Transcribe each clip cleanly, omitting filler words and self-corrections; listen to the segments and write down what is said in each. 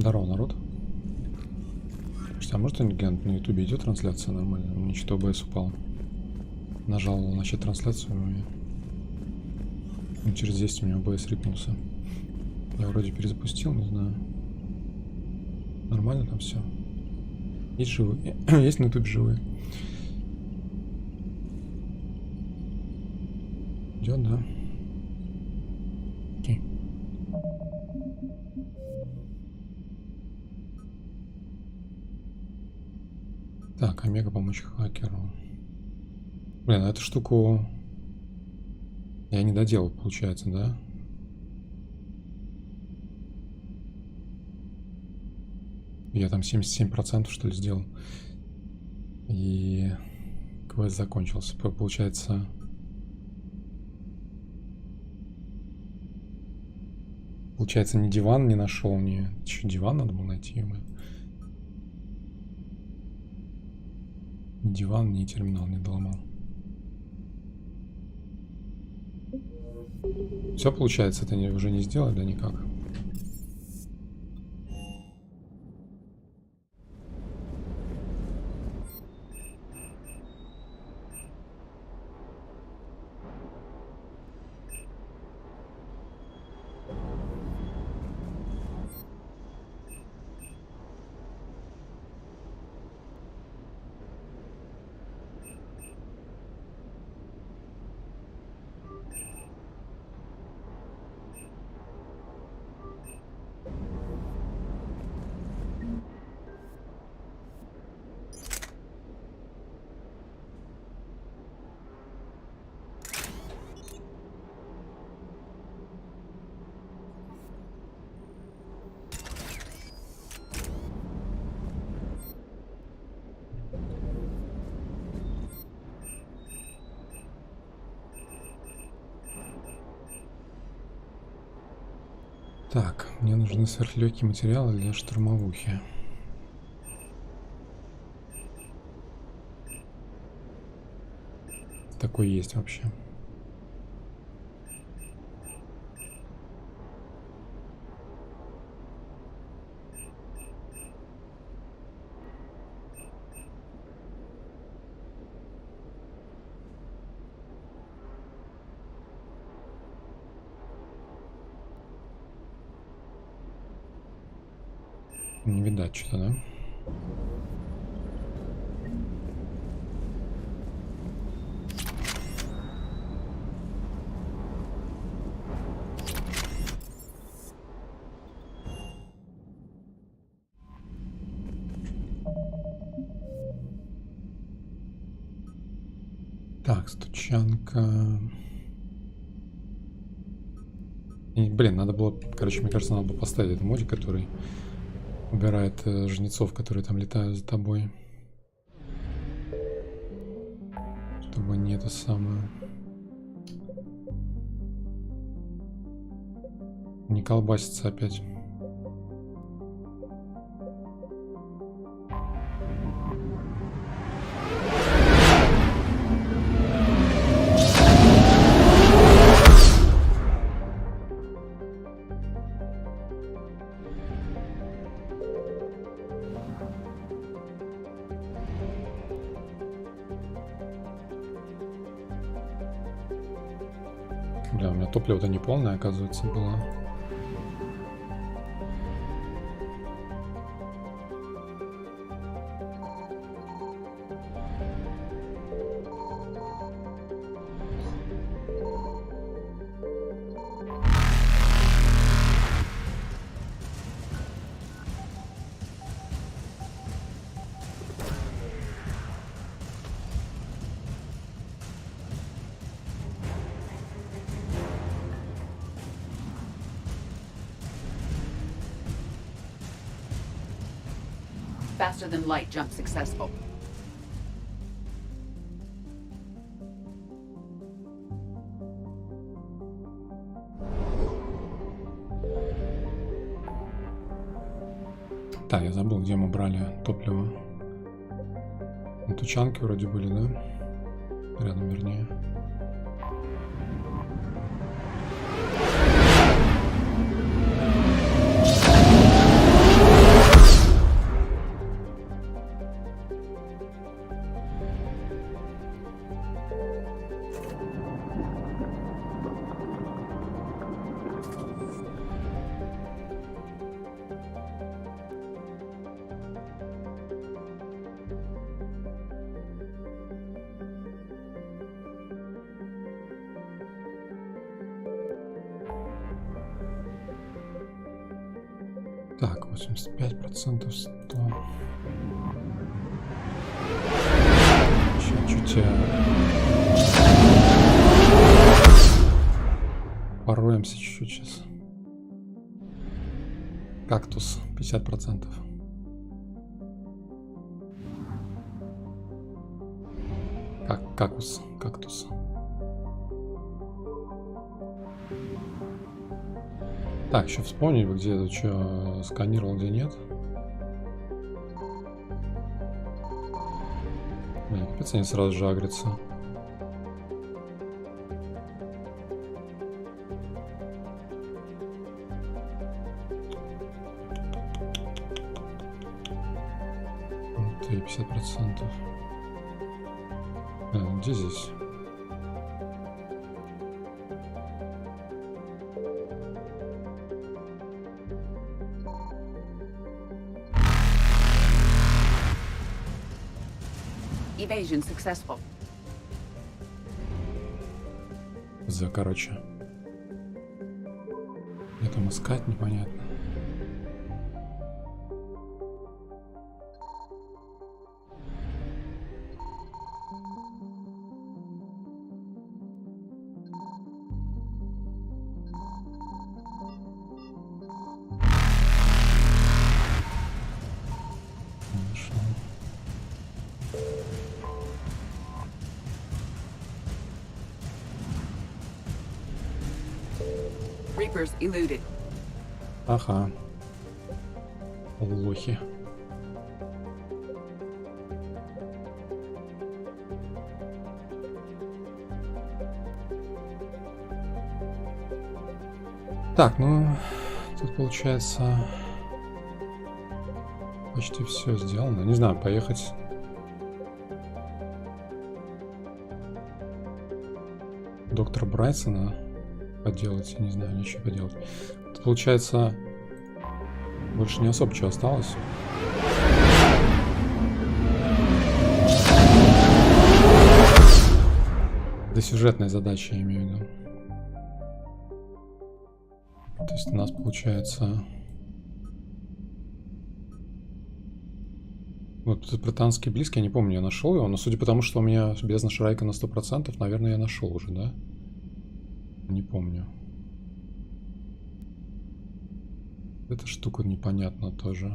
Здорово, народ. А может на ютубе идет трансляция нормально? Мне что-то ОБС упал. Нажал начать трансляцию и через 10 у меня ОБС рипнулся. Я вроде перезапустил, не знаю. Нормально там все. Есть живые. Есть на ютубе живые. Идет, да? Окей. Так, Омега помочь хакеру. Блин, эту штуку я не доделал, получается, да? Я там 77% что ли сделал. И квест закончился. Получается... Получается, ни диван не нашел, ни... Еще диван надо было найти. Ни диван, ни терминал не доломал. Все получается, это уже не сделать, да, никак. Так, мне нужны сверхлегкие материалы для штурмовухи. Такой есть вообще. Не видать что-то, да? Так, Тучанка. И, блин, надо было, короче, мне кажется, надо было поставить этот модик, который убирает жнецов, которые там летают за тобой. Чтобы не это самое... Не колбаситься опять. Бля, у меня топливо-то не полное, оказывается, было. Faster than light jump successful. Так, я забыл, где мы брали топливо. На Тучанке вроде были, да? Рядом, вернее. Так, 85%, 100. Чуть-чуть пороемся чуть-чуть сейчас. Кактус 50%. Кактус. Так, еще вспомнить, где тут что сканировал, где нет. Блин, капец, они сразу же агрятся. Вот и 50%. Где здесь? Evasion successful. Короче. Где там искать, непонятно. Reapers eluded. Ага. Лохи. Так, ну тут получается почти все сделано. Не знаю, поехать. Доктора Брайсона поделать, я не знаю, ничего поделать. Тут, получается, больше не особо чего осталось. Это сюжетная задача, я имею в виду. То есть у нас получается... Вот этот британский близкий, я не помню, я нашел его, но судя по тому, что у меня бездна Шрайка на 100%, наверное, я нашел уже, да? Не помню. Эта штука непонятна тоже.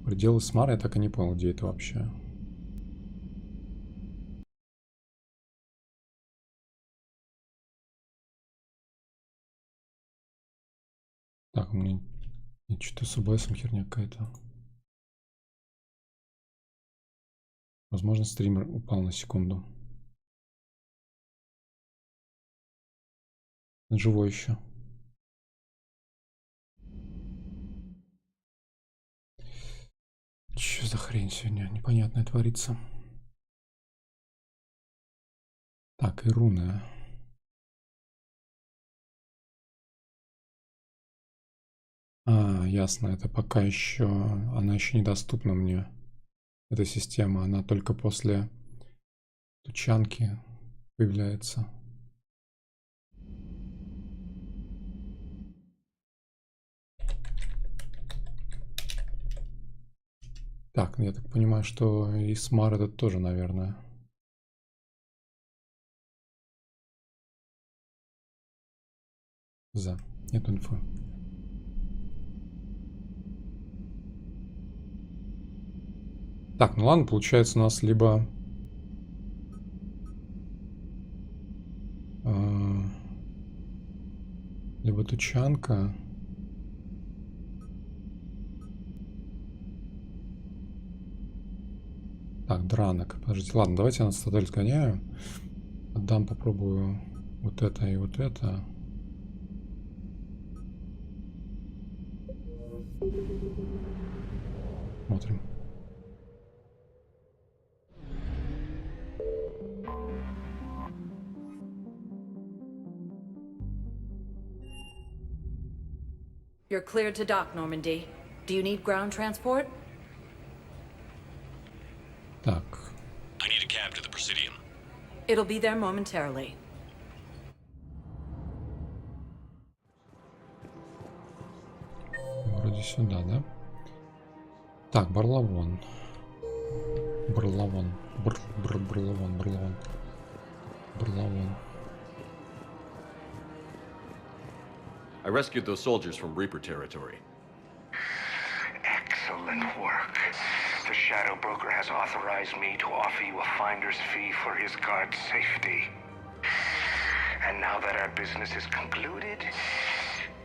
Пределы Смара я так и не понял, где это вообще. Так, у меня что-то с ОБСом херня какая-то. Возможно, стример упал на секунду. Живой еще. Что за хрень сегодня непонятная творится? Так, и руны. Ясно, это пока еще... Она еще недоступна мне. Эта система, она только после Тучанки появляется. Так, я так понимаю, что и Смар этот тоже, наверное. Нет инфы. Так, ну ладно, получается у нас либо... либо Тучанка. Так, дранок. Подождите, ладно, давайте я на цитадель сгоняю. Отдам, попробую вот это и вот это. Смотрим. You're cleared to dock, Normandy. Do you need ground transport? Так. I need a cab to the Presidium. It'll be there momentarily. вроде сюда, да? Так, Барлавон. Барлавон. Барлавон. I rescued those soldiers from Reaper territory. Excellent work. The Shadow Broker has authorized me to offer you a finder's fee for his guard's safety. And now that our business is concluded,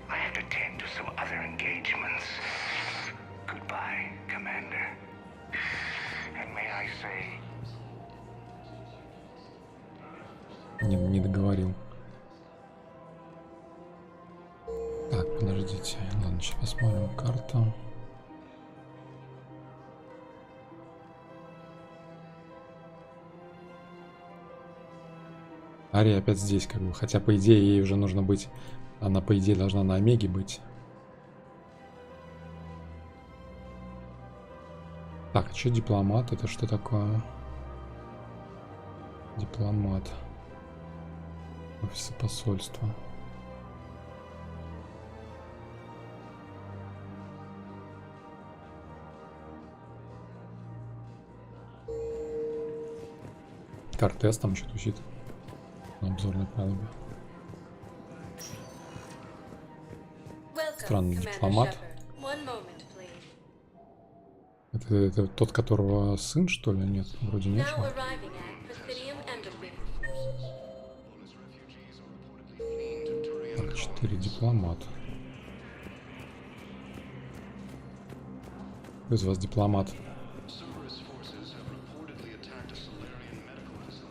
I have to tend to some other engagements. Goodbye, Commander. And may I say... Не договорил. Так, подождите. Ладно, сейчас посмотрим карту. Ария опять здесь, как бы. Хотя, по идее, ей уже нужно быть... Она, по идее, должна на Омеге быть. Так, а что дипломат? Это что такое? Дипломат. Офисы посольства. Кортес там что-то учит. На обзорной палубе. Странный дипломат. Это тот, которого сын, что ли? Нет, вроде нечего. Так, 4 дипломат. Кто из вас дипломат?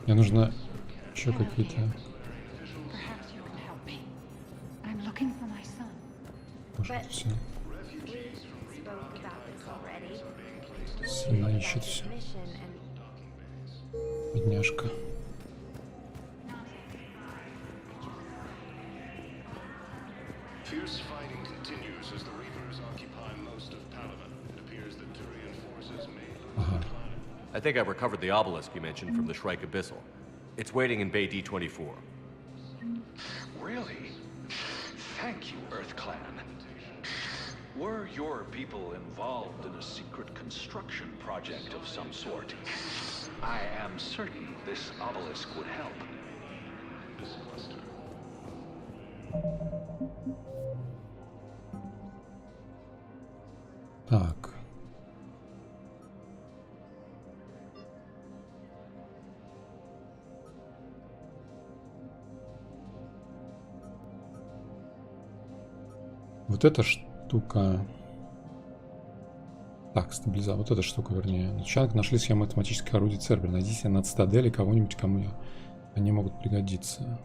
Мне нужно еще какие-то... Может, все. Сына ищет все. Бедняжка. Ага. I think I've recovered the obelisk you mentioned from the Shrike Abyssal. It's waiting in Bay D24. Really? Thank you, Earth Clan. Were your people involved in a secret construction project of some sort? I am certain this obelisk would help. Так. Вот эта штука... Так, стабилизатор. Вот эта штука, вернее. Тучанке нашли схему автоматических орудий Цербер. Найдите на цитадели кого-нибудь, кому они могут пригодиться.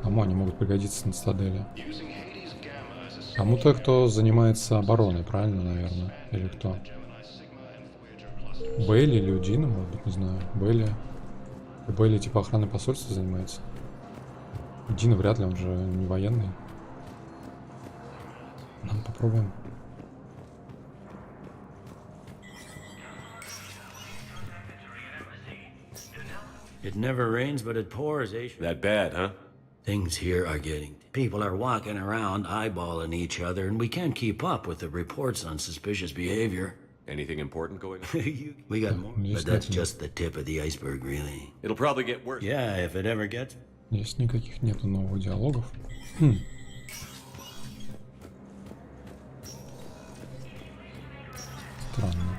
Кому они могут пригодиться на цитадели? Кому-то, кто занимается обороной, правильно, наверное? Или кто? Бейли или Удина, может быть, не знаю. Бейли. Бейли типа охраны посольства занимается. Дина вряд ли, он же не военный. Нам попробуем. It never rains, but it pours, eh? That bad, huh? Things here are getting... People are walking around eyeballing each other, and we can't keep up with the reports on suspicious behavior. Anything important going on? We got more, but that's just the tip of the iceberg, really. It'll probably get worse. Yeah, if it ever gets... Здесь никаких нету новых диалогов. Странно.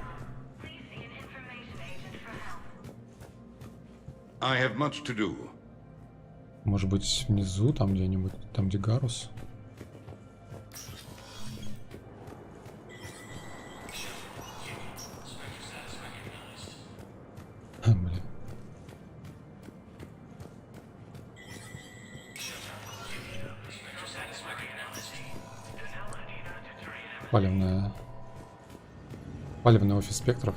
I have much to do. Может быть, внизу, там где-нибудь, там где Гарус. Блин. Палевный офис спектров.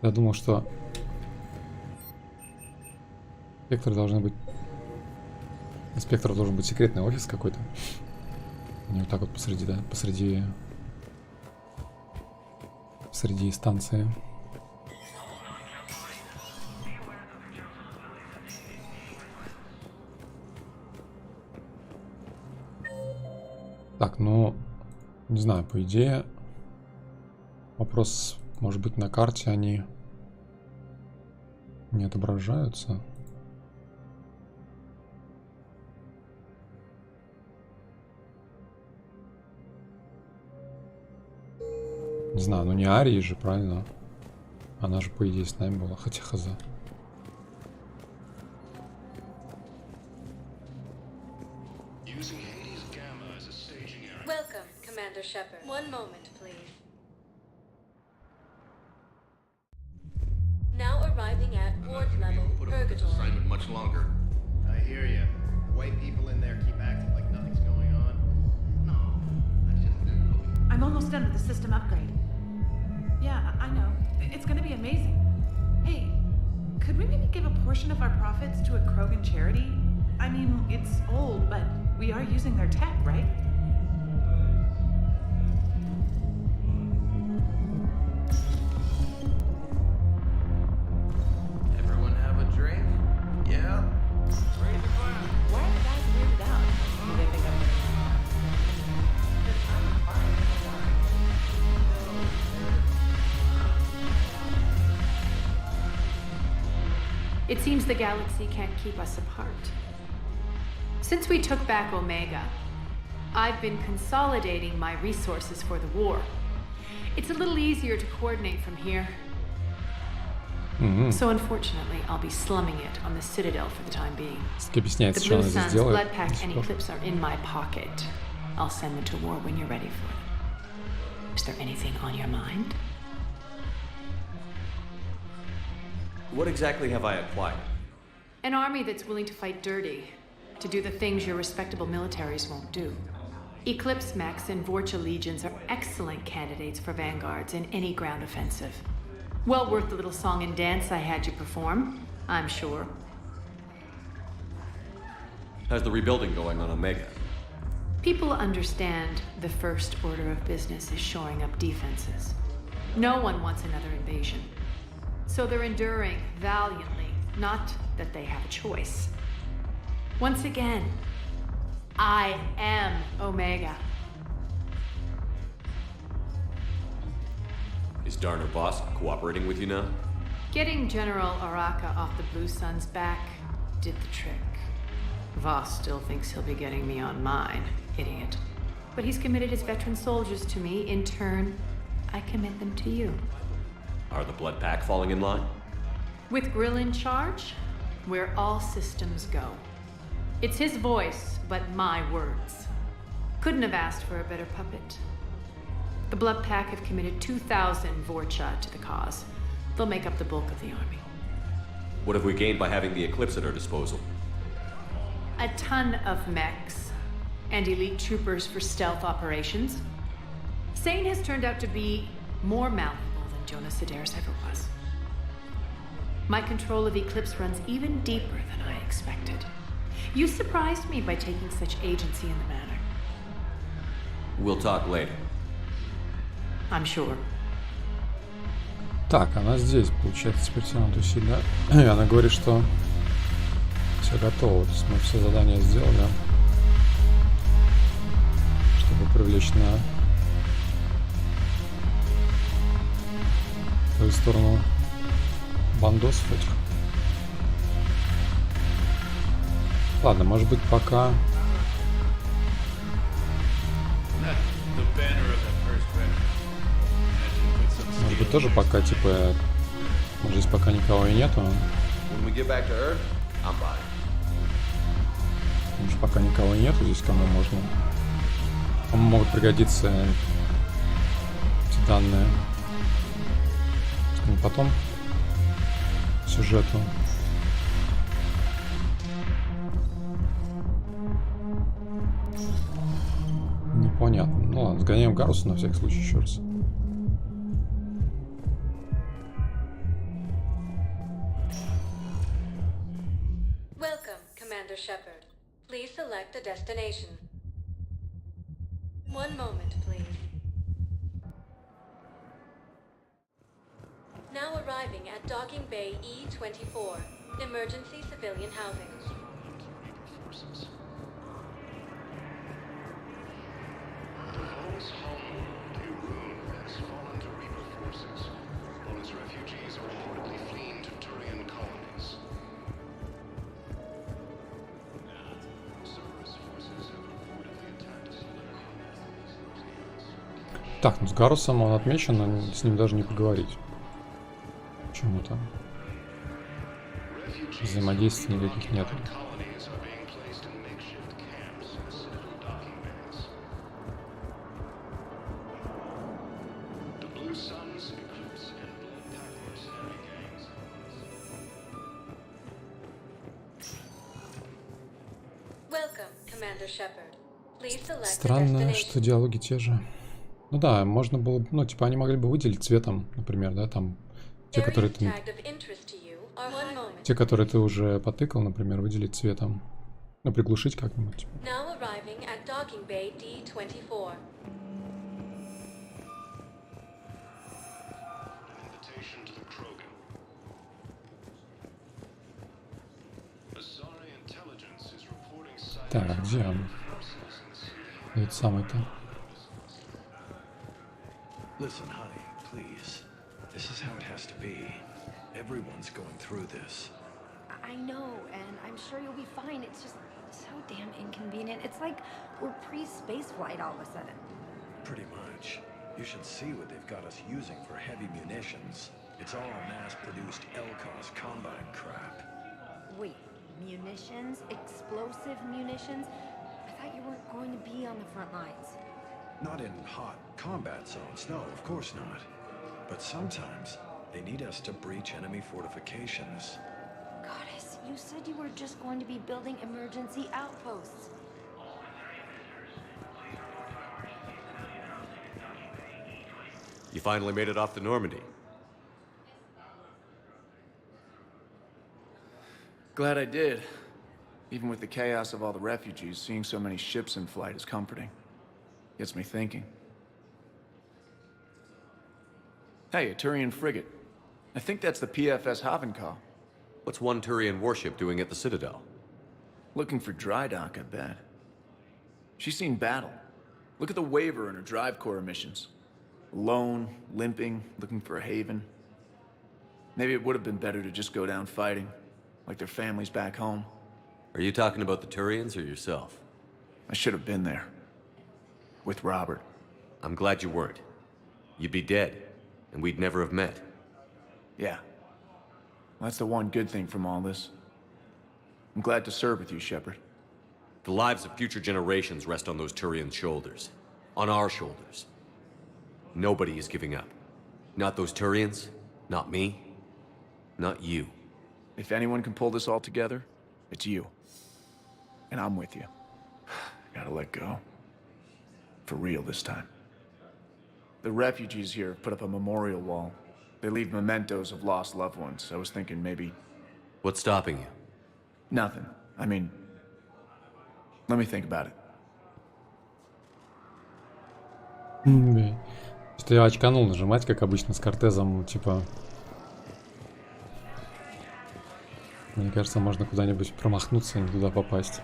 Я думал, что спектры должны быть... У спектров должен быть секретный офис какой-то. Не вот так вот посреди, да? Посреди станции. Так, ну, не знаю, по идее, вопрос, может быть, на карте они не отображаются. Не знаю, ну не Арии же, правильно? Она же, по идее, с нами была, хотя хз. Welcome, Commander Shepard. One moment, please. Now arriving at ward level, Purgatory. Assignment much longer. I hear you. White people in there keep acting like nothing's going on. No, that's just difficult. I'm almost done with the system upgrade. Yeah, I know. It's gonna be amazing. Hey, could we maybe give a portion of our profits to a Krogan charity? I mean, it's old, but we are using their tech, right? Everyone have a drink? Yeah? Raise a glass. Why are the guys weirded out? Do they think I'm It seems the galaxy can't keep us apart. Since we took back Omega, I've been consolidating my resources for the war. It's a little easier to coordinate from here. So unfortunately, I'll be slumming it on the Citadel for the time being. Все-таки объясняется, The что Blue она здесь Suns, делает. Blood Pack, and Eclipse are in my pocket. I'll send them to war when you're ready for them. Is there anything on your mind? What exactly have I acquired? An army that's willing to fight dirty, to do the things your respectable militaries won't do. Eclipse mechs and Vorcha legions are excellent candidates for vanguards in any ground offensive. Well worth the little song and dance I had you perform, I'm sure. How's the rebuilding going on Omega? People understand the first order of business is shoring up defenses. No one wants another invasion. So they're enduring valiantly, not that they have a choice. Once again, I am Omega. Is Darner Boss cooperating with you now? Getting General Araka off the Blue Suns back did the trick. Voss still thinks he'll be getting me on mine, idiot. But he's committed his veteran soldiers to me. In turn, I commit them to you. Are the Blood Pack falling in line? With Grill in charge, where all systems go. It's his voice, but my words. Couldn't have asked for a better puppet. The Blood Pack have committed 2,000 Vorcha to the cause. They'll make up the bulk of the army. What have we gained by having the Eclipse at our disposal? A ton of mechs and elite troopers for stealth operations. Sane has turned out to be more malleable than Jonas Sedaris ever was. My control of Eclipse runs even deeper than I expected. You surprised me by taking such agency in the matter. We'll talk later. I'm sure. Так, она здесь, получается, теперь все равно тусит, да? И она говорит, что все готово. То есть мы все задания сделали, чтобы привлечь на твою сторону бандосов этих. Ладно, может быть, пока... Может быть, тоже пока, типа... Может, здесь пока никого и нету. Может, пока никого нету здесь, кому можно... Кому могут пригодиться эти данные. И потом сюжету. Непонятно. Ну ладно, сгоняем Гаруса на всякий случай еще раз. Welcome, Commander Shepard. Please select a destination. One moment, please. Now arriving at Docking Bay E-24, emergency civilian housing. Once home, Peru has fallen to Reaper forces, while its refugees are reportedly fleeing to Turian colonies. Cerberus forces have reportedly attacked a solar colony. Так, ну с Гарусом он отмечен, но с ним даже не поговорить. Почему-то. Взаимодействий никаких нет. Colonies are being placed in makeshift camps and set in docking bays. The Blue Suns, Eclipse, and Blood Packers heavy gangs. Welcome, Commander Shepard. Please select Странно, что диалоги те же. Ну да, можно было бы, ну типа они могли бы выделить цветом, например, да, там те, которые ты уже потыкал, например, выделить цветом. Ну, приглушить как-нибудь. Now arriving at docking bay D24. Invitation to the Krogan. Azari intelligence is reporting sightings Так, а где он? Этот самый-то. Listen, honey, please. This is how it has to be. Everyone's going through this. I know, and I'm sure you'll be fine. It's just so damn inconvenient. It's like we're pre-space flight all of a sudden. Pretty much. You should see what they've got us using for heavy munitions. It's all mass-produced LCOS combat crap. Wait, munitions? Explosive munitions? I thought you weren't going to be on the front lines. Not in hot combat zones, no, of course not. But sometimes they need us to breach enemy fortifications. Goddess, you said you were just going to be building emergency outposts. You finally made it off the Normandy. Glad I did. Even with the chaos of all the refugees, seeing so many ships in flight is comforting. Gets me thinking. Hey, a Turian frigate. I think that's the PFS Havenkal. What's one Turian warship doing at the Citadel? Looking for dry dock, I bet. She's seen battle. Look at the waiver in her drive core emissions. Alone, limping, looking for a haven. Maybe it would have been better to just go down fighting, like their families back home. Are you talking about the Turians or yourself? I should have been there. With Robert. I'm glad you weren't. You'd be dead, and we'd never have met. Yeah. That's the one good thing from all this. I'm glad to serve with you, Shepard. The lives of future generations rest on those Turians' shoulders. On our shoulders. Nobody is giving up. Not those Turians, not me, not you. If anyone can pull this all together, it's you. And I'm with you. Gotta let go. For real this time. The refugees here have put up a memorial wall. They leave mementos of lost loved ones. I was thinking maybe... What's stopping you? Nothing. I mean... Let me think about it. Что я очканул нажимать, как обычно, с Кортезом, типа... Мне кажется, можно куда-нибудь промахнуться и не туда попасть.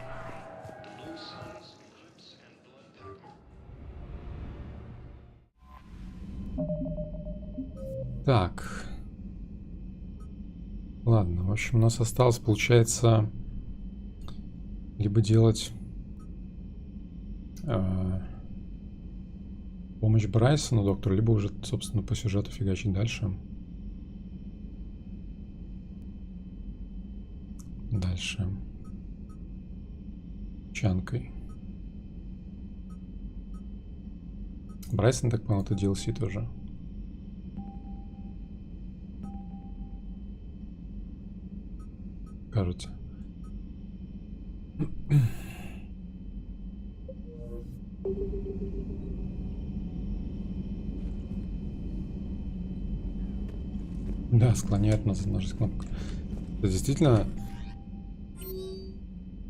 Так. Ладно, в общем, у нас осталось, получается, либо делать помощь Брайсону, доктору, либо уже, собственно, по сюжету фигачить дальше. Дальше. Тучанкой. Брайсон, так понял, это DLC тоже. Кажется. Да, склоняет нас нажать кнопку. Это действительно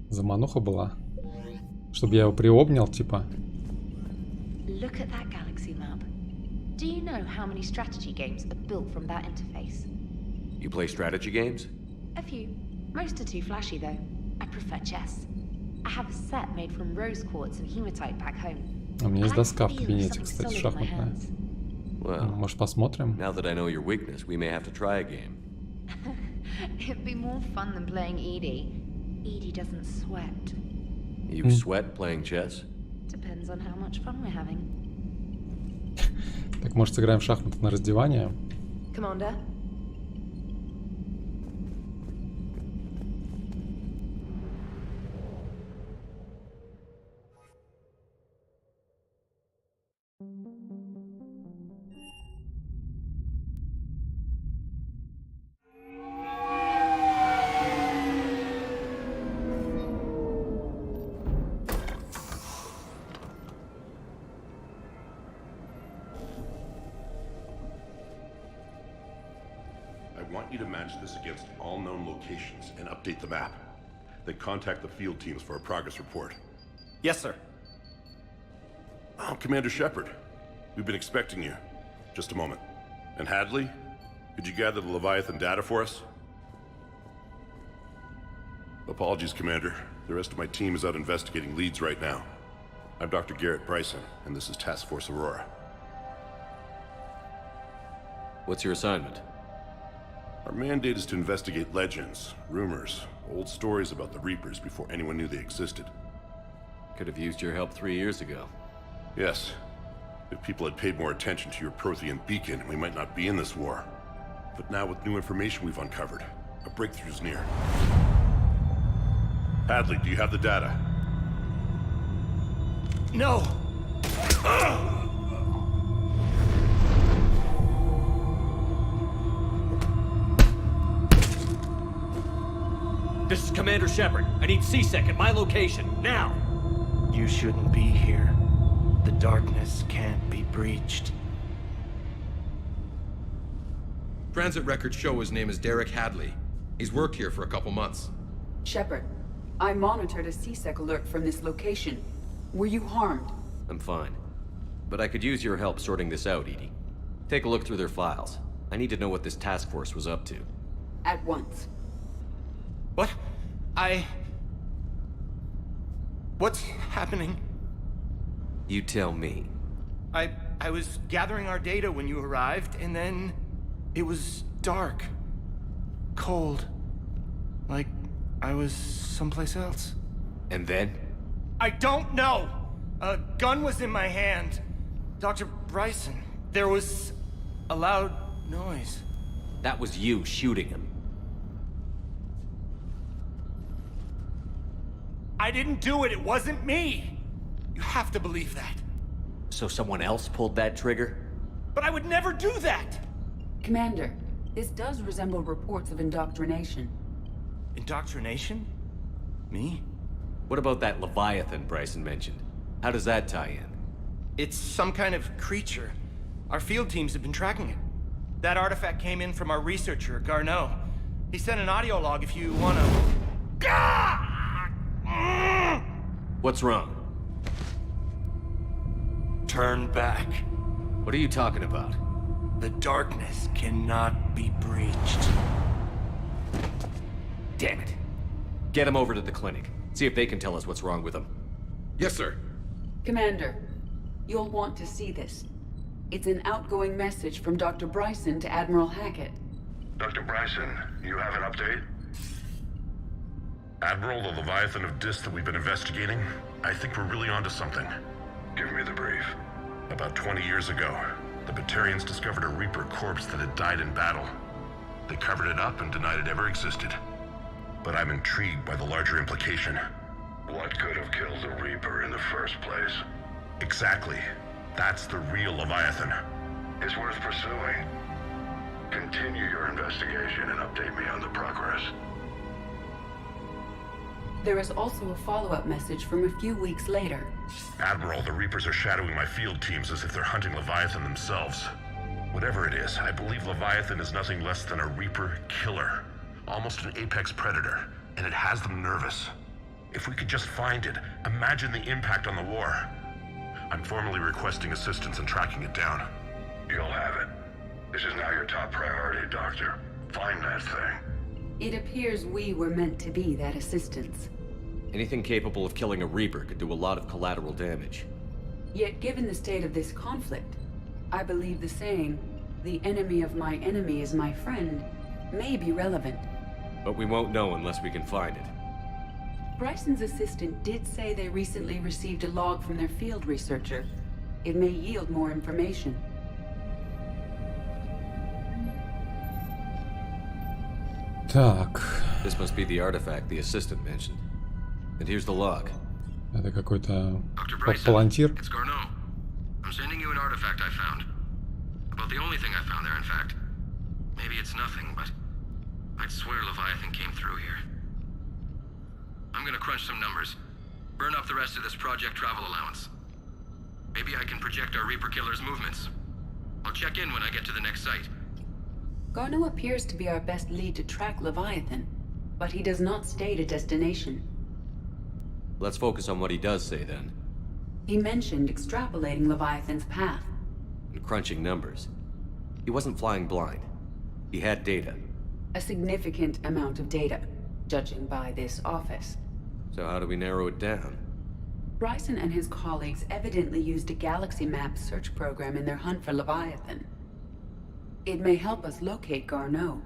замануха была. Чтобы я его приобнял, типа. Look at that galaxy map. Do you know how many strategy games are built from that interface? You play strategy games? A few. Most are too flashy though. I prefer chess. I have a set made from rose quartz and hematite back home. У меня есть доска в кабинете, кстати, шахматная. Well, Может, посмотрим? now that I know your weakness, we may have to try a game. It'd be more fun than playing Edie. Edie doesn't sweat. You sweat playing chess? Depends on how much fun we're having. Так, может, сыграем в шахматы на раздевание? Commander? I want you to match this against all known locations and update the map. Then contact the field teams for a progress report. Yes, sir. Oh, Commander Shepard. We've been expecting you. Just a moment. And Hadley, could you gather the Leviathan data for us? Apologies, Commander. The rest of my team is out investigating leads right now. I'm Dr. Garrett Bryson, and this is Task Force Aurora. What's your assignment? Our mandate is to investigate legends, rumors, old stories about the Reapers before anyone knew they existed. Could have used your help 3 years ago. Yes. If people had paid more attention to your Prothean beacon, we might not be in this war. But now with new information we've uncovered, a breakthrough's near. Hadley, do you have the data? No! This is Commander Shepard. I need C-Sec at my location, now! You shouldn't be here. The darkness can't be breached. Transit records show his name is Derek Hadley. He's worked here for a couple months. Shepard, I monitored a C-Sec alert from this location. Were you harmed? I'm fine. But I could use your help sorting this out, Edie. Take a look through their files. I need to know what this task force was up to. At once. What? What's happening? You tell me. I was gathering our data when you arrived, and then it was dark. Cold. Like I was someplace else. And then? I don't know! A gun was in my hand. Dr. Bryson, there was a loud noise. That was you shooting him. I didn't do it, it wasn't me! You have to believe that. So someone else pulled that trigger? But I would never do that! Commander, this does resemble reports of indoctrination. Indoctrination? Me? What about that Leviathan Bryson mentioned? How does that tie in? It's some kind of creature. Our field teams have been tracking it. That artifact came in from our researcher, Garneau. He sent an audio log if you wanna... What's wrong? Turn back. What are you talking about? The darkness cannot be breached. Damn it. Get him over to the clinic. See if they can tell us what's wrong with him. Yes, sir. Commander, you'll want to see this. It's an outgoing message from Dr. Bryson to Admiral Hackett. Dr. Bryson, you have an update? Admiral, the Leviathan of Dis that we've been investigating, I think we're really onto something. Give me the brief. About 20 years ago, the Batarians discovered a Reaper corpse that had died in battle. They covered it up and denied it ever existed. But I'm intrigued by the larger implication. What could have killed the Reaper in the first place? Exactly. That's the real Leviathan. It's worth pursuing. Continue your investigation and update me on the progress. There is also a follow-up message from a few weeks later. Admiral, the Reapers are shadowing my field teams as if they're hunting Leviathan themselves. Whatever it is, I believe Leviathan is nothing less than a Reaper killer. Almost an apex predator, and it has them nervous. If we could just find it, imagine the impact on the war. I'm formally requesting assistance in tracking it down. You'll have it. This is now your top priority, Doctor. Find that thing. It appears we were meant to be that assistance. Anything capable of killing a Reaper could do a lot of collateral damage. Yet given the state of this conflict, I believe the saying, "The enemy of my enemy is my friend," may be relevant. But we won't know unless we can find it. Bryson's assistant did say they recently received a log from their field researcher. It may yield more information. Так. This must be the artifact the assistant mentioned. And here's the log. Это какой-то Bryson, палантир. it's Garneau. I'm sending you an artifact I found. About the only thing I found there, in fact. Maybe it's nothing, but I'd swear Leviathan came through here. I'm gonna crunch some numbers. Burn up the rest of this project travel allowance. Maybe I can project our Reaper Killer's movements. I'll check in when I get to the next site. Garneau appears to be our best lead to track Leviathan, but he does not state a destination. Let's focus on what he does say then. He mentioned extrapolating Leviathan's path. And crunching numbers. He wasn't flying blind. He had data. A significant amount of data, judging by this office. So how do we narrow it down? Bryson and his colleagues evidently used a galaxy map search program in their hunt for Leviathan. It may help us locate Garneau.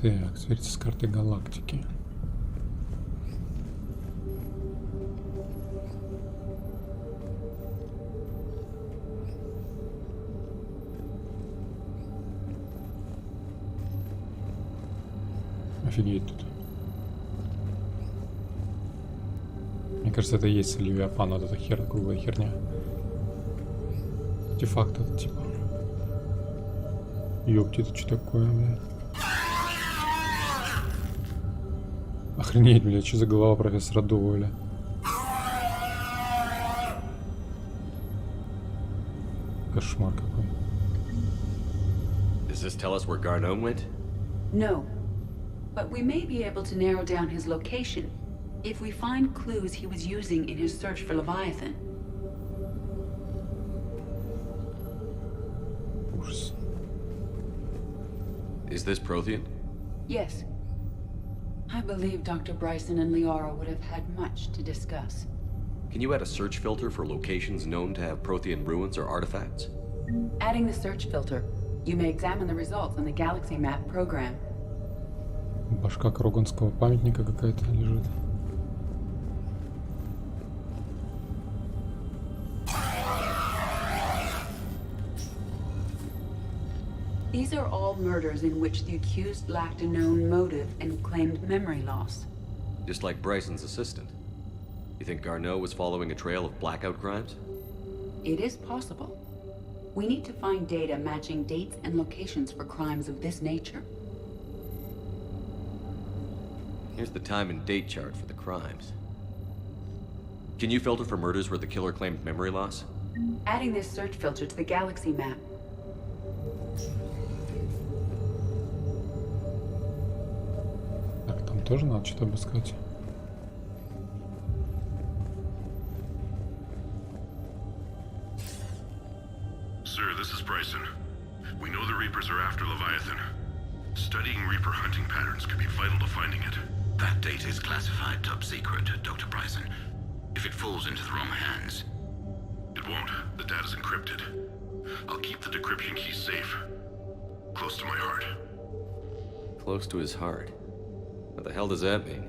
Так, свериться с картой галактики. Офигеть тут. Мне кажется, это и есть Левиафан, вот эта круглая херня. Артефакт этот, типа. Ёпти, это что такое, блядь? Охренеть, блядь, что за голова профессора Дуэля? Кошмар какой. Does this tell us where Garneau went? No. But we may be able to narrow down his location if we find clues he was using in his search for Leviathan. Ужас. Is this Prothean? Yes. I believe Dr. Bryson and Liara would have had much to discuss. Can you add a search filter for locations known to have Prothean ruins or artifacts? Adding the search filter, you may examine the results on the Galaxy Map program. Башка Кроганского памятника какая-то лежит. These are all murders in which the accused lacked a known motive and claimed memory loss. Just like Bryson's assistant. You think Garneau was following a trail of blackout crimes? It is possible. We need to find data matching dates and locations for crimes of this nature. Here's the time and date chart for the crimes. Can you filter for murders where the killer claimed memory loss? Adding this search filter to the Galaxy Map. Так, там тоже надо что-то обыскать. Sir, this is Bryson. We know the Reapers are after Leviathan. Studying Reaper hunting patterns could be vital to finding it. That data is classified top secret, Dr. Bryson. If it falls into the wrong hands... It won't. The data's encrypted. I'll keep the decryption key safe. Close to my heart. Close to his heart? What the hell does that mean?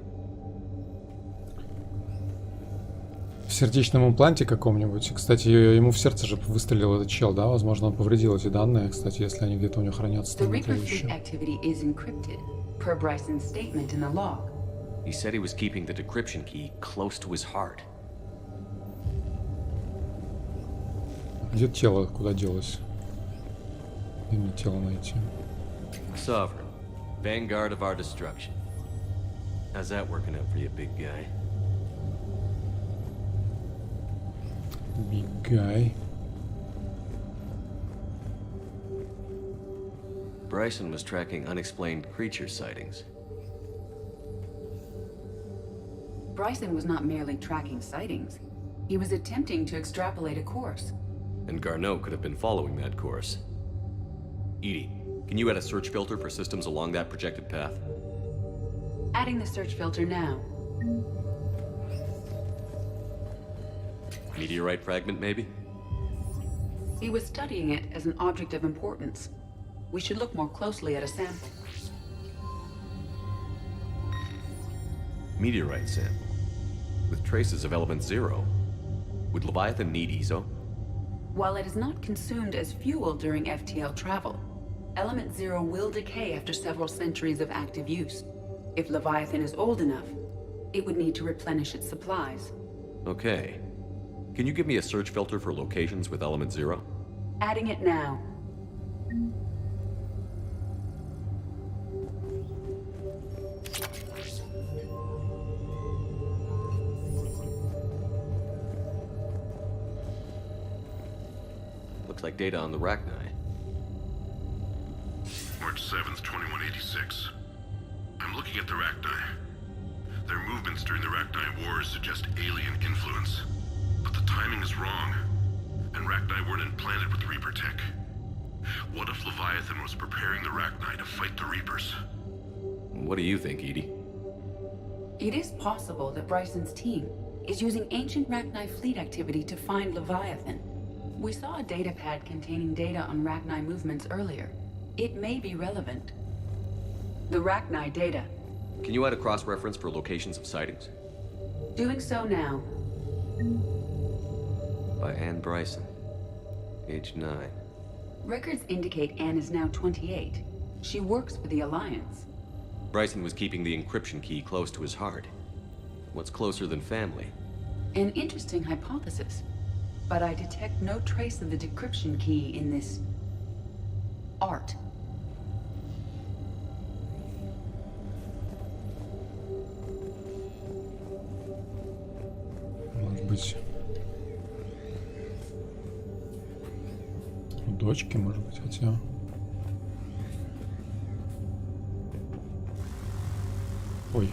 В сердечном импланте каком-нибудь. Кстати, ему в сердце же выстрелил этот чел, да? Возможно, он повредил эти данные, кстати, если они где-то у него хранятся. The Reaper fleet activity is encrypted, per Bryson's statement in the log. He said he was keeping the decryption key close to his heart. Где тело? Куда делось? Где мне тело найти? Sovereign, vanguard of our destruction. How's that working out for you, big guy? Big guy. Bryson was tracking unexplained creature sightings. Bryson was not merely tracking sightings. He was attempting to extrapolate a course. And Garneau could have been following that course. Edie, can you add a search filter for systems along that projected path? Adding the search filter now. Meteorite fragment, maybe? He was studying it as an object of importance. We should look more closely at a sample. Meteorite sample. With traces of element 0. Would Leviathan need ESO? While it is not consumed as fuel during FTL travel, element 0 will decay after several centuries of active use. If Leviathan is old enough, it would need to replenish its supplies. Okay. Can you give me a search filter for locations with element 0? Adding it now. Looks like data on the Rachni. March 7th, 2186. I'm looking at the Rachni. Their movements during the Rachni Wars suggest alien influence. But the timing is wrong. And Rachni weren't implanted with Reaper tech. What if Leviathan was preparing the Rachni to fight the Reapers? What do you think, Edie? It is possible that Bryson's team is using ancient Rachni fleet activity to find Leviathan. We saw a data pad containing data on Rachni movements earlier. It may be relevant. The Rachni data. Can you add a cross-reference for locations of sightings? Doing so now. By Anne Bryson. Age 9. Records indicate Anne is now 28. She works for the Alliance. Bryson was keeping the encryption key close to his heart. What's closer than family? An interesting hypothesis. But I detect no trace of the decryption key in this art. Может быть, у дочки, может быть, хотя... Ой.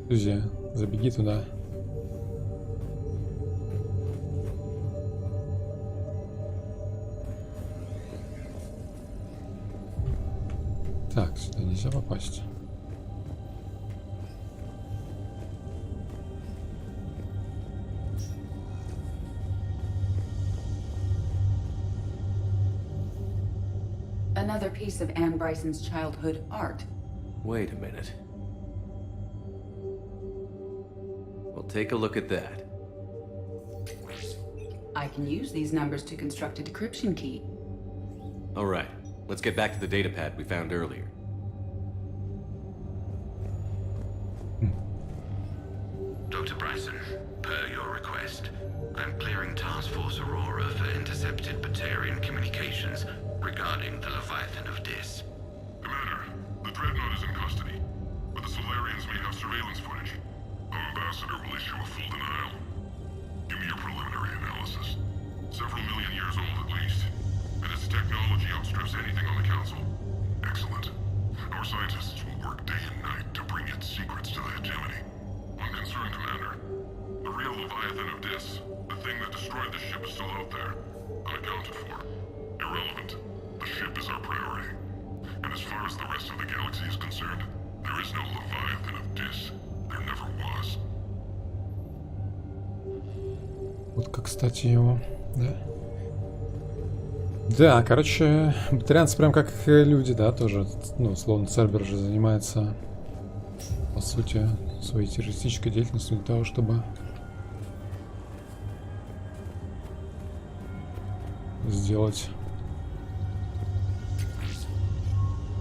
Друзья, забеги туда. Так, сюда нельзя попасть. Another piece of Anne Bryson's childhood art. Wait a minute. Well, take a look at that. I can use these numbers to construct a decryption key. All right, let's get back to the data pad we found earlier. Dr. Bryson, per your request, I'm clearing Task Force Aurora for intercepted Batarian communications regarding the Leviathan of Dis. Commander, the Dreadnought is in custody, but the Solarians may have surveillance footage. Our ambassador will issue a full denial. Give me your preliminary analysis. Several million years old at least, and its technology outstrips anything on the Council. Excellent. Our scientists will work day and night to bring its secrets to the hegemony. One concern, Commander. The real Leviathan of Dis, the thing that destroyed the ship, is still out there, unaccounted for. Irrelevant. The ship is our priority. And as far as the rest of the galaxy is concerned, there is no Leviathan of Dis. There never was. Вот как, кстати, его, да? Да, короче, батарианцы прям как люди, да, тоже, ну, словно Цербер же занимается, по сути, своей террористической деятельностью для того, чтобы сделать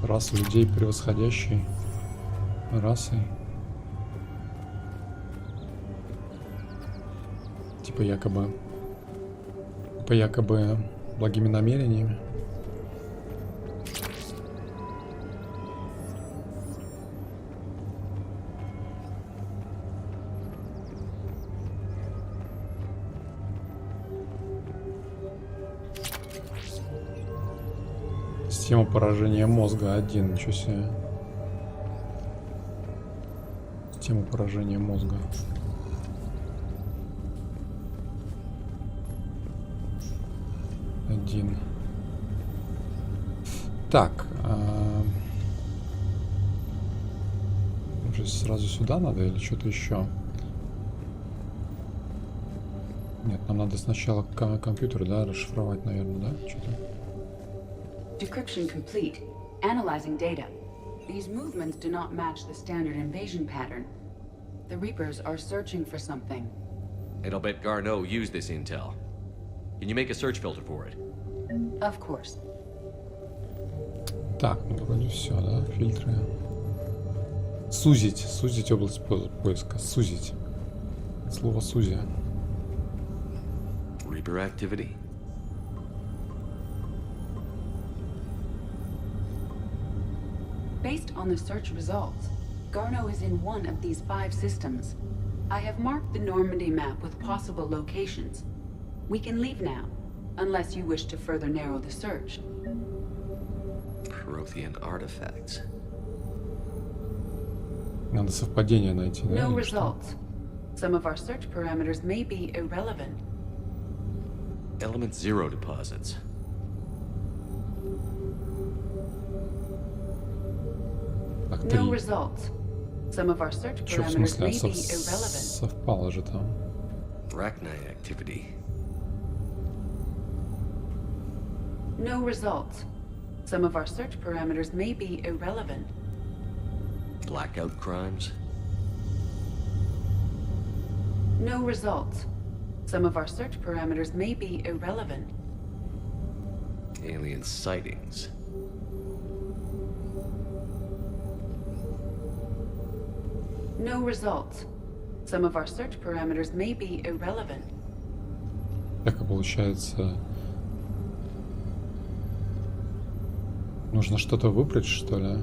расу людей превосходящей расой. Типа якобы благими намерениями. Система поражения мозга 1, ничего себе. Система поражения мозга. Один. Так. Уже сразу сюда надо или что-то еще? Нет, нам надо сначала компьютер, да, расшифровать, наверное, да? Что-то. Decryption complete. Analyzing data. These movements do not match the standard invasion pattern. The Reapers are searching for something. And I'll bet Garneau used this intel. Can you make a search filter for it? Of course. Так, ну вроде все, да? Фильтры. Сузить область поиска. Сузить. Слово сузя. Reaper activity? Based on the search results, Garneau is in one of these 5 systems. I have marked the Normandy map with possible locations. We can leave now, unless you wish to further narrow the search. Prothean artifacts. Надо совпадение найти, да? No results. Some of our search parameters may be irrelevant. Element 0 deposits. Так, No results. Some of our search Чё, в parameters смысле? may be irrelevant. Совпало же там. Arachnite activity. No results. Some of our search parameters may be irrelevant. Blackout crimes. No results. Some of our search parameters may be irrelevant. Alien sightings. No results. Some of our search parameters may be irrelevant. Так и получается... Нужно что-то выбрать, что ли?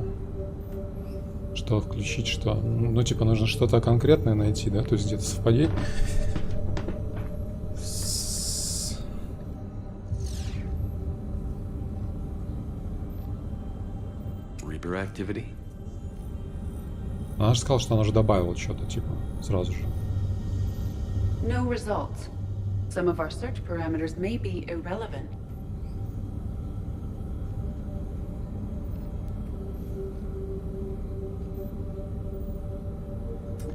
Что включить, что? Ну, типа, нужно что-то конкретное найти, да? То есть где-то совпадение. Reaper activity. Она же сказала, что она же добавила что-то, типа, сразу же. No results. Some of our search parameters may be irrelevant.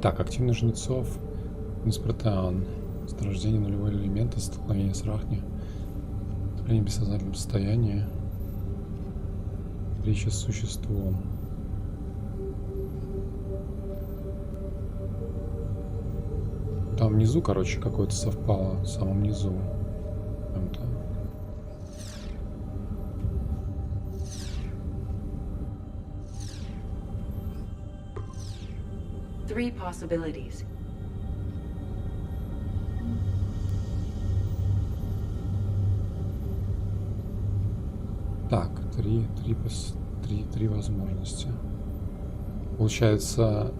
Так, активный жнецов, Инспретеан, месторождение нулевого элемента, столкновение с Рахни, столкновение в бессознательном состоянии, встреча с существом. Там внизу, короче, какое-то совпало, в самом низу. Там-то. Three possibilities. Так, три возможности. Получается,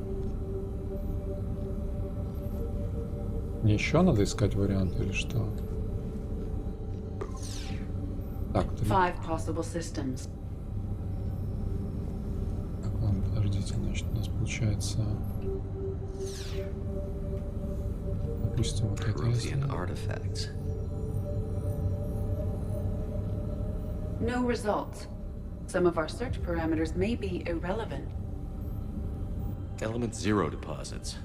мне еще надо искать варианты или что? Так, 5 possible systems. Так, ладно, подождите, значит, у нас получается... Допустим, вот это. Prothean artifacts. No results. Some of our search parameters may be irrelevant. Element 0 deposits.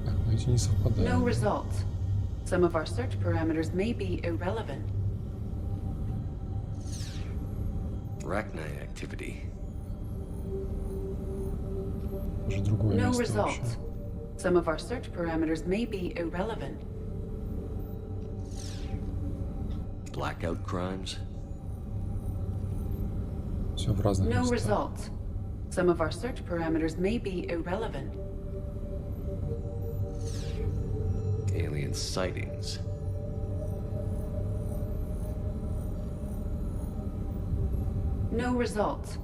Так, но эти не совпадают. No results. Some of our search parameters may be irrelevant. Arachnite activity. Уже другое No место results. вообще. Some of our search parameters may be irrelevant. Blackout crimes. Все в разных No местах. results. Some of our search parameters may be irrelevant. Alien sightings. No results.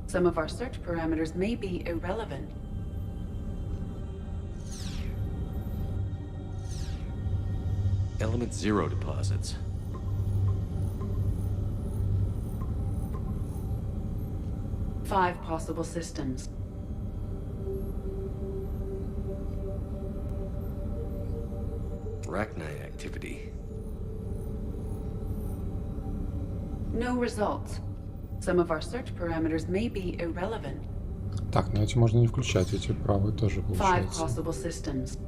Some of our search parameters may be irrelevant. Element 0 deposits. Five possible systems. Arachnite activity. No results. Some of our search parameters may be irrelevant. Так, ну эти можно не включать, эти правые тоже Five получается. possible systems.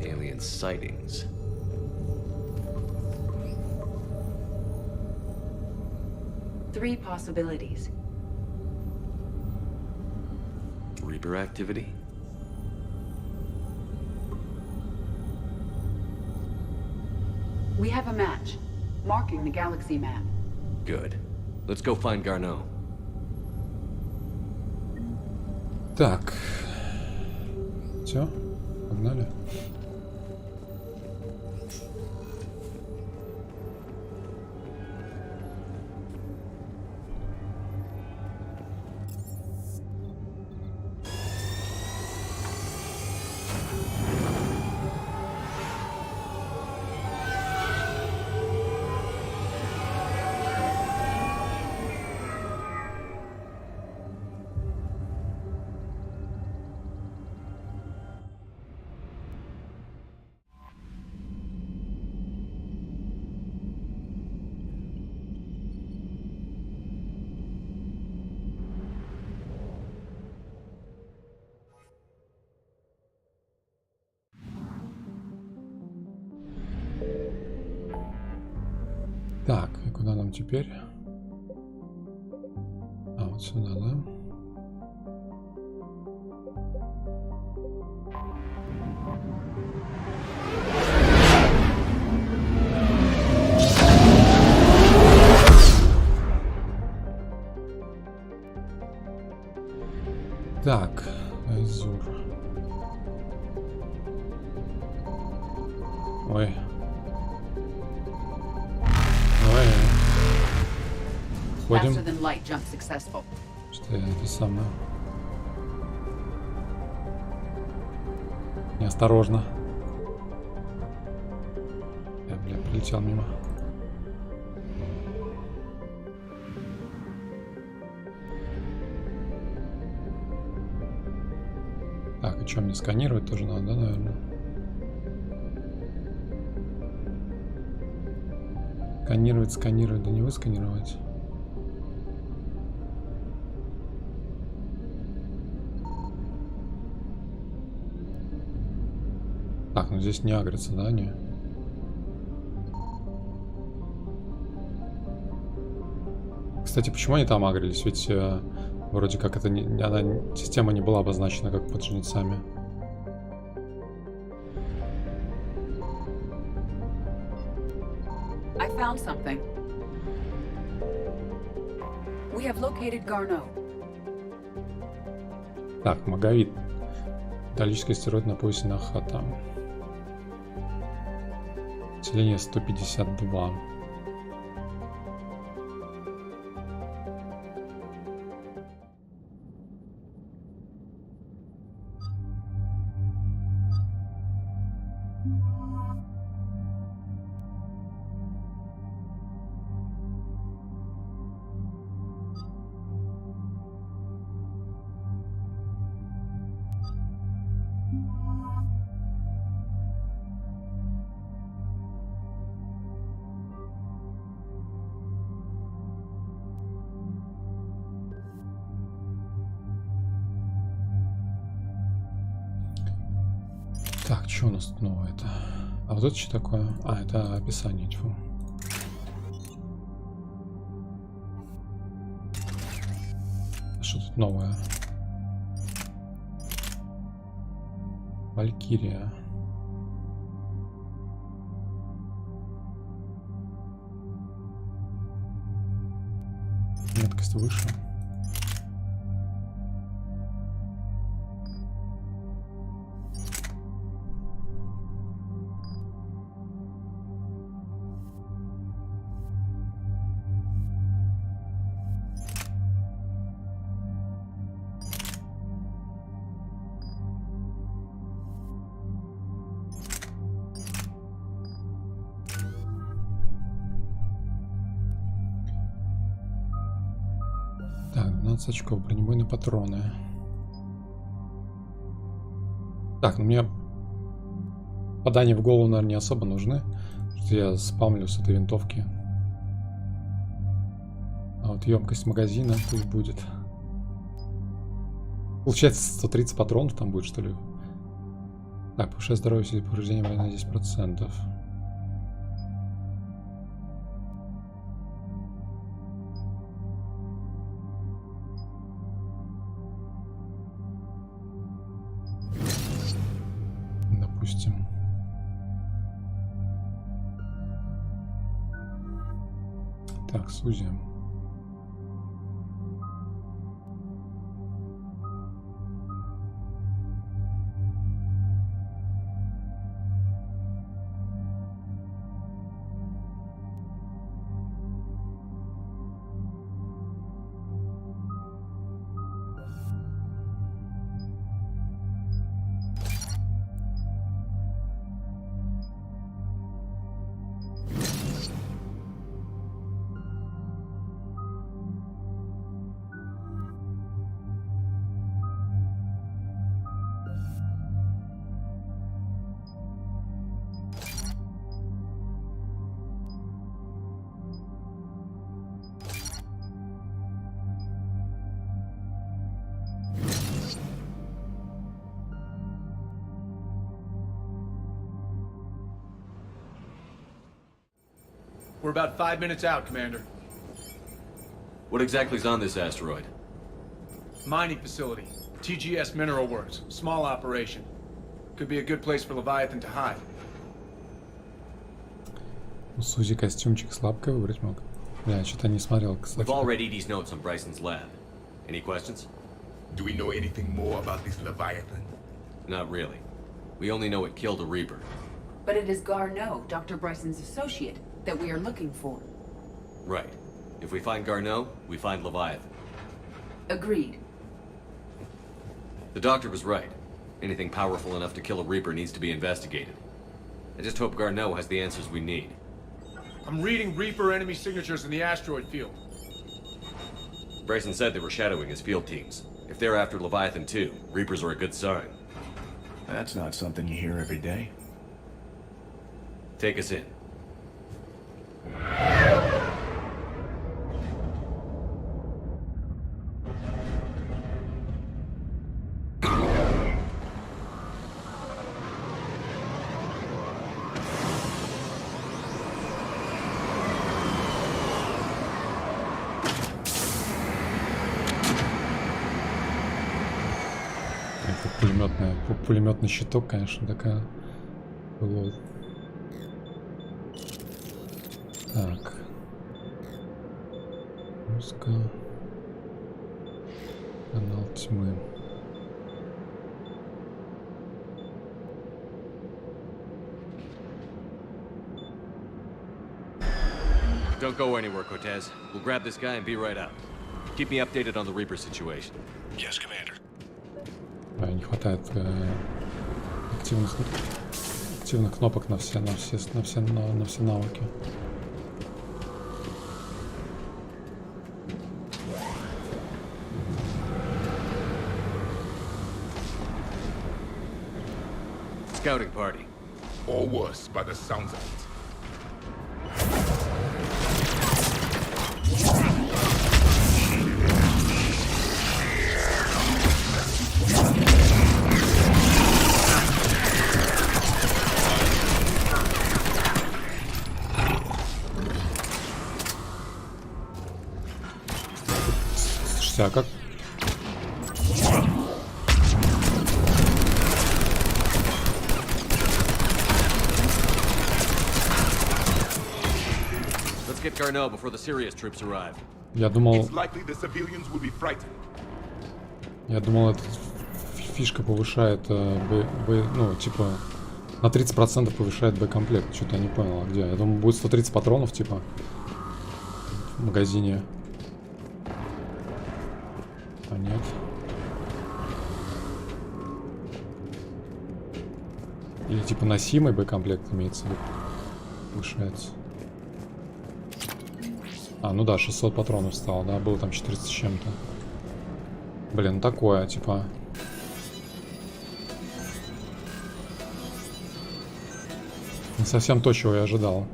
Alien sightings. Three possibilities. Reaper activity? We have a match, marking the galaxy map. Good. Let's go find Garneau. Так. Все, погнали. Так, и куда нам теперь? А, вот сюда, да? Так, Айзур. Ой. Ходим. Faster than light jump successful. Что я это самое. Неосторожно. Я, бля, прилетел мимо. Так, и что, мне сканировать тоже надо, да, наверное? Сканировать, да не высканировать. Так, ну здесь не агрится, да, не? Кстати, почему они там агрились? Ведь вроде как это система не была обозначена как под жнецами. I found something. We have located Garneau. Так, Маговит. Металлический астероид на поясе Нахата. Население 152. Так, что у нас тут новое-то? А вот это что такое? А, это описание, тьфу. А что тут новое? Валькирия. Меткость выше. Так, 12 очков, бронебойные патроны. Так, ну мне попадания в голову, наверное, не особо нужны. Что я спамлю с этой винтовки. А вот емкость магазина пусть будет. Получается, 130 патронов там будет, что ли? Так, повышает здоровье среди повреждения на 10%. Допустим. Так, сузим. We're about 5 minutes out, Commander. What exactly is on this asteroid? Mining facility. TGS Mineral Works. Small operation. Could be a good place for Leviathan to hide. Сузи костюмчик с лапкой выбрать мог. Я что-то не смотрел, кстати. We've all read Edie's notes on Bryson's lab. Any questions? Do we know anything more about this Leviathan? Not really. We only know it killed a Reaper. But it is Garneau, Dr. Bryson's associate, that we are looking for. Right. If we find Garneau, we find Leviathan. Agreed. The doctor was right. Anything powerful enough to kill a Reaper needs to be investigated. I just hope Garneau has the answers we need. I'm reading Reaper enemy signatures in the asteroid field. Bryson said they were shadowing his field teams. If they're after Leviathan too, Reapers are a good sign. That's not something you hear every day. Take us in. Пулеметный щиток, конечно, такая. Лол. Так. Музыка. Канал тьмы. Don't go anywhere, Cortez. We'll grab this guy and be right out. Keep me updated on the Reaper situation. Yes, Commander. Не хватает активных кнопок на все навыки. Scouting party. Or worse, by the sounds of it. А как? Let's get Garneau before the serious troops arrive. Я думал, эта фишка повышает, ну, типа, на 30% повышает боекомплект. Что-то я не понял, где. Я думал, будет 130 патронов, типа, в магазине. А нет. Или типа носимый боекомплект имеется в виду. Повышается. А, ну да, 600 патронов стало, да, было там 400 с чем-то. Блин, ну такое, типа. Не совсем то, чего я ожидал.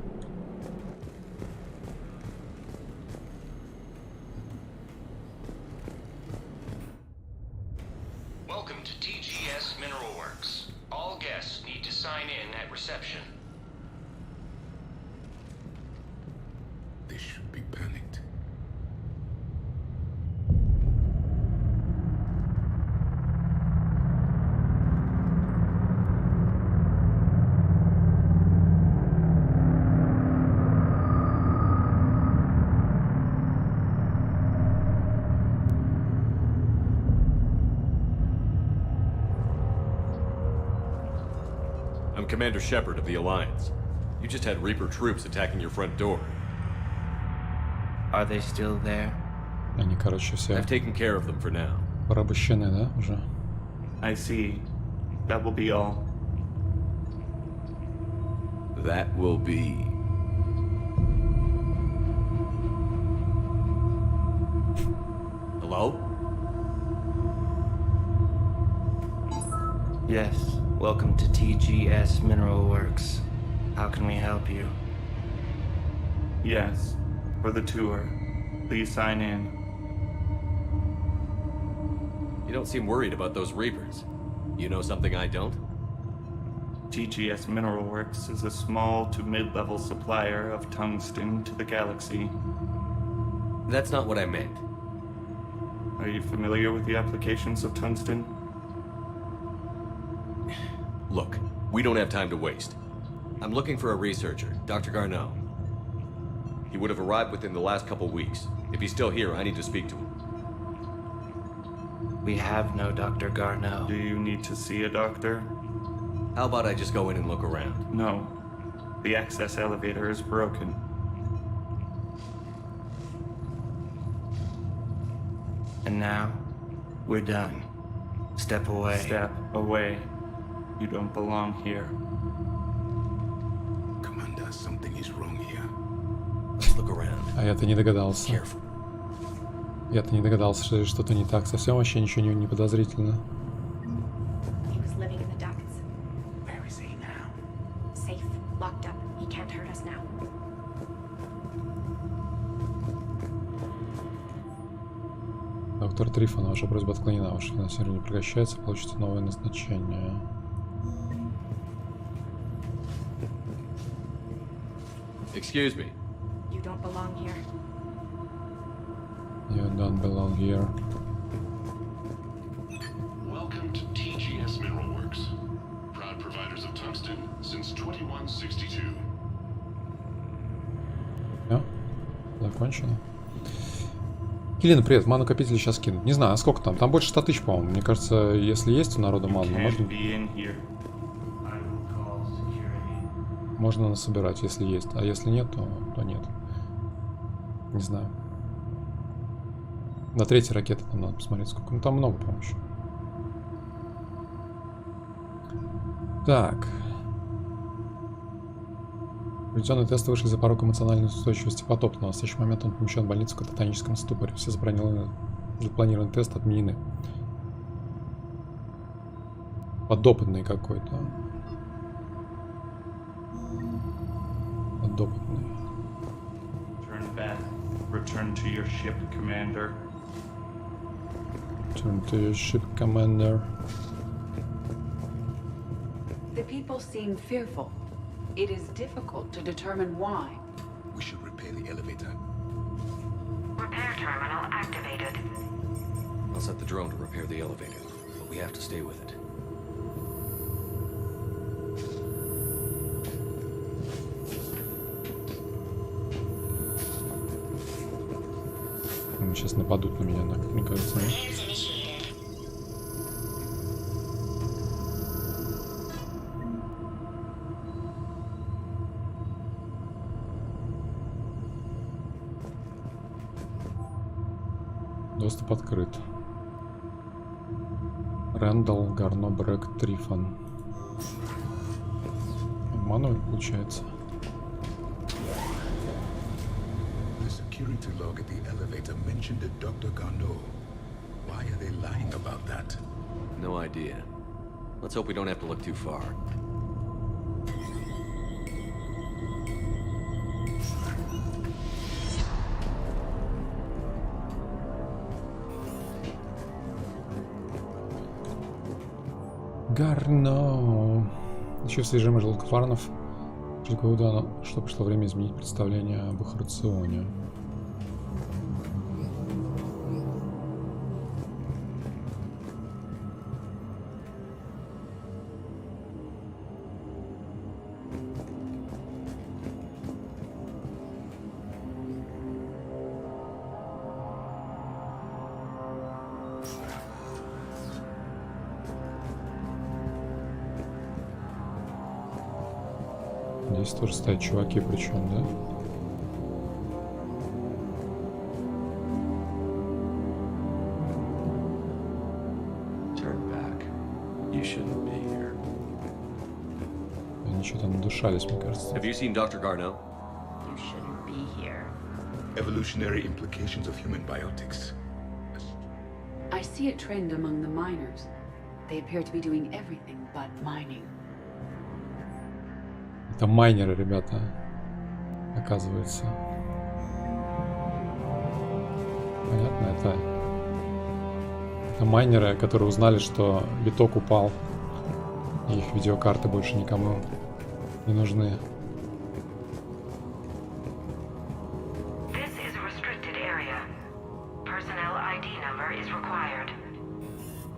I'm Commander Shepard of the Alliance. You just had Reaper troops attacking your front door. Are they still there? Они, короче, все I've taken care of them for now. порабощены, да, уже? I see. That will be all. That will be... Hello? Yes. Welcome to TGS Mineral Works. How can we help you? Yes. For the tour. Please sign in. You don't seem worried about those Reapers. You know something I don't? TGS Mineral Works is a small to mid-level supplier of tungsten to the galaxy. That's not what I meant. Are you familiar with the applications of tungsten? Look, we don't have time to waste. I'm looking for a researcher, Dr. Garneau. He would have arrived within the last couple weeks. If he's still here, I need to speak to him. We have no Dr. Garneau. Do you need to see a doctor? How about I just go in and look around? No. The access elevator is broken. And now, we're done. Step away. Step away. You don't belong here. Commander, something is wrong here. Let's look around. А я-то не догадался. Careful. Я-то не догадался, что что-то не так. Совсем вообще ничего не подозрительно. He was living in the ducts. Where is he now? Safe, locked up. He can't hurt us now. Доктор Трифон, ваша просьба отклонена. Ваше финансирование прекращается, получите новое назначение. Excuse me. You don't belong here. You don't belong here. Welcome to TGS Mineral Works. Proud providers of tungsten since 2162. Все? Закончено. Елена, привет. Ман-накопители сейчас кинут. Не знаю, а сколько там? Там больше 100 тысяч, по-моему. Мне кажется, если есть у народа ман, можно насобирать, если есть. А если нет, то нет. Не знаю. На третьей ракете там надо посмотреть, сколько. Ну, там много, по-моему, еще. Так. Проведенные тесты вышли за порог эмоциональной устойчивости потопа. На настоящий момент он помещен в больницу в кататоническом ступоре. Все запланированные тесты отменены. Подопытный какой-то. Подопытный. Turn back. Return to your ship, Commander. Turn to your ship, Commander. The people seem fearful. It is difficult to determine why. We should repair the elevator. Repair terminal activated. I'll set the drone to repair the elevator, but we have to stay with it. Они сейчас нападут на меня, мне кажется. Доступ открыт. Рэндалл, Гарно, Брэк, Трифон. Обманывать получается. The security log at the elevator mentioned a Dr. Garneau. Why are they lying about that? No idea. Let's hope we don't have to look too far. Гарно. Еще в содержимое желудка фарнов. Что пришло время изменить представление об их рационе. Здесь тоже стоят чуваки, причем, да? Они что-то надушались, мне кажется. Have you seen Dr. Garneau? You shouldn't be here. Evolutionary implications of human biotics. I see a trend among the miners. They appear to be doing everything but mining. Это майнеры, ребята, оказывается. Понятно, это майнеры, которые узнали, что биток упал, и их видеокарты больше никому не нужны.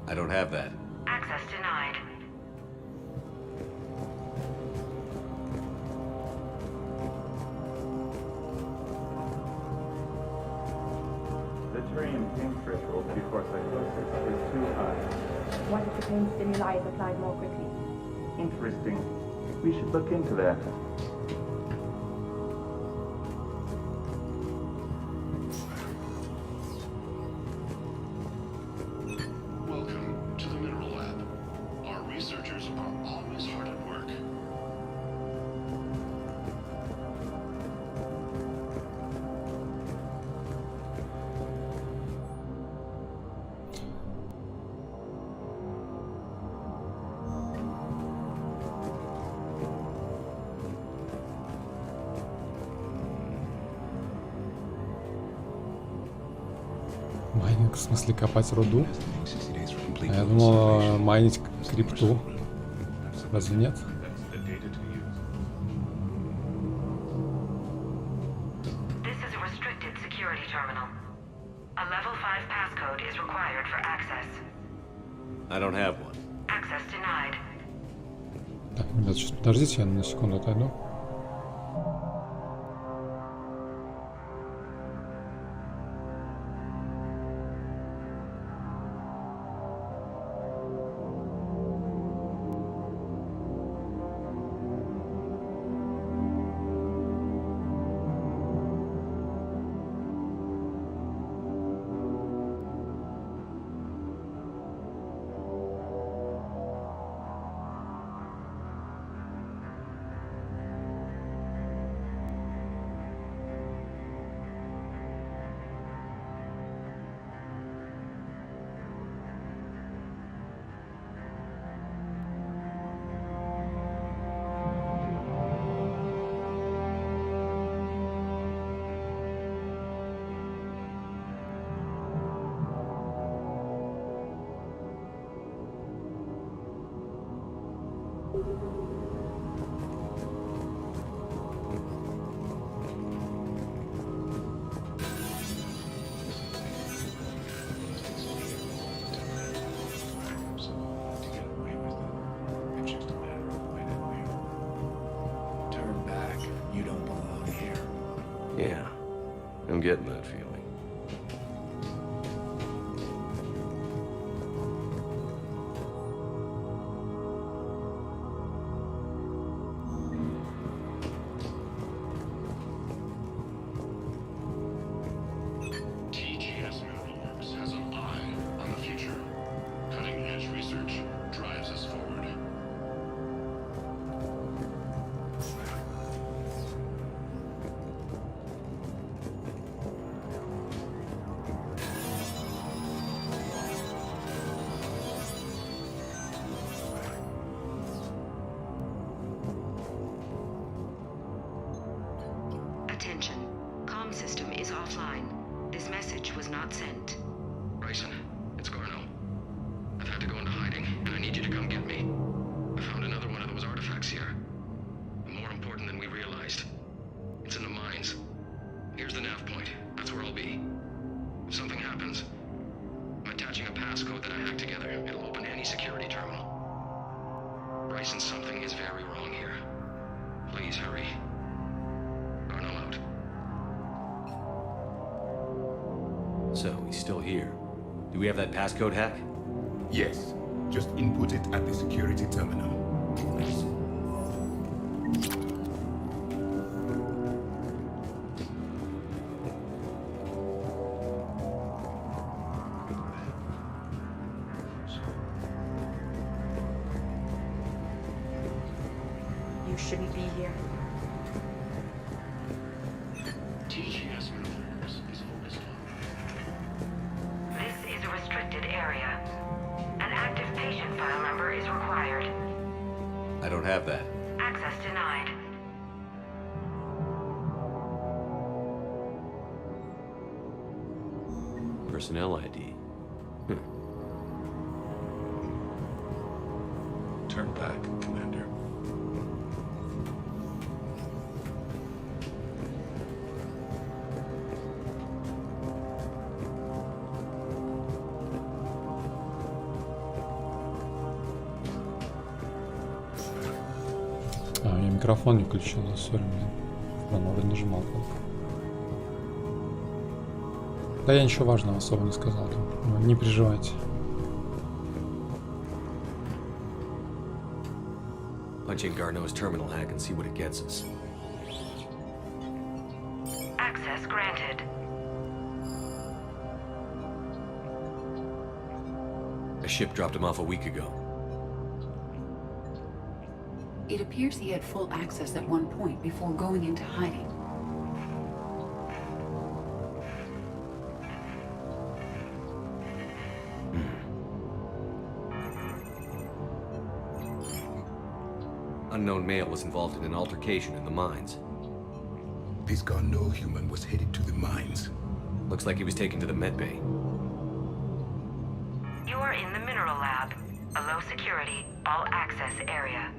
I don't have that. Access denied. The Turian pain threshold before psychosis is too high. What if the pain stimuli is applied more quickly? Interesting. We should look into that. Welcome to the Mineral Lab. Our researchers are always hard at work. Майнинг, в смысле копать руду? А я думал, майнить крипту. Разве нет? This is a restricted security terminal. A level 5 passcode is required for access. I don't have one. Access denied. Так, ребят, сейчас подождите, я на секунду отойду. Yeah, I'm getting that feeling. TGS Mineral Works has an eye on the future. Cutting-edge research drives us forward. Attention. Comm system is offline. This message was not sent. Bryson, it's Garneau. I've had to go into hiding, and I need you to come get me. I found another one of those artifacts here. More important than we realized. It's in the mines. Here's the nav point. That's where I'll be. If something happens, I'm attaching a passcode that I hacked together. It'll open any security terminal. Bryson, something is very wrong here. Please hurry. Garneau out. So, he's still here. Do we have that passcode hack? Yes. Just input it at the security terminal. shouldn't be here. TGS universe is focused on. This is a restricted area. An active patient file number is required. I don't have that. Access denied. Personnel ID. Turn back, Commander. А, я микрофон не включил, сори, блин. Рано вроде нажимал только. Да я ничего важного особо не сказал, там. Не переживайте. Punch in Garneau's terminal hack and see what it gets us. Access granted. A ship dropped him off a week ago. It appears he had full access at one point before going into hiding. Unknown male was involved in an altercation in the mines. This Garneau human was headed to the mines. Looks like he was taken to the medbay. You are in the mineral lab, a low security, all access area.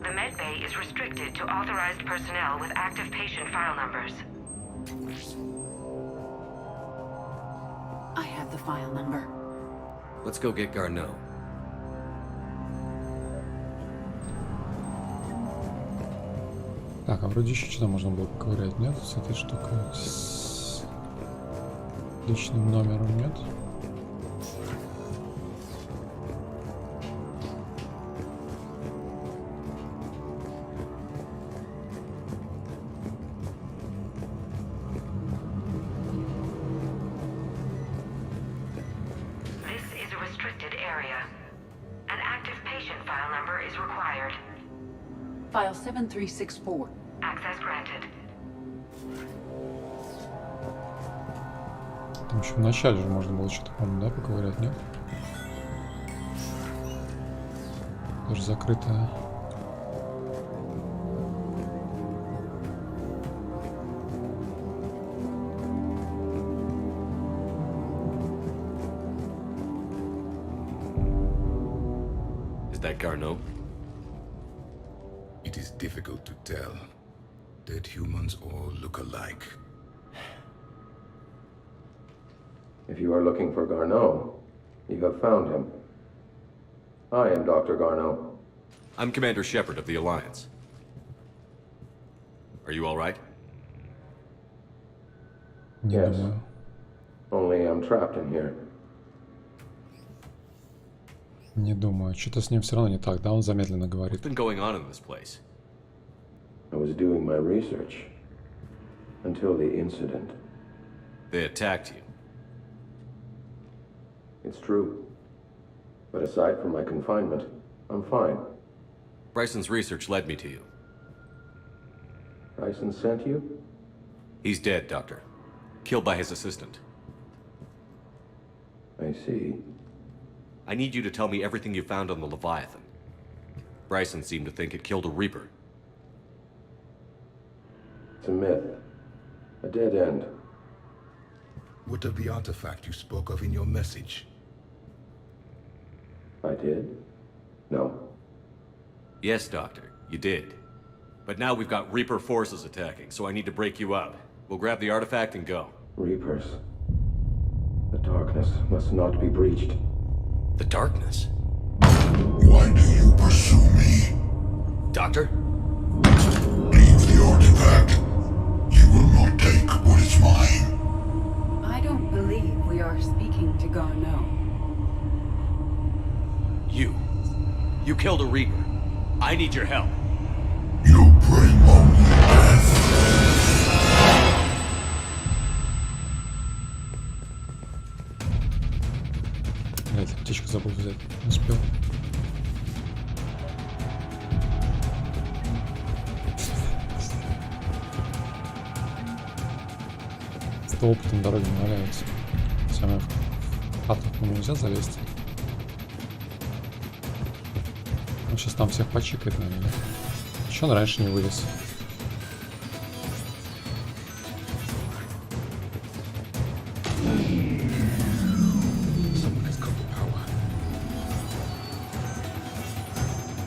The medbay is restricted to authorized personnel with active patient file numbers. I have the file number. Let's go get Garneau. Так, а вроде еще что-то можно было поковырять, нет? С этой штукой. С личным номером, нет? This is a restricted area. An active patient file number is required. File 7364. Access granted. Там еще в начале же можно было что-то, по-моему, да, поковырять, нет? Даже закрытая. Is that Garneau? It is difficult to tell. Dead humans all look alike. If you are looking for Garneau, you have found him. I am Dr. Garneau. I'm Commander Shepard of the Alliance. Are you all right? Yes. Only I'm trapped in here. Не думаю, что-то с ним все равно не так, да? Он замедленно говорит. What's been going on in this place? I was doing my research until the incident. They attacked you. It's true. But aside from my confinement, I'm fine. Bryson's research led me to you. Bryson sent you? He's dead, Doctor. Killed by his assistant. I see. I need you to tell me everything you found on the Leviathan. Bryson seemed to think it killed a Reaper. It's a myth. A dead end. What of the artifact you spoke of in your message? I did? No. Yes, Doctor, you did. But now we've got Reaper forces attacking, so I need to break you up. We'll grab the artifact and go. Reapers. The darkness must not be breached. The darkness? Why do you pursue me? Doctor? Leave the artifact. You will not take what is mine. I don't believe we are speaking to Garneau. You killed a Reaper. I need your help. You bring only death. Блять, аптечку забыл взять. Не успел. что опыта на дороге не валяется. Самое в хату нельзя залезть. Он сейчас там всех почикает, наверное. Еще он раньше не вылез.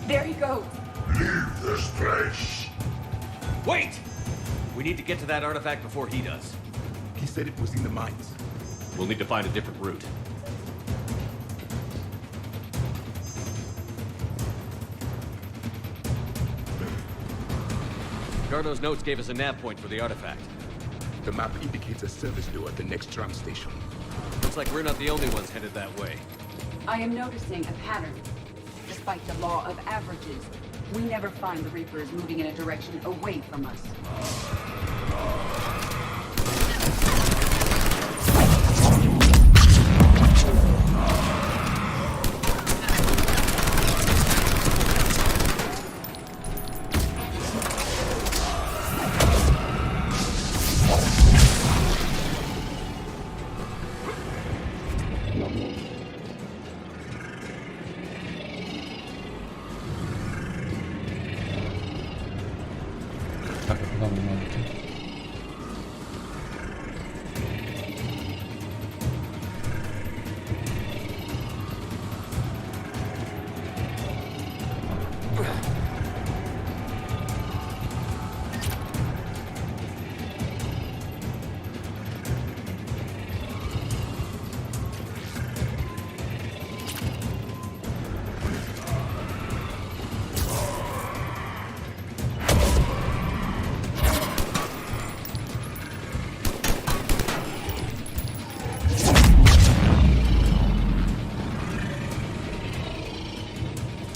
There he goes. Leave this place. Wait! We need to get to that artifact before he does. He said it was in the mines. We'll need to find a different route. Garno's notes gave us a nav point for the artifact. The map indicates a service door at the next tram station. Looks like we're not the only ones headed that way. I am noticing a pattern. Despite the law of averages, we never find the Reapers moving in a direction away from us. Так, а куда мне надо-то?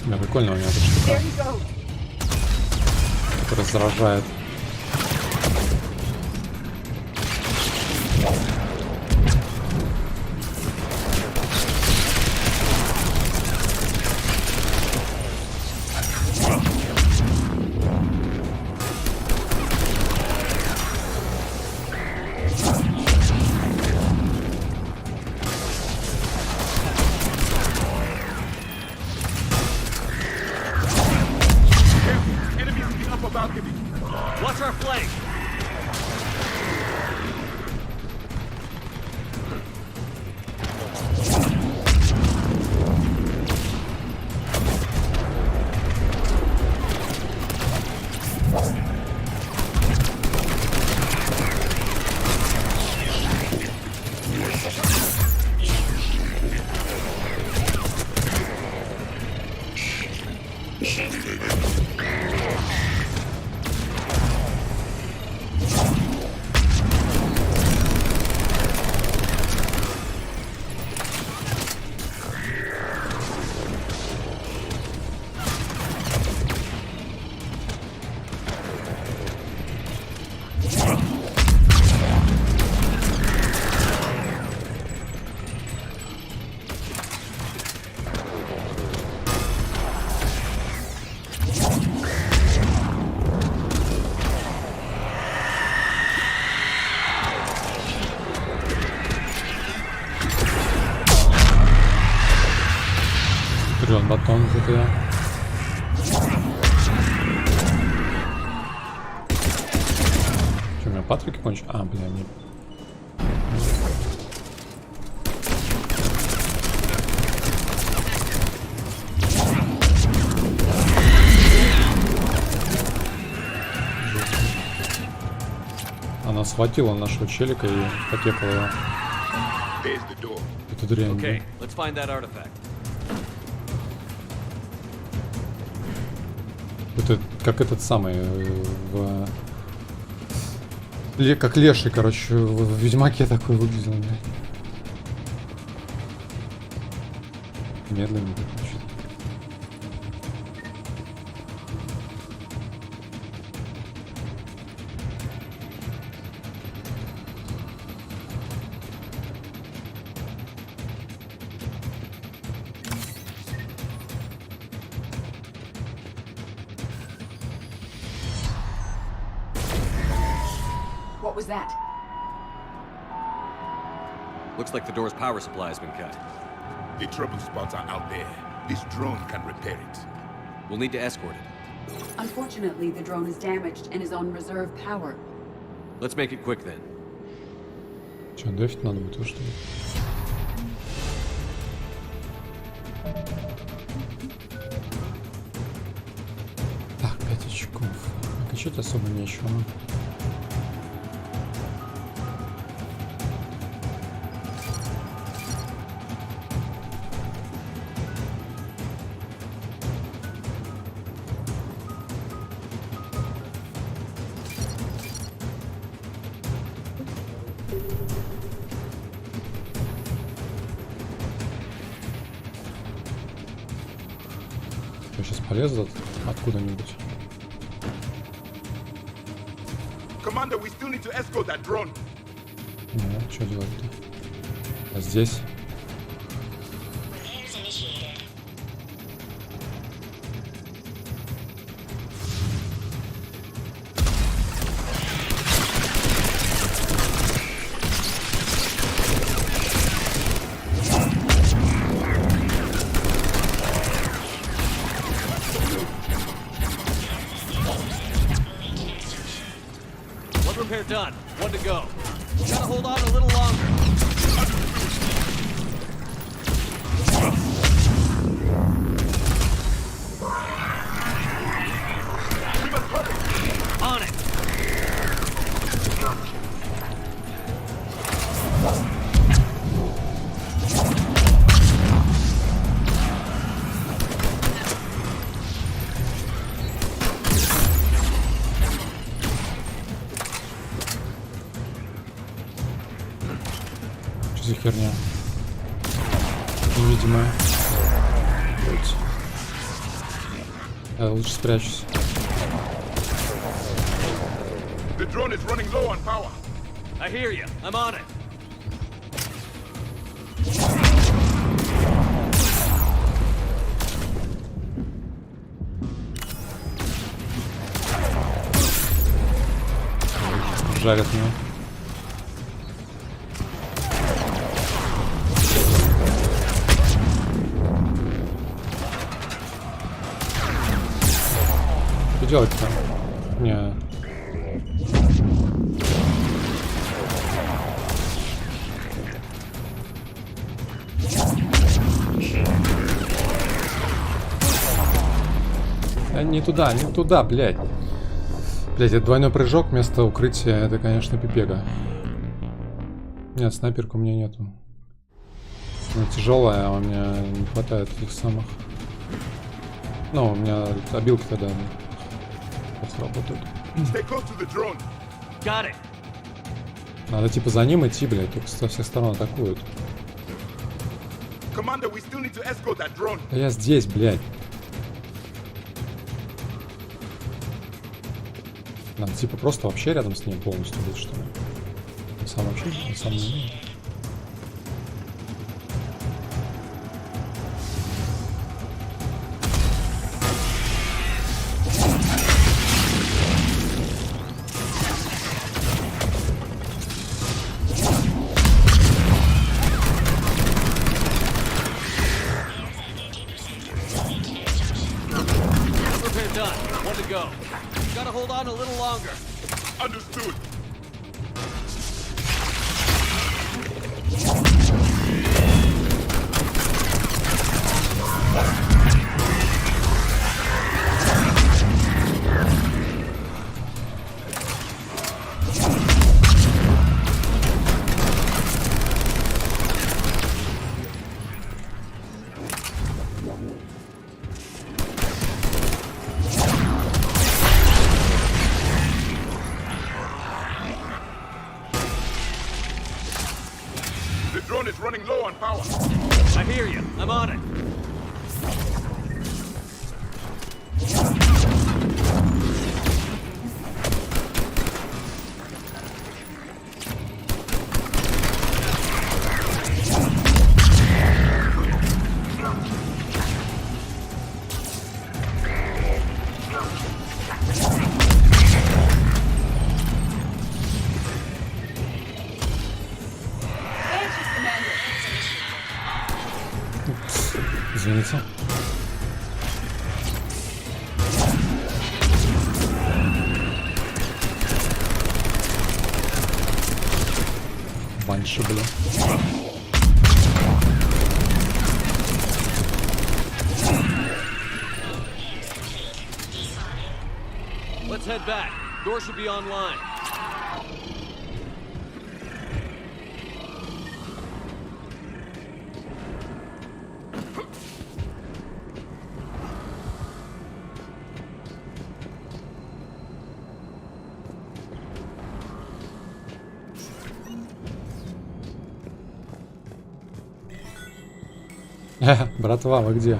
Да, прикольно у меня эта штука, которая заражает. Watch our flank! Батон где-то я. Что, у меня патрики кончились? А, бля, не. Она схватила нашего челика и потекла его. Это дрянь. Okay, let's find that artifact. Это как этот самый как леший, короче, в Ведьмаке такой выглядел, блядь. Медленно, короче. What was that? Looks like the door's power supply has been cut. The trouble spots are out there. This drone can repair it. We'll need to escort it. Unfortunately, the drone is damaged and is on reserve power. Let's make it quick then. Че, дефить надо будет, что ли? Так, 5 очков. А что-то особо нечего. Я сейчас полезу откуда-нибудь. Commander, we still need to escort that drone. Ну, что делать-то? А здесь? Repair done. One to go. Gotta hold on a little longer. On it. Что за херня? Невидимая. Я лучше спрячусь. The drone is running low on power. I hear you. I'm on it. Жарят меня. Что делать-то? Не. Не туда, блядь. Блядь, это двойной прыжок вместо укрытия, это, конечно, пипега. Нет, снайперку у меня нету. Она тяжелая, а у меня не хватает их самых. Ну, у меня обилки тогда сработают. Надо типа за ним идти, блядь, только со всех сторон атакуют. Да я здесь, блядь. Надо типа просто вообще рядом с ним полностью быть, что ли? Сам вообще, сам не. Understood. The drone is running low on power. I hear you. I'm on it. Извините. Банши, блин. Let's head back. Door should be online. Братва, вы где?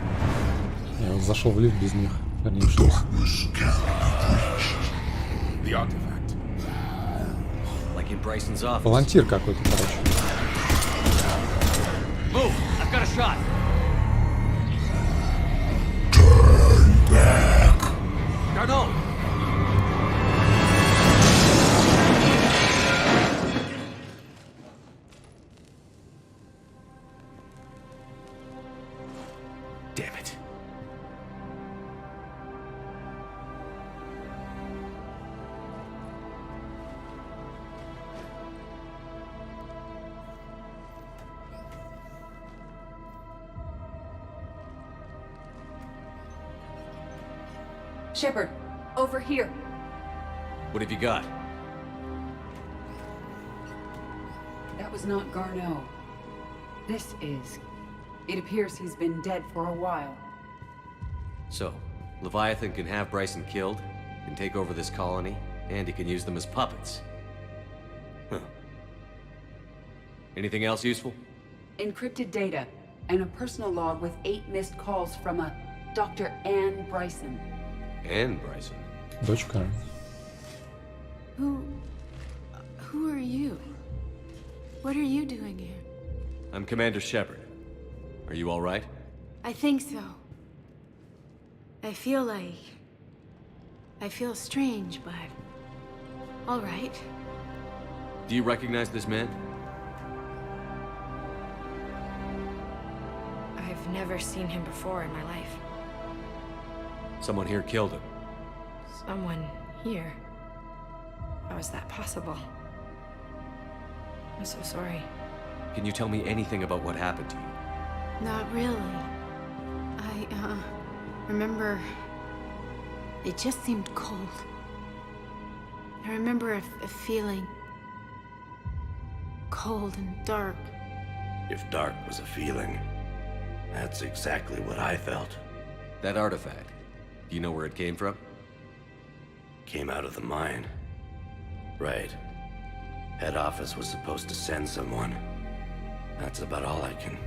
Я вот зашел в лифт без них. Вернее, The artifact. Like in Bryson's office. волонтер какой-то, короче. Move! I've got a shot. Turn back. Garneau! Damn it. Shepard, over here. What have you got? That was not Garneau. This is. It appears he's been dead for a while. So, Leviathan can have Bryson killed, can take over this colony, and he can use them as puppets. Huh. Anything else useful? Encrypted data, and a personal log with 8 missed calls from a Dr. Ann Bryson. Ann Bryson? Дочка. Who are you? What are you doing here? I'm Commander Shepard. Are you all right? I think so. I feel strange, but all right. Do you recognize this man? I've never seen him before in my life. Someone here killed him. Someone here? How is that possible? I'm so sorry. Can you tell me anything about what happened to you? Not really. I remember it just seemed cold. I remember a feeling cold and dark. If dark was a feeling, that's exactly what I felt. That artifact, do you know where it came from? Came out of the mine. Right. Head office was supposed to send someone. That's about all I can...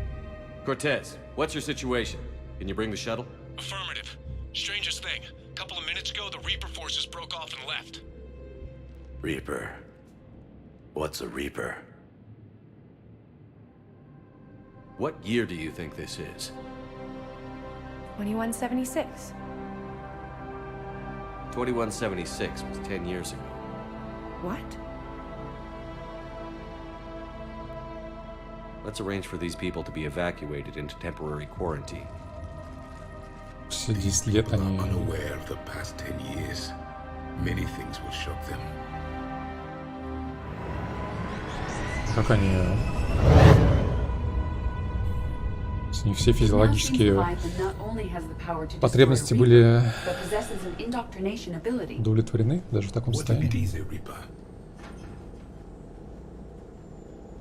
Cortez, what's your situation? Can you bring the shuttle? Affirmative. Strangest thing. A couple of minutes ago, the Reaper forces broke off and left. Reaper. What's a Reaper? What year do you think this is? 2176. 2176 was 10 years ago. What? Let's arrange for these people to be evacuated into temporary quarantine. Все 10 лет они... Unaware of the past 10 years. Many things will shock them. Как они... С них все физиологические потребности были удовлетворены, даже в таком состоянии.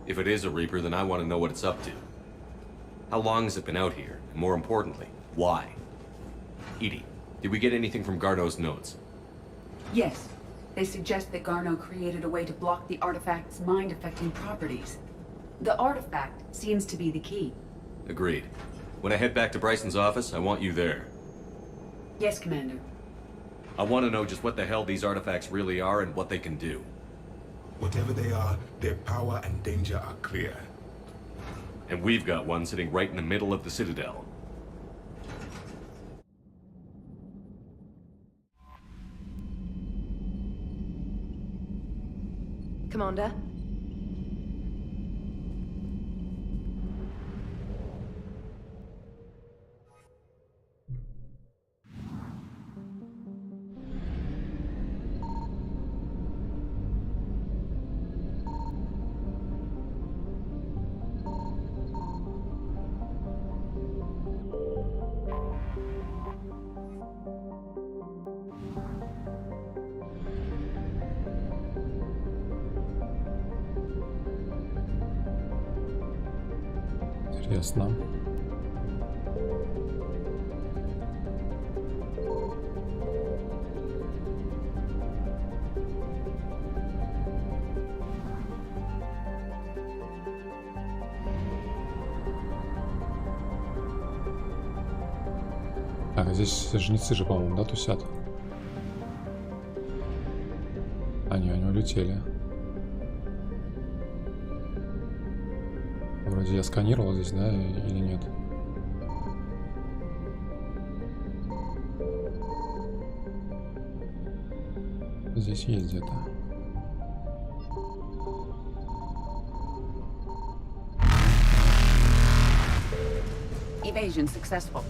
If it is a Reaper, then I want to know what it's up to. How long has it been out here? And more importantly, why? Edie, did we get anything from Garneau's notes? Yes. They suggest that Garneau created a way to block the artifact's mind-affecting properties. The artifact seems to be the key. Agreed. When I head back to Bryson's office, I want you there. Yes, Commander. I want to know just what the hell these artifacts really are and what they can do. Whatever they are, their power and danger are clear. And we've got one sitting right in the middle of the Citadel. Commander? Интересно. Так, здесь жнецы же, по-моему, да, тусят? Они улетели. Вроде я сканировал здесь, да, или нет? Здесь есть где-то. Evasion successful.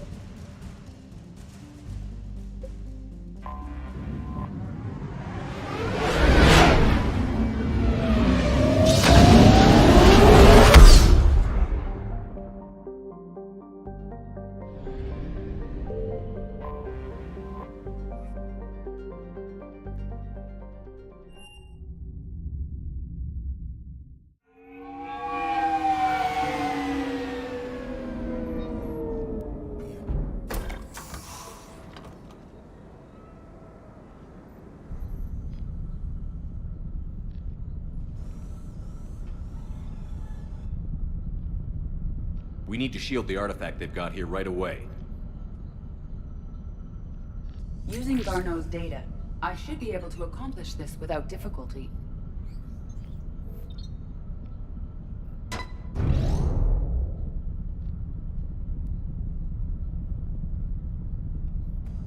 We need to shield the artifact they've got here right away. Using Garneau's data, I should be able to accomplish this without difficulty.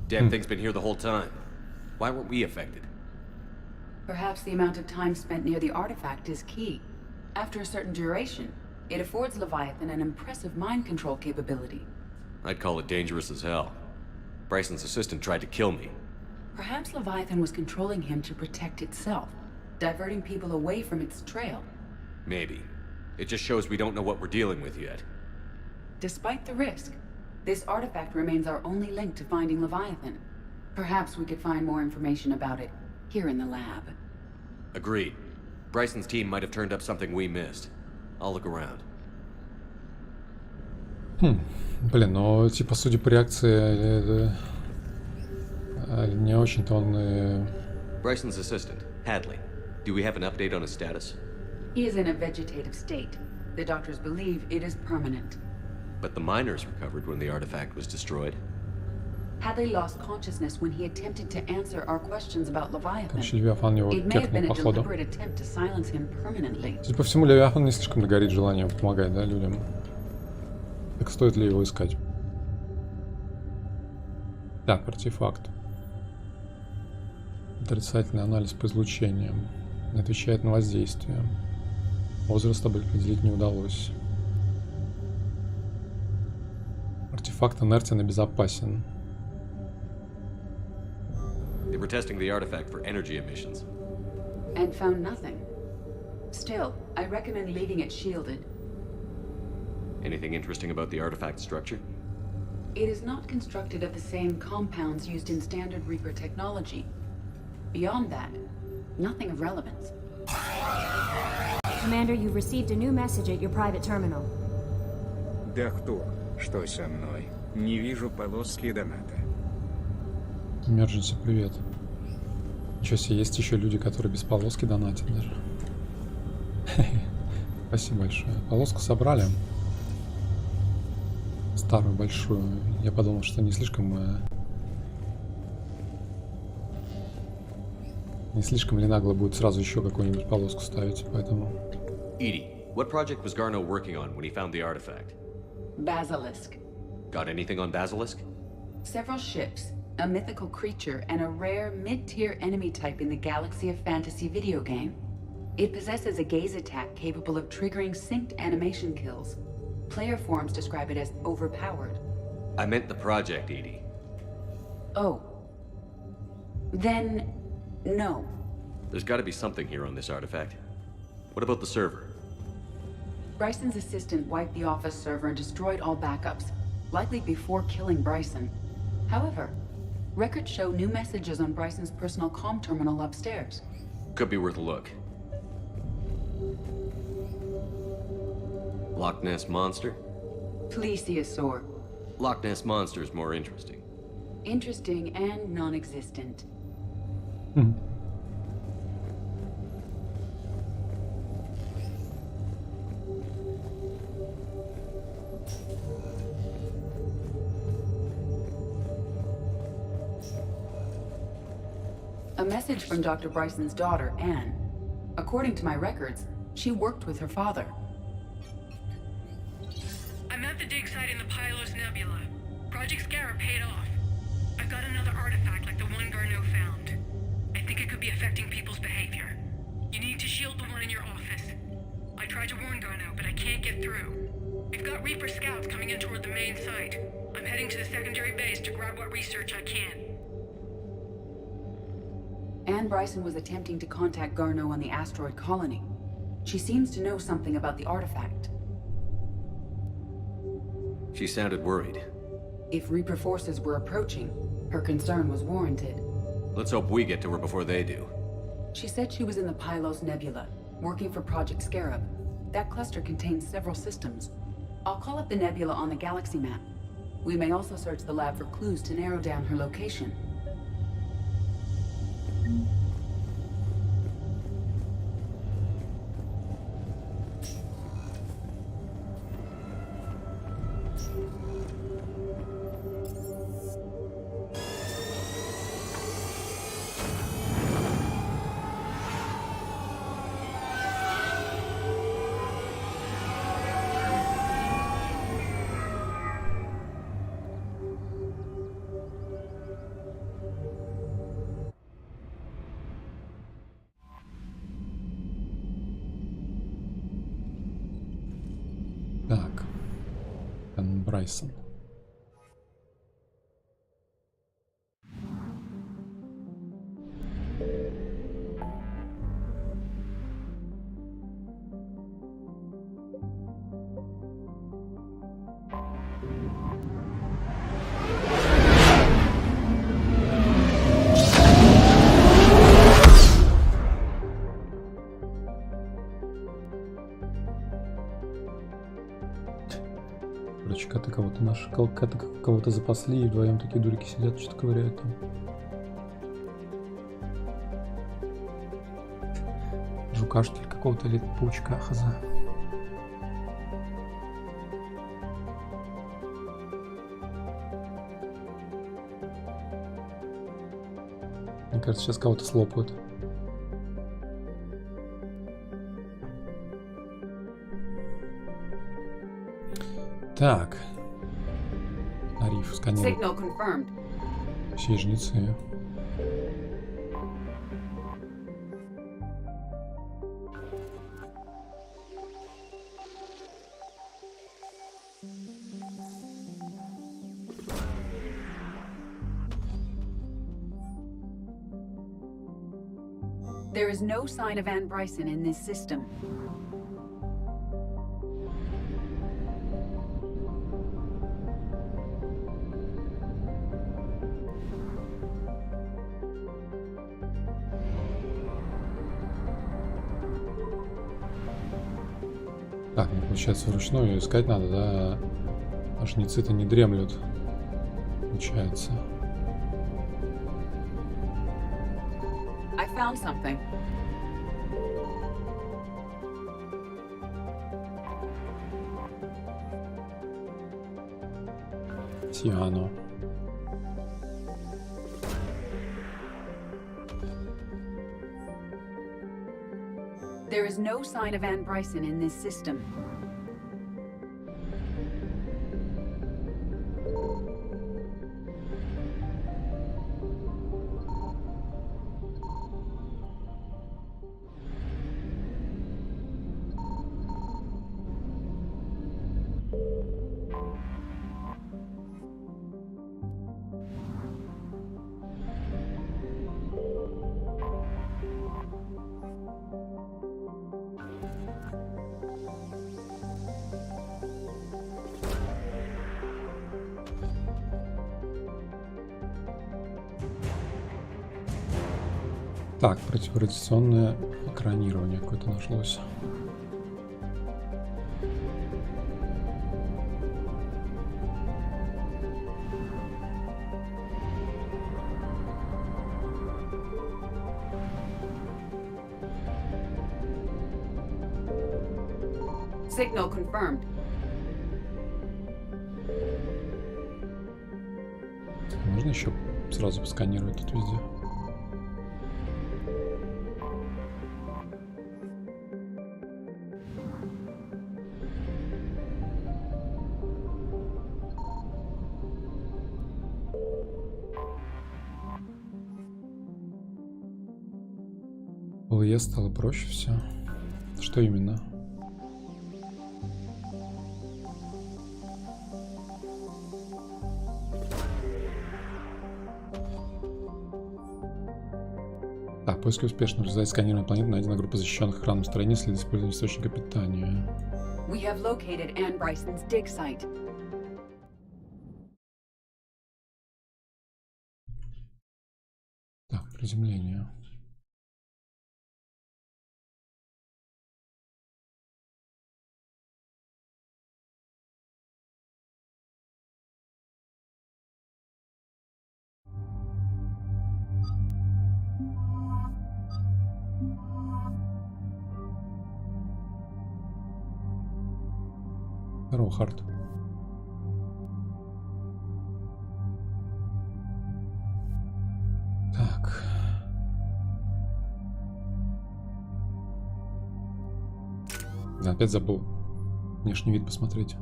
Damn thing's been here the whole time. Why weren't we affected? Perhaps the amount of time spent near the artifact is key. After a certain duration, it affords Leviathan an impressive mind control capability. I'd call it dangerous as hell. Bryson's assistant tried to kill me. Perhaps Leviathan was controlling him to protect itself, diverting people away from its trail. Maybe. It just shows we don't know what we're dealing with yet. Despite the risk, this artifact remains our only link to finding Leviathan. Perhaps we could find more information about it here in the lab. Agreed. Bryson's team might have turned up something we missed. I'll look around. Блин, ну типа судя по реакции, не очень-то он. Bryson's assistant, Hadley. Do we have an update on his status? He is in a vegetative state. The doctors believe it is permanent. But the miners recovered when the artifact was destroyed. Hadley lost consciousness when he attempted to answer our questions about Leviathan. Короче, Левиафан его It may have been кекнул, a походу. deliberate attempt to silence him permanently. Судя по всему, Левиафан не слишком горит желанием помогать, да, людям. Так стоит ли его искать? Так, артефакт. Отрицательный анализ по излучениям. Не отвечает на воздействие. Возраст определить не удалось. Артефакт инертен и безопасен. They were testing the artifact for energy emissions. And found nothing. Still, I recommend leaving it shielded. Anything interesting about the artifact structure? It is not constructed of the same compounds used in standard Reaper technology. Beyond that, nothing of relevance. Commander, you've received a new message at your private terminal. Доктор, что со мной? Не вижу полоски доната. Emergency, привет. Ничего себе, есть еще люди, которые без полоски донатят даже. Спасибо большое. Полоску собрали. Старую, большую. Я подумал, что не слишком ли нагло будет сразу еще какую-нибудь полоску ставить, поэтому... Edie, what project was Garneau working on when he found the artifact? Basilisk. Got anything on Basilisk? Several ships, a mythical creature, and a rare mid-tier enemy type in the Galaxy of Fantasy video game. It possesses a gaze attack capable of triggering synced animation kills. Player forums describe it as overpowered. I meant the project, Edie. Oh. Then, no. There's got to be something here on this artifact. What about the server? Bryson's assistant wiped the office server and destroyed all backups, likely before killing Bryson. However, records show new messages on Bryson's personal comm terminal upstairs. Could be worth a look. Loch Ness Monster? Plesiosaur. Loch Ness Monster is more interesting. Interesting and non-existent. A message from Dr. Bryson's daughter, Anne. According to my records, she worked with her father. I'm at the dig site in the Pylos Nebula. Project Scarab paid off. I've got another artifact like the one Garneau found. I think it could be affecting people's behavior. You need to shield the one in your office. I tried to warn Garneau, but I can't get through. We've got Reaper scouts coming in toward the main site. I'm heading to the secondary base to grab what research I can. Anne Bryson was attempting to contact Garneau on the asteroid colony. She seems to know something about the artifact. She sounded worried. If Reaper forces were approaching, her concern was warranted. Let's hope we get to her before they do. She said she was in the Pylos Nebula, working for Project Scarab. That cluster contains several systems. I'll call up the nebula on the galaxy map. We may also search the lab for clues to narrow down her location. Так, Энн Брайсон. Короче, коты кого-то наши, коты кого-то запасли, и вдвоем такие дурики сидят, что-то ковыряют там. Жука, что ли, какого-то, или паучка, хаза. Мне кажется, сейчас кого-то слопают. Так. Ариф сканирует. Все жнецы. There is no sign of Anne Bryson in this system. Так, ну получается вручную искать надо, да? А жнецы-то не дремлют, получается. I found something. Сиано. There is no sign of Anne Bryson in this system. Так, противорадиационное экранирование какое-то нашлось. Signal confirmed. Можно еще сразу посканировать тут везде? ЛЕ стало проще все. Что именно? Так, поиски успешно. В результате сканирования планеты найдена группа защищенных экранным строений, следует использовать источника питания. We have located Anne Bryson's dig site. Так, приземление. Здорово, Харт. Так. Да, опять забыл внешний вид посмотреть.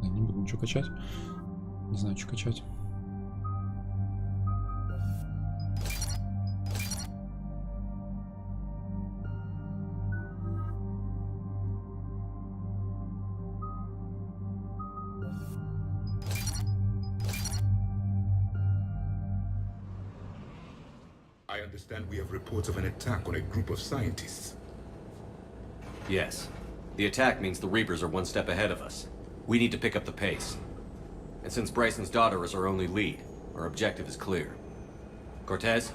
Да, не буду ничего качать. Не знаю, что качать. I understand we have reports of an attack on a group of scientists. Yes. The attack means the Reapers are one step ahead of us. We need to pick up the pace. And since Bryson's daughter is our only lead, our objective is clear. Cortez?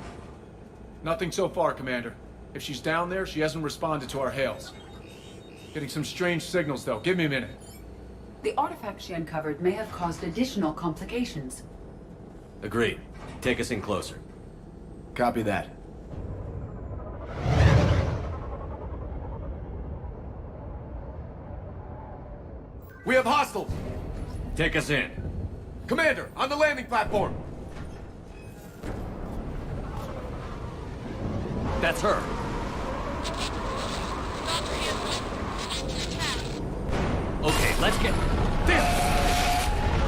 Nothing so far, Commander. If she's down there, she hasn't responded to our hails. Getting some strange signals, though. Give me a minute. The artifact she uncovered may have caused additional complications. Agreed. Take us in closer. Copy that. We have hostiles! Take us in. Commander, on the landing platform! That's her. Okay, let's get... This!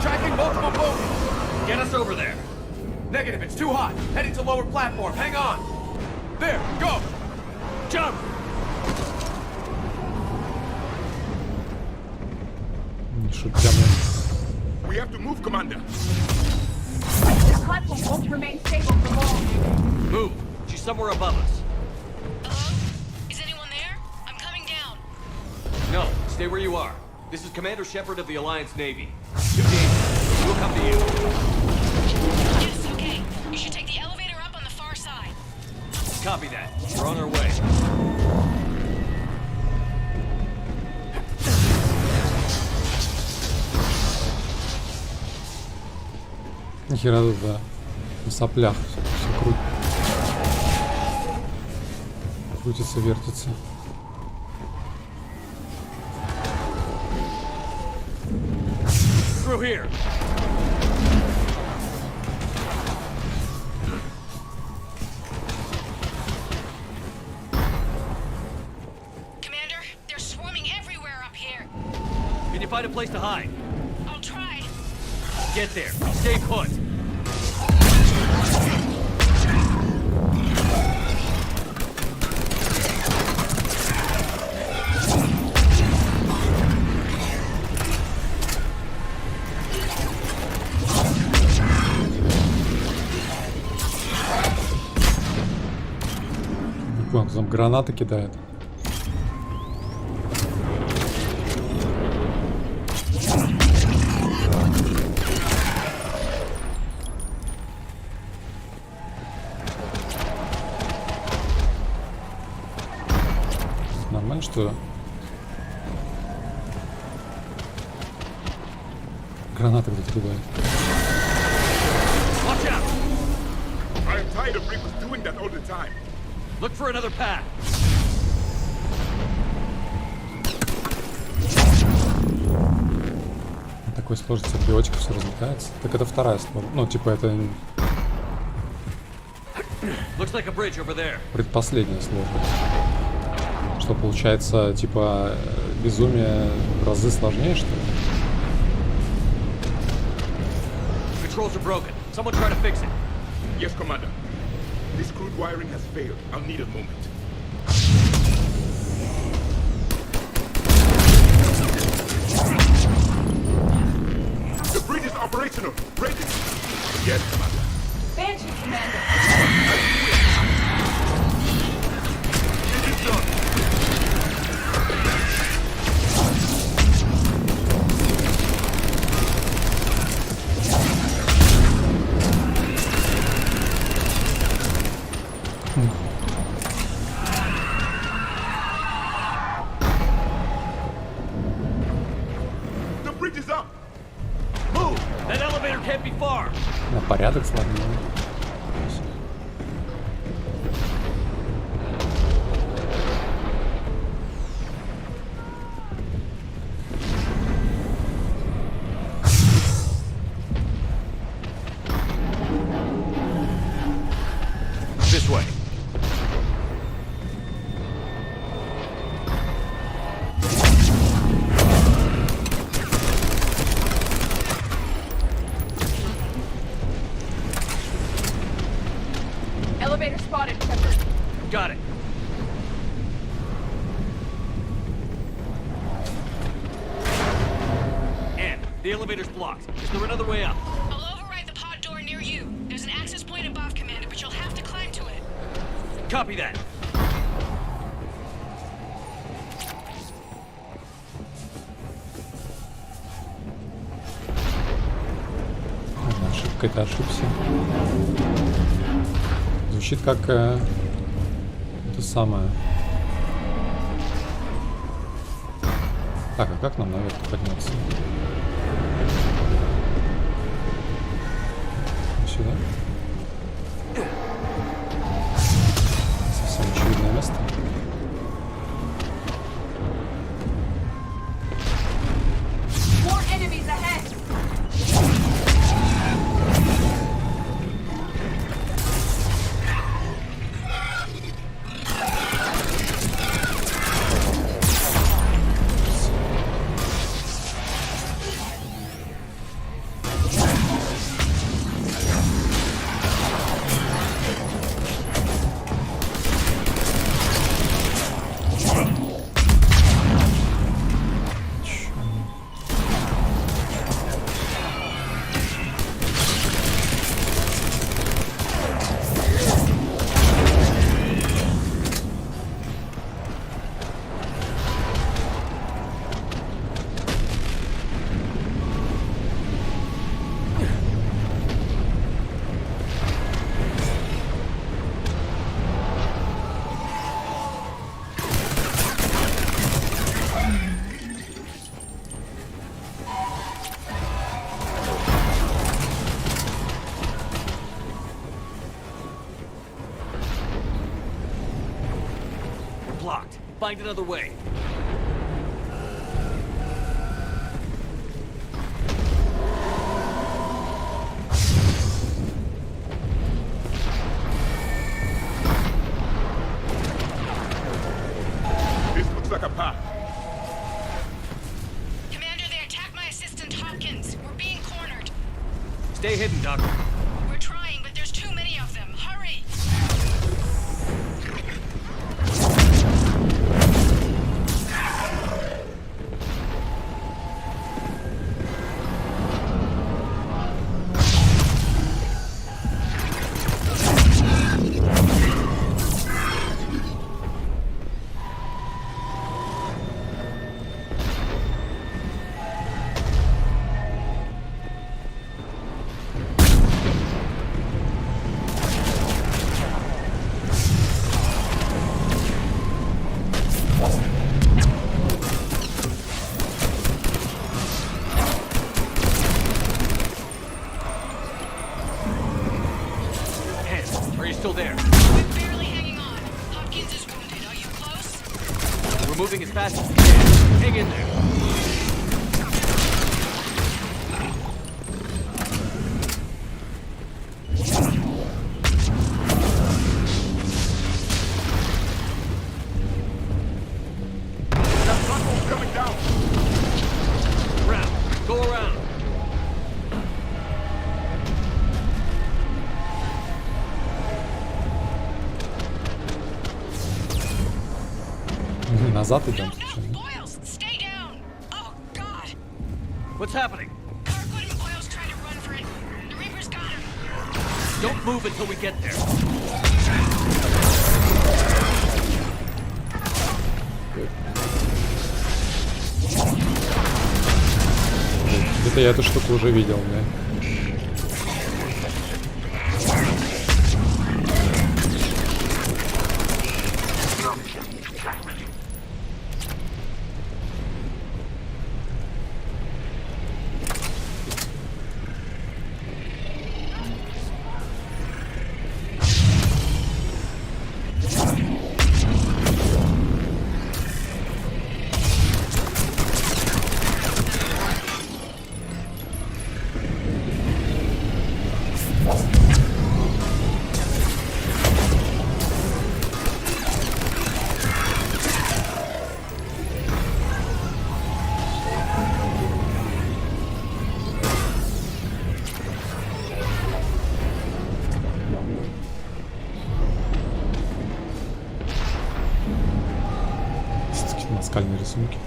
Tracking multiple boats! Get us over there. Negative, it's too hot. Heading to lower platform. Hang on. There, go! Jump! We have to move, Commander. The platform won't remain stable for long. Move. She's somewhere above us. Is anyone there? I'm coming down. No, stay where you are. This is Commander Shepard of the Alliance Navy. Too dangerous. We'll come to you. Yes, okay. You should take the elevator up on the far side. Copy that. We're on our way. Нихера тут, да. На соплях все крутится, вертится. Through here. Commander, they're swarming everywhere up here. Can you find a place to hide? I'll try. Get there. Stay put. Он там гранаты кидает. Нормально, что Гранаты кто-то кидает. Watch out! I am tired of Reapers doing that all the time. Look for another path. На такой сложности биотика все разлетается. Так это вторая сложность. Ну, типа это Looks like a bridge over there. предпоследняя сложность. Что получается, типа, безумие в разы сложнее, что ли? Controls are broken. Someone try to fix it. Yes, Commander. This crude wiring has failed. I'll need a moment. The bridge is operational. Ready? Yes, Commander. Banshee, Commander. It is done. The bridge is up. Move. That elevator can't be far. На порядок сложнее. This way. Elevator spotted, Shepard. Got it. And the elevator's blocked. Is there another way up? I'll override the pod door near you. There's an access point above, Commander, but you'll have to climb to it. Copy that. Ошибка, это ошибся. Звучит как это самое. Так, а как нам наверх подняться? Сюда? Совсем очевидное место. More enemies ahead. Blocked. Find another way. This looks like a path. Commander, they attacked my assistant Hawkins. We're being cornered. Stay hidden, Doctor. We're trying, but there's too many of them. Hurry! still there? I'm barely hanging on. Hopkins is wounded. Are you close? We're moving as fast as we can. Hang in there. Назад идем, случайно. What's happening? Don't move until we get there. Где-то я эту штуку уже видел, да. Наскальные рисунки.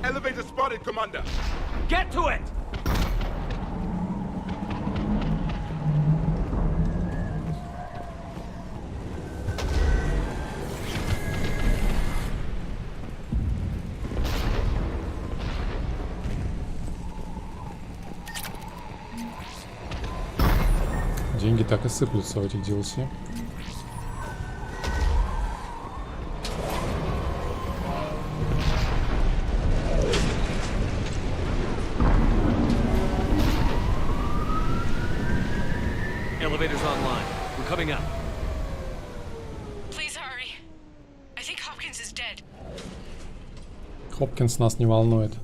Elevator spotted, Commander. Get to it! Деньги так и сыплются в этих DLC. Elevator's online. We're coming up. Please hurry. I think Hopkins is dead. Хопкинс нас не волнует.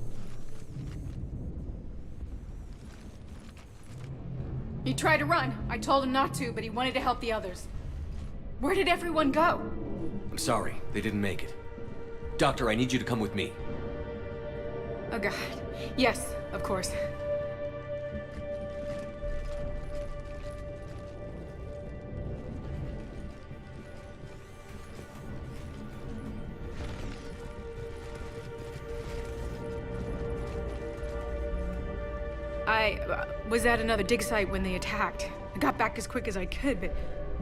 He tried to run. I told him not to, but he wanted to help the others. Where did everyone go? I'm sorry, they didn't make it. Doctor, I need you to come with me. Oh god. Yes, of course. I was at another dig site when they attacked. I got back as quick as I could, but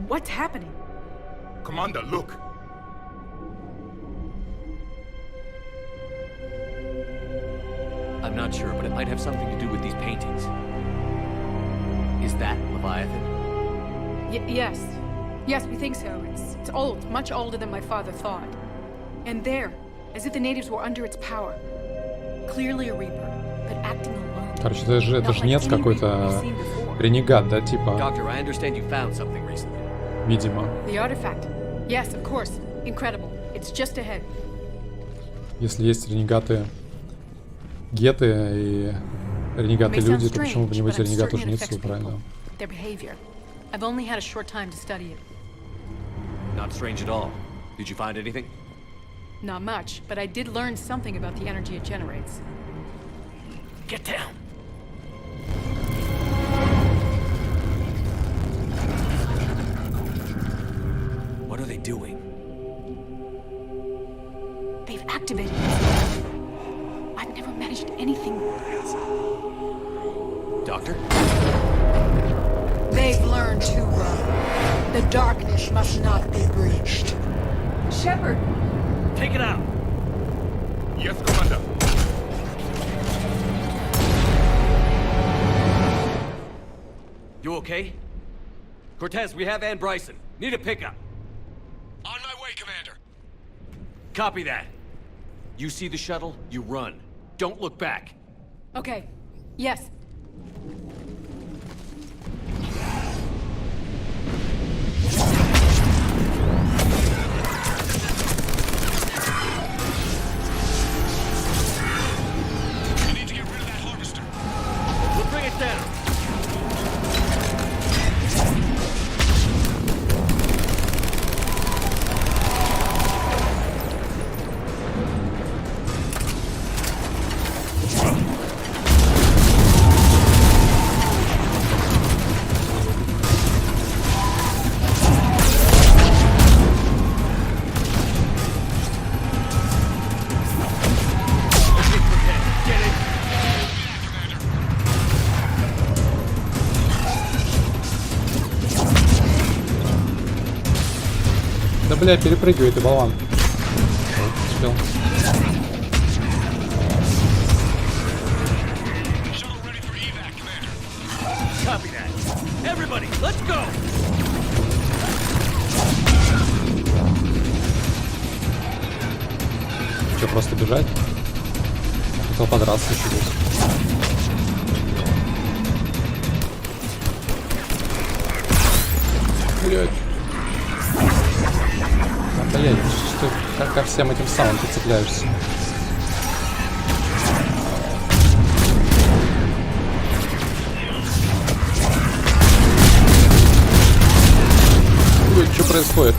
what's happening? Commander, look. I'm not sure, but it might have something to do with these paintings. Is that Leviathan? Yes. Yes, we think so. It's old, much older than my father thought. And there, as if the natives were under its power. Clearly a Reaper, but acting alone. Короче, это жнец какой-то, ренегат, да, типа? Doctor, I understand you found something recently. Видимо. The artifact. Yes, of course. Incredible. It's just ahead. Если есть ренегаты геты и ренегаты люди, то почему бы не быть ренегату жнецу, правильно? Their behavior. I've only had a short time to study it. Not strange at all. Did you find anything? Not much, but I did learn something about the energy it generates. Get down. What are they doing? They've activated it. I've never managed anything. Doctor? They've learned to run. The darkness must not be breached. Shepard! Take it out! Yes, Commander. You okay? Cortez, we have Ann Bryson. Need a pickup. On my way, Commander. Copy that. You see the shuttle, you run. Don't look back. Okay. Yes. We need to get rid of that harvester. We'll bring it down. Да бля, перепрыгивай ты, болван. Успел. Copy that. Everybody, let's go. Что, просто бежать? Хотел подраться еще здесь. Блять. Блять, что как ко всем этим самым ты цепляешься? Ой, что происходит?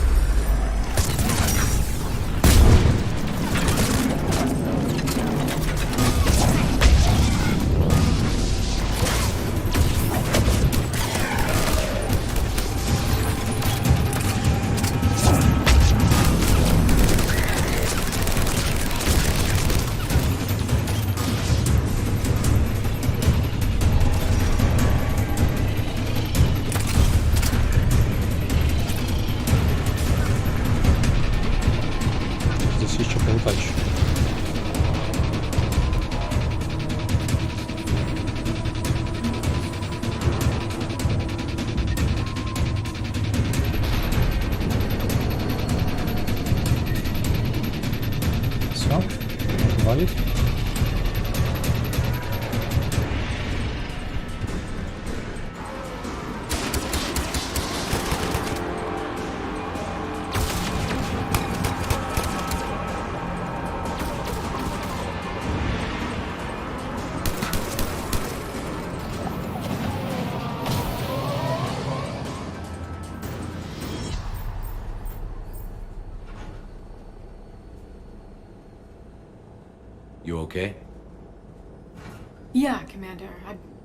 Валить? You okay? Yeah, Commander.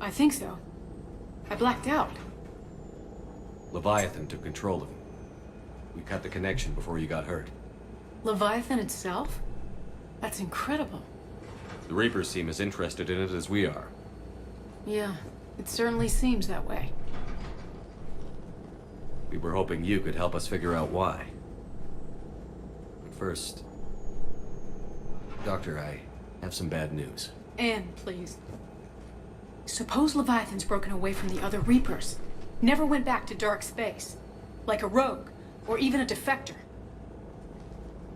I think so. I blacked out. Leviathan took control of him. We cut the connection before you got hurt. Leviathan itself? That's incredible. The Reapers seem as interested in it as we are. Yeah, it certainly seems that way. We were hoping you could help us figure out why. But first... Doctor, I have some bad news. Anne, please. Suppose Leviathan's broken away from the other Reapers. Never went back to dark space. Like a rogue, or even a defector.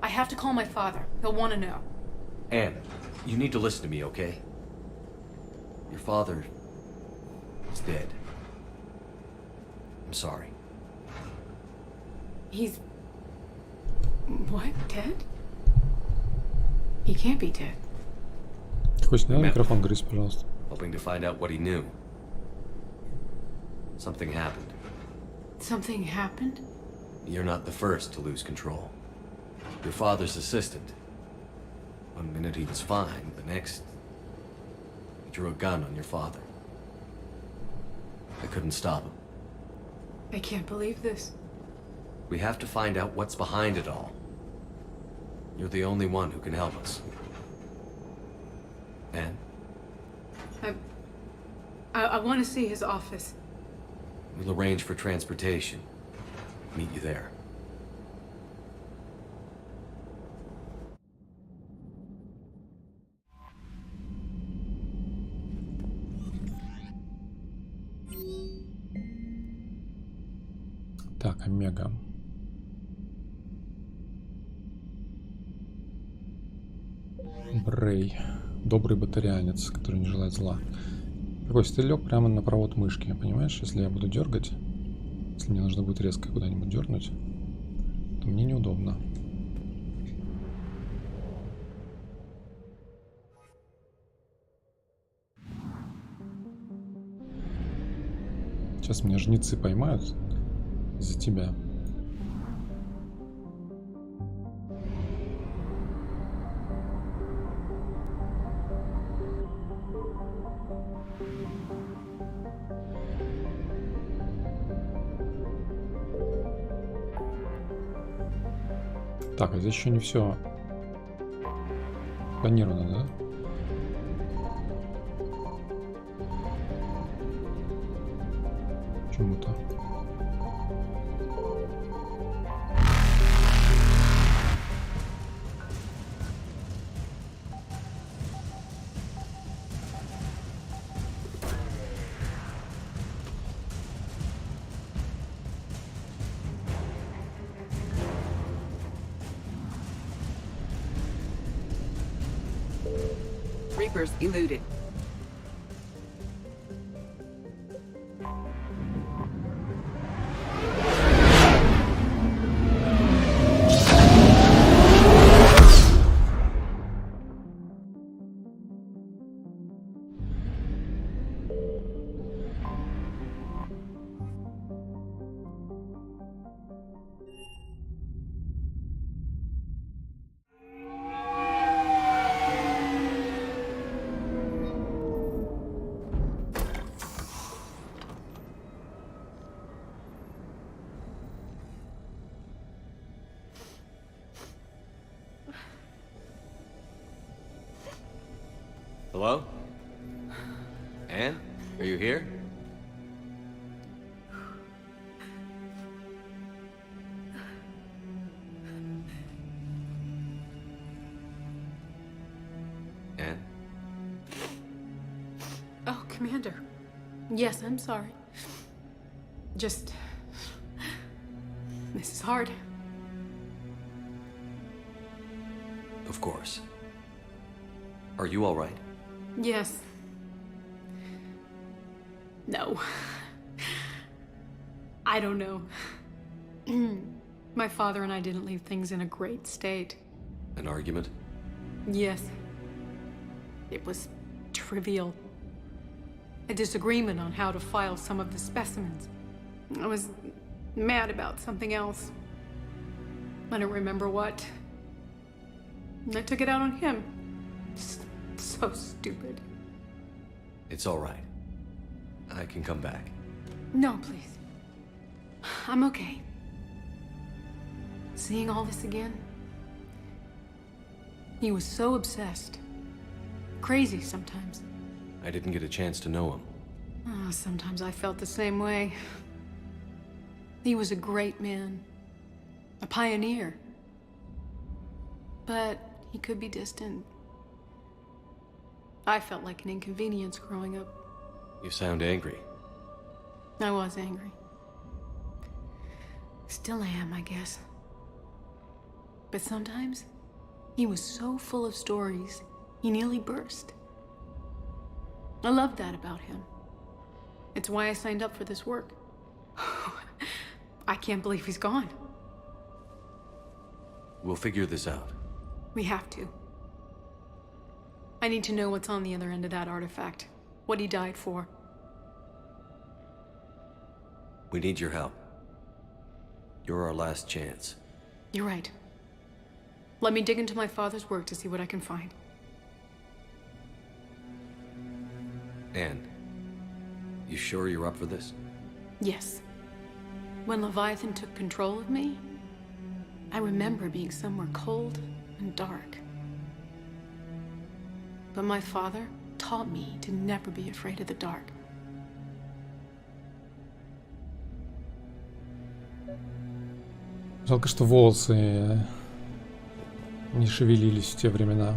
I have to call my father. He'll want to know. Anne, you need to listen to me, okay? Your father is dead. I'm sorry. He's... What? Dead? He can't be dead. Хоть снял микрофон, Грис, пожалуйста. Hoping to find out what he knew. Something happened. Something happened? You're not the first to lose control. Your father's assistant. One minute he was fine, the next... he drew a gun on your father. I couldn't stop him. I can't believe this. We have to find out what's behind it all. You're the only one who can help us. Anne? I want to see his office. We'll arrange for transportation. Meet you there. Омега. Брей. Добрый батарианец, который не желает зла. Какой ты лег прямо на провод мышки, понимаешь? Если я буду дергать, если мне нужно будет резко куда-нибудь дернуть, то мне неудобно. Сейчас меня жнецы поймают из-за тебя. Так, а здесь еще не все планировано, да? Почему-то. Reapers eluded. Hello? Anne? Are you here? Anne? Oh, Commander. Yes, I'm sorry. Just... This is hard. Of course. Are you all right? Yes. No. I don't know. My father and I didn't leave things in a great state. An argument? Yes. It was trivial. A disagreement on how to file some of the specimens. I was mad about something else. I don't remember what. And I took it out on him. So stupid. It's all right. I can come back. No, please. I'm okay. Seeing all this again? He was so obsessed. Crazy sometimes. I didn't get a chance to know him. Oh, sometimes I felt the same way. He was a great man. A pioneer. But he could be distant. I felt like an inconvenience growing up. You sound angry. I was angry. Still am, I guess. But sometimes, he was so full of stories, he nearly burst. I loved that about him. It's why I signed up for this work. I can't believe he's gone. We'll figure this out. We have to. I need to know what's on the other end of that artifact. What he died for. We need your help. You're our last chance. You're right. Let me dig into my father's work to see what I can find. Anne, you sure you're up for this? Yes. When Leviathan took control of me, I remember being somewhere cold and dark. But my father taught me to never be afraid of the dark. Жалко, что волосы не шевелились в те времена.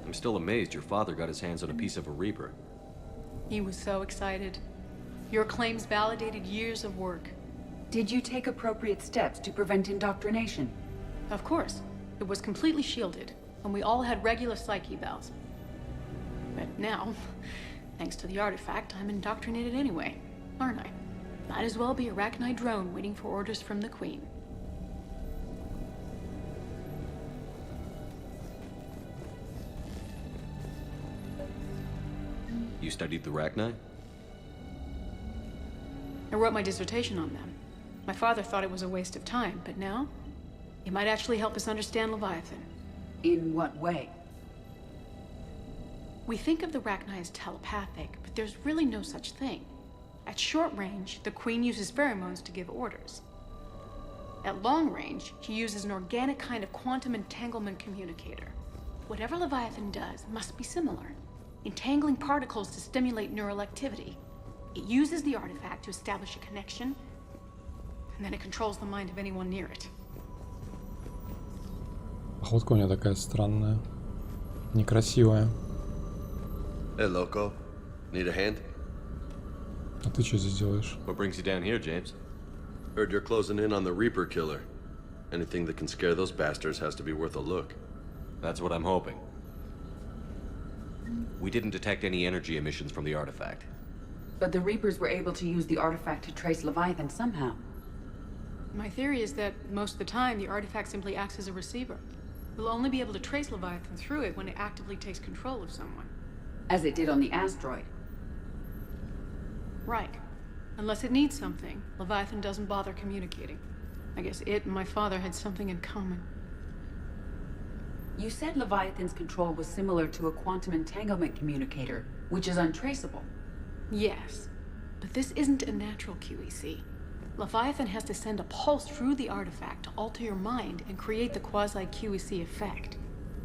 I'm still amazed your father got his hands on a piece of a Reaper. He was so excited. Your claims validated years of work. Did you take appropriate steps to prevent indoctrination? Of course. It was completely shielded, and we all had regular psyche valves. But now, thanks to the artifact, I'm indoctrinated anyway, aren't I? Might as well be a Arachnite drone waiting for orders from the Queen. You studied the Arachnite? I wrote my dissertation on them. My father thought it was a waste of time, but now, it might actually help us understand Leviathan. In what way? We think of the Arachnite as telepathic, but there's really no such thing. At short range, the Queen uses pheromones to give orders. At long range, she uses an organic kind of quantum entanglement communicator. Whatever Leviathan does must be similar, entangling particles to stimulate neural activity. It uses the artifact to establish a connection, and then it controls the mind of anyone near it. Походка у нее такая странная, некрасивая. Hey, loco. Need a hand? А ты что здесь делаешь? What brings you down here, James? Heard you're closing in on the Reaper killer. Anything that can scare those bastards has to be worth a look. That's what I'm hoping. We didn't detect any energy emissions from the artifact. But the Reapers were able to use the artifact to trace Leviathan somehow. My theory is that most of the time, the artifact simply acts as a receiver. We'll only be able to trace Leviathan through it when it actively takes control of someone. As it did on the asteroid. Right. Unless it needs something, Leviathan doesn't bother communicating. I guess it and my father had something in common. You said Leviathan's control was similar to a quantum entanglement communicator, which is untraceable. Yes, but this isn't a natural QEC. Leviathan has to send a pulse through the artifact to alter your mind and create the quasi-QEC effect.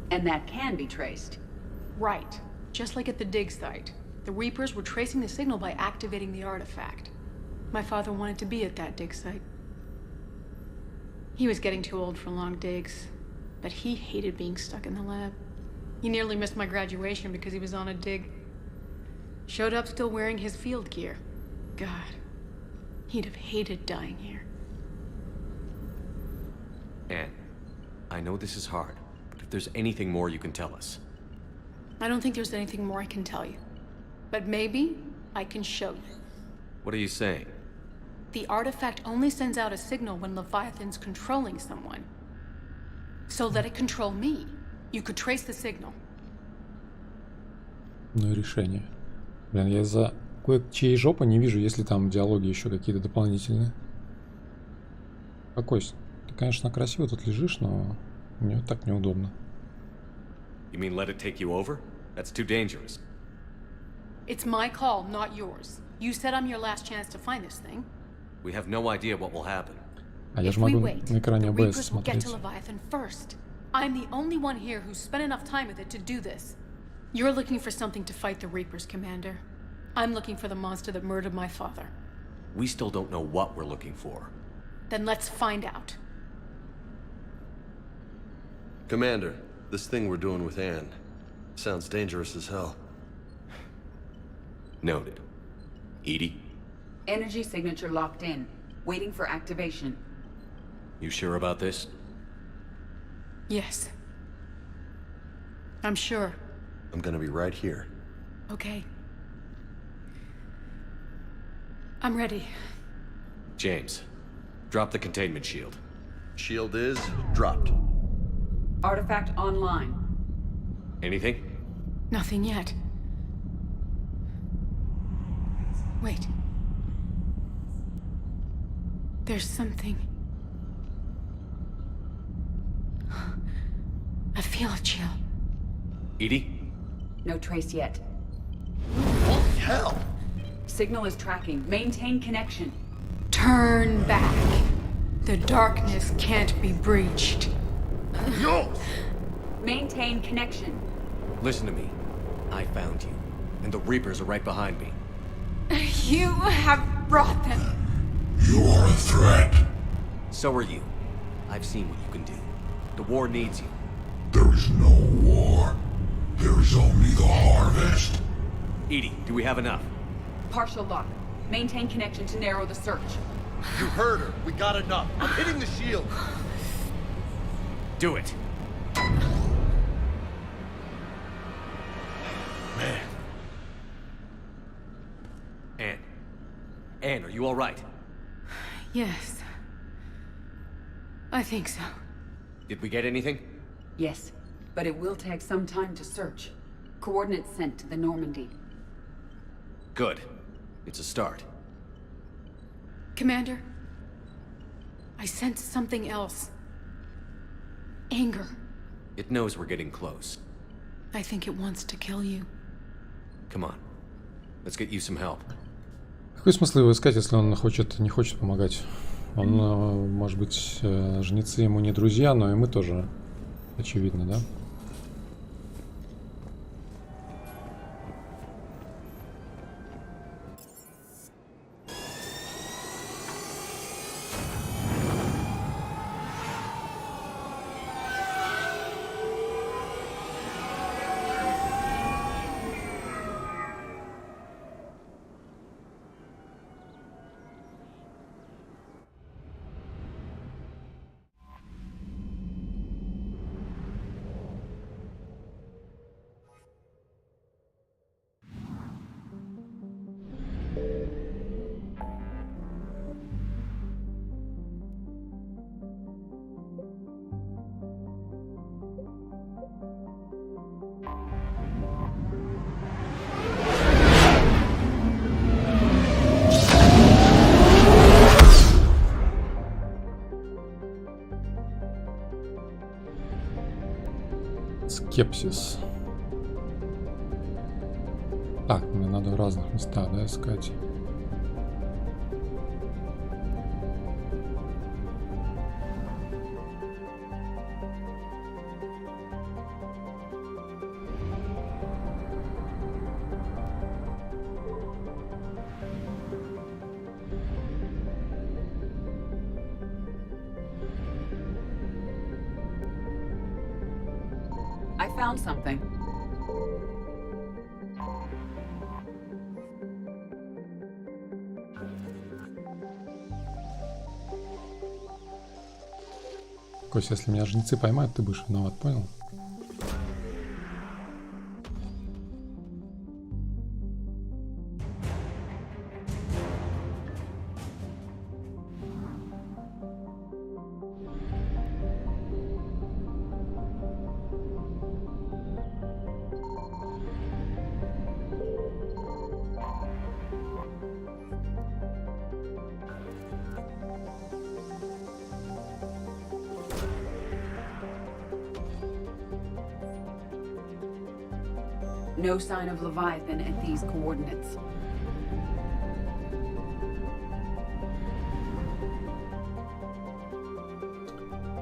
And that can be traced. Right. Just like at the dig site. The Reapers were tracing the signal by activating the artifact. My father wanted to be at that dig site. He was getting too old for long digs, but he hated being stuck in the lab. He nearly missed my graduation because he was on a dig. Showed up still wearing his field gear. God, he'd have hated dying here. Anne, I know this is hard, but if there's anything more you can tell us. I don't think there's anything more I can tell you. But maybe I can show you. What are you saying? The artifact only sends out a signal when Leviathan's controlling someone. So let it control me. You could trace the signal. Ну и решение. Блин, я за кое-чьей жопы не вижу, если там диалоги еще какие-то дополнительные. Какой? Ты, конечно, красиво тут лежишь, но мне вот так неудобно. You mean let it take you over? That's too dangerous. It's my call, not yours. You said I'm your last chance to find this thing. We have no idea what will happen. А я же могу на экране the АБС Reapers will get смотреть. to Leviathan first. I'm the only one here who's spent enough time with it to do this. You're looking for something to fight the Reapers, Commander. I'm looking for the monster that murdered my father. We still don't know what we're looking for. Then let's find out. Commander, this thing we're doing with Anne sounds dangerous as hell. Noted. Edie? Energy signature locked in, waiting for activation. You sure about this? Yes. I'm sure. I'm gonna be right here. Okay. I'm ready. James, drop the containment shield. Shield is dropped. Artifact online. Anything? Nothing yet. Wait. There's something. I feel a chill. Edie? No trace yet. Holy hell! Signal is tracking. Maintain connection. Turn back. The darkness can't be breached. No! Maintain connection. Listen to me. I found you, and the Reapers are right behind me. You have brought them. You are a threat. So are you. I've seen what you can do. The war needs you. There is no war. There is only the harvest. Edie, do we have enough? Partial lock. Maintain connection to narrow the search. You heard her. We got enough. I'm hitting the shield. Do it. Man. Anne, are you all right? Yes. I think so. Did we get anything? Yes, but it will take some time to search. Coordinates sent to the Normandy. Good. It's a start. Commander, I sense something else. Anger. It knows we're getting close. I think it wants to kill you. Come on. Let's get you some help. Какой смысл его искать, если он не хочет помогать? Он, может быть, жнецы ему не друзья, но и мы тоже, очевидно, да? Скепсис. Так, мне надо в разных местах, да, искать. I found something. Кося, если меня жнецы поймают, ты будешь виноват, понял? No sign of Leviathan at these coordinates.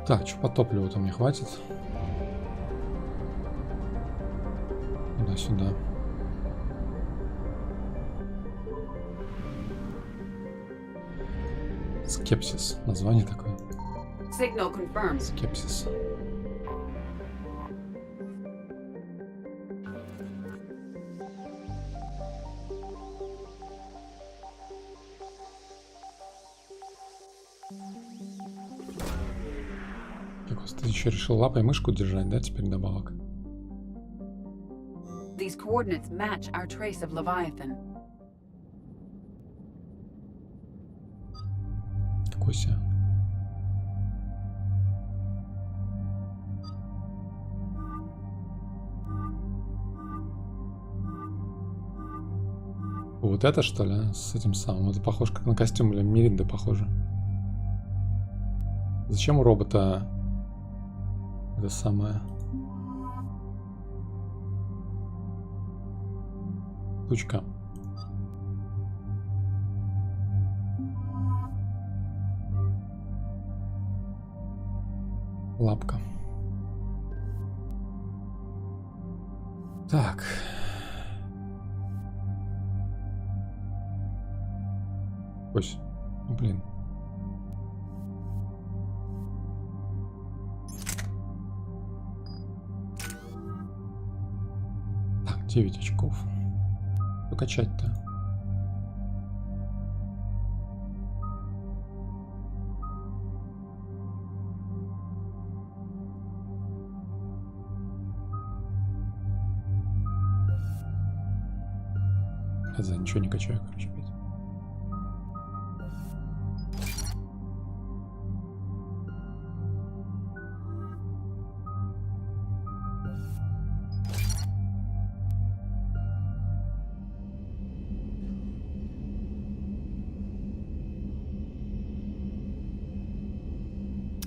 Так, что по топливу-то мне хватит? Туда-сюда. Скепсис. Название такое. Signal confirmed. Скепсис. Ты еще решил лапой мышку держать, да, теперь добавок? These coordinates match our trace of Leviathan. Кося. Вот это, что ли, а? С этим самым? Это похоже как на костюм или Миринда похоже. Зачем у робота это самое? Тучка. Лапка. Так. Ось. Ну, блин. 9 очков. Покачать-то. За ничего не качаю, короче, опять.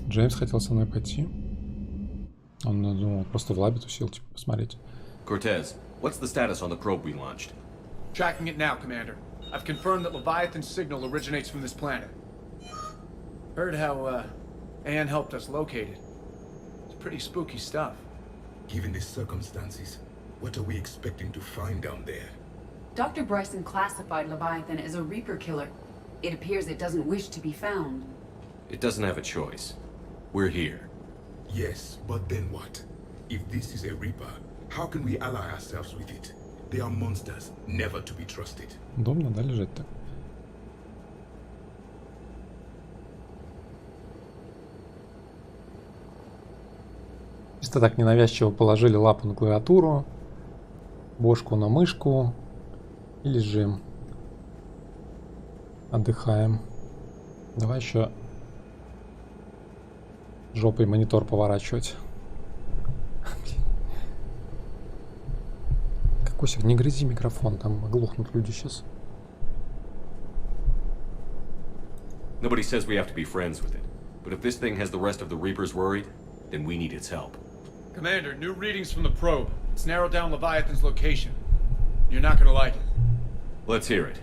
Джеймс хотел со мной пойти. Он думал, просто в лабе тусил, типа, посмотреть. Cortez, what's the status on the probe we launched? Tracking it now, Commander. I've confirmed that Leviathan's signal originates from this planet. Heard how, Anne helped us locate it. It's pretty spooky stuff. Given the circumstances, what are we expecting to find down there? Dr. Bryson classified Leviathan as a Reaper killer. It appears it doesn't wish to be found. It doesn't have a choice. We're here. Yes, but then what? If this is a Reaper, how can we ally ourselves with it? They are monsters, never to be trusted. Удобно, да, лежать так? Чисто так ненавязчиво положили лапу на клавиатуру, бошку на мышку и лежим. Отдыхаем. Давай еще жопой монитор поворачивать. Косик, не грызи микрофон, там оглохнут люди сейчас. Nobody says we have to be friends with it. But if this thing has the rest of the Reapers worried, then we need its help. Commander, new readings from the probe. It's narrowed down Leviathan's location. You're not gonna like it. Let's hear it.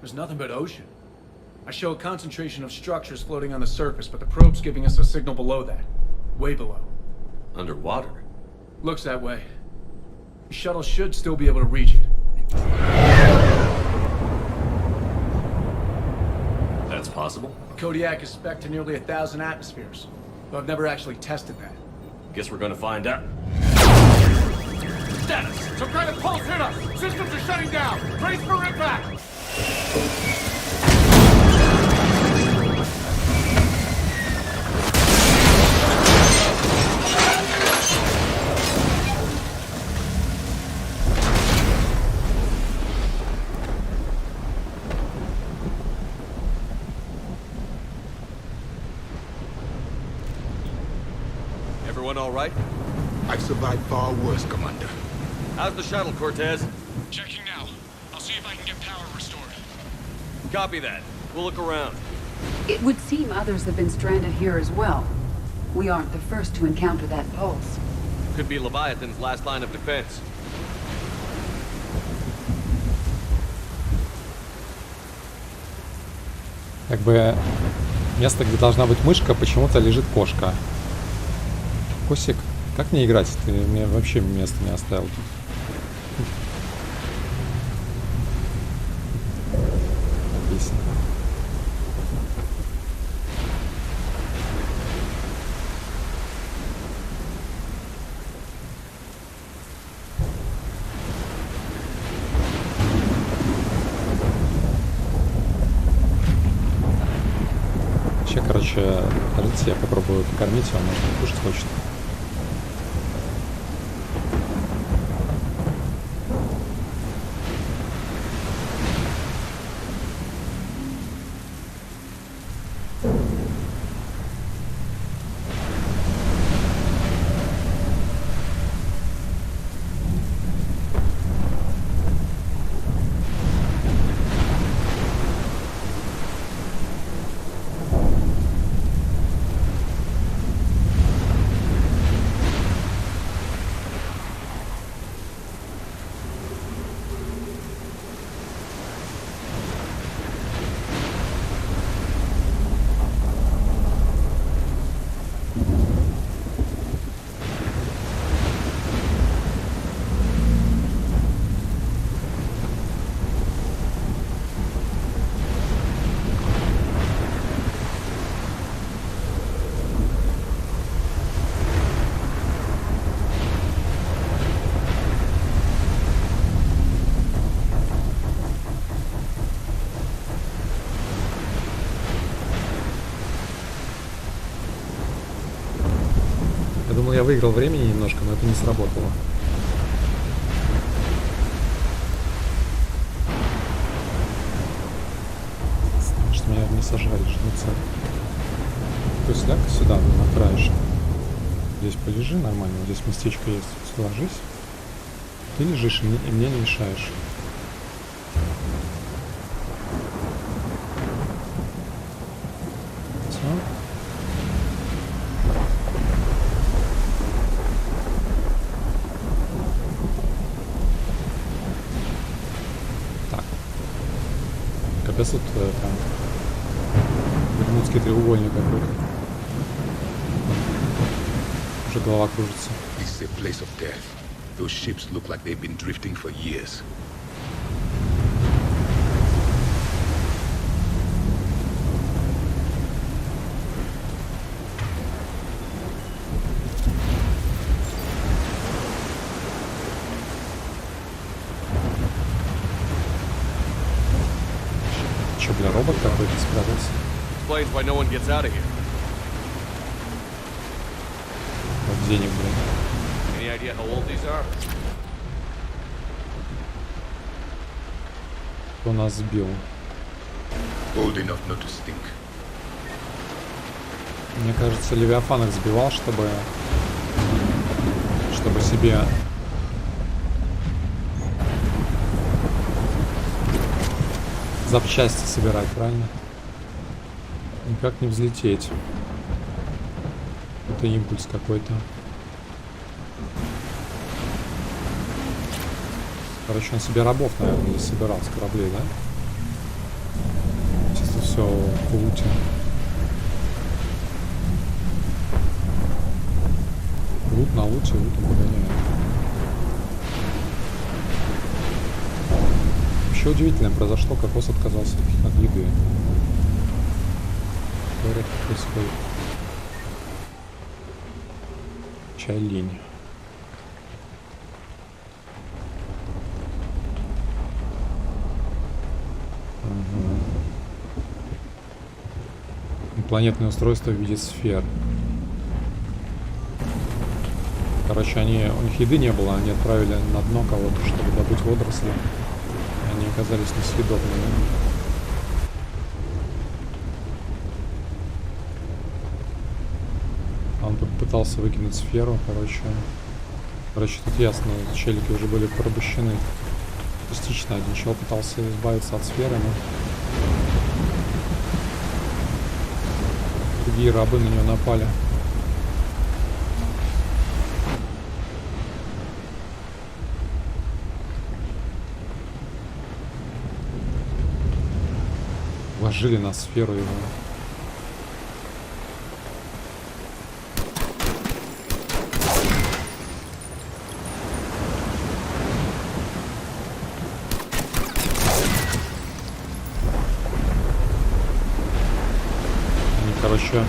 There's nothing but ocean. I show a concentration of structures floating on the surface, but the probe's giving us a signal below that. Way below. Underwater? Looks that way. The shuttle should still be able to reach it. That's possible? Kodiak is spec'd to nearly 1,000 atmospheres, but I've never actually tested that. Guess we're gonna find out. Status! Some kind of pulse hit us! Systems are shutting down! Brace for impact! Everyone all right? I've survived far worse, Commander. How's the shuttle, Cortez? Checking now. I'll see if I can get power restored. Copy that. We'll look around. It would seem others have been stranded here as well. We aren't the first to encounter that pulse. Could be Leviathan's last line of defense. Как бы место, где должна быть мышка, почему-то лежит кошка. Косик, как мне играть? Ты мне вообще места не оставил тут. Песня. Вообще, короче, подождите, я попробую покормить его, может, он кушать хочет. думал, я выиграл времени немножко, но это не сработало. Что меня не сожрали, что не цель. То есть ляг сюда, на краешек. Здесь полежи нормально, вот здесь местечко есть. Сюда ложись. Ты лежишь и мне не мешаешь. Все. Так. Капец, тут прям бермудский треугольник какой-то. Уже голова кружится. This is a place of death. Those ships look like they've been drifting for years. Че, бля, робот какой-то спрятался? Explains why no one gets out of here. Вот денег, блин. Any idea how old these are? Кто нас сбил? Old enough not to stink. Мне кажется, Левиафан их сбивал, чтобы себе запчасти собирать, правильно? Никак не взлететь. Это импульс какой-то. Короче, он себе рабов, наверное, не собирал с кораблей, да? Чисто все в луте. Лут на луте, лутом погоняет. Вообще удивительно произошло, кокос отказался от еды. Говорят, как происходит. Чай-линь. Планетное устройство в виде сфер. Короче, у них еды не было, они отправили на дно кого-то, чтобы добыть водоросли. Они оказались несъедобными. Он пытался выкинуть сферу, короче, тут ясно, челики уже были порабощены. Частично один чел пытался избавиться от сферы, но другие рабы на него напали. Вложили на сферу его. Короче,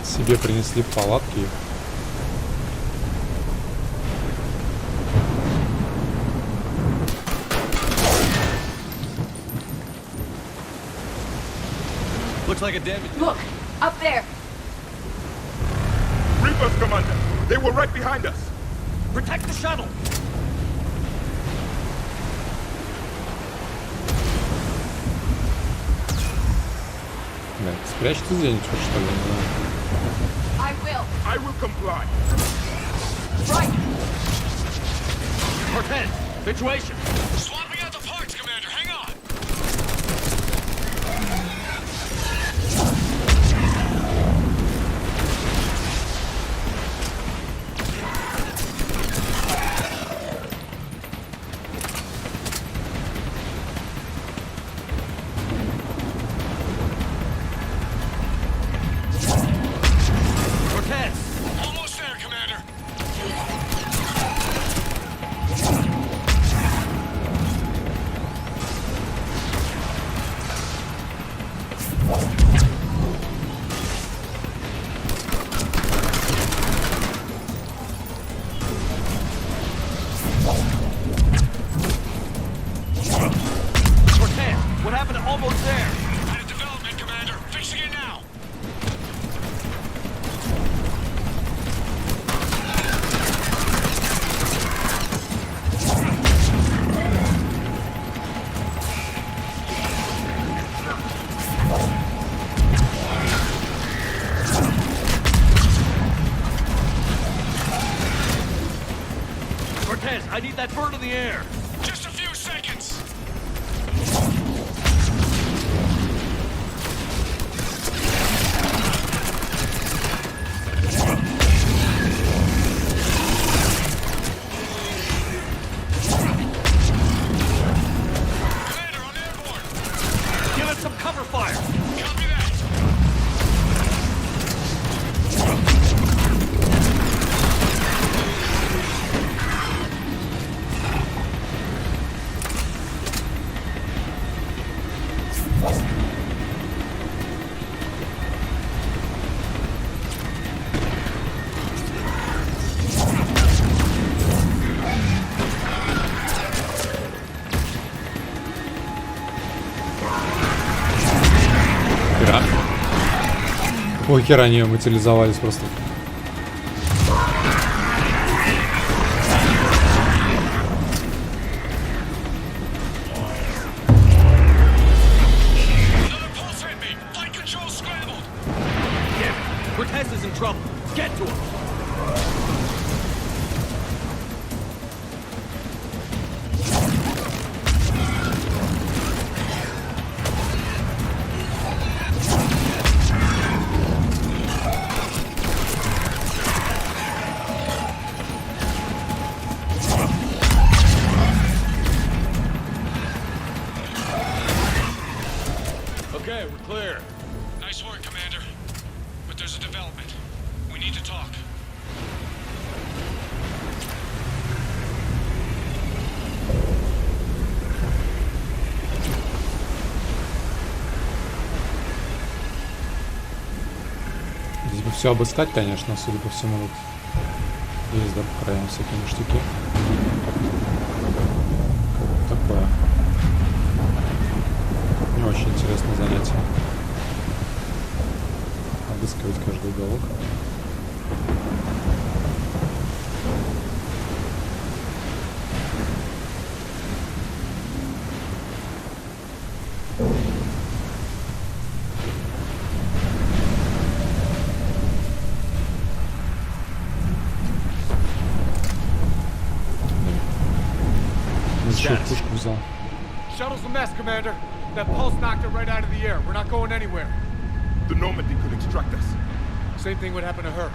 себе принесли в палатки. Looks like a damage. Look, up there. Reapers, Commander. They were right behind us. Protect the shuttle. Да, спрячьте где-нибудь, что ли, не знаю. I will comply. Right. Cortez, situation. Swapping out the parts, Commander. Hang on. Almost there, Commander. Keep that bird in the air. Just a few seconds. Commander, on airborne. Give it some cover fire. Copy that. Хера. Ой, хера они материализовались просто. Another pulse hit me. Flight control scrambled. Damn it. Cortez is in trouble. Get to him. Okay, we're clear. Nice work, Commander. But there's a development. We need to talk. Здесь бы все обыскать, конечно, судя по всему. Вот есть, да, по краям всякие ништяки. Такое. Не очень интересное занятие. Обыскивать каждый уголок. Еще пушку взял. Shuttle's a mess, Commander. That pulse knocked it right out of the air. We're not going anywhere. The Normandy could extract us. Same thing would happen to her.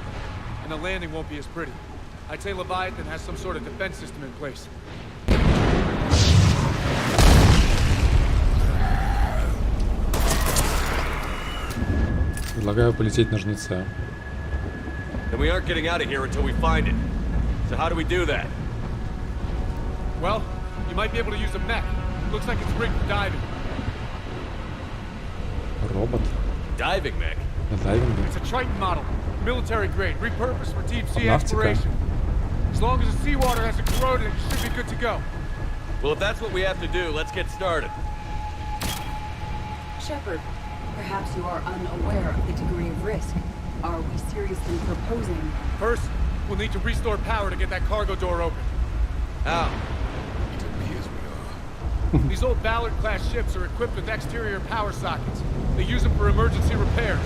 And the landing won't be as pretty. I'd say Leviathan has some sort of defense system in place. Предлагаю полететь на жнеца. Then we aren't getting out of here until we find it. So how do we do that? Well, you might be able to use a mech. Looks like it's rigged for diving. Робот. Diving mech? Дайвинг. It's a Triton model. Military grade. Repurposed for deep sea Nautical. exploration. As long as the seawater hasn't corroded, it should be good to go. Well, if that's what we have to do, let's get started. Shepard, perhaps you are unaware of the degree of risk. Are we seriously proposing? First, we'll need to restore power to get that cargo door open. How? It appears we are. These old Ballard-class ships are equipped with exterior power sockets. They use them for emergency repairs.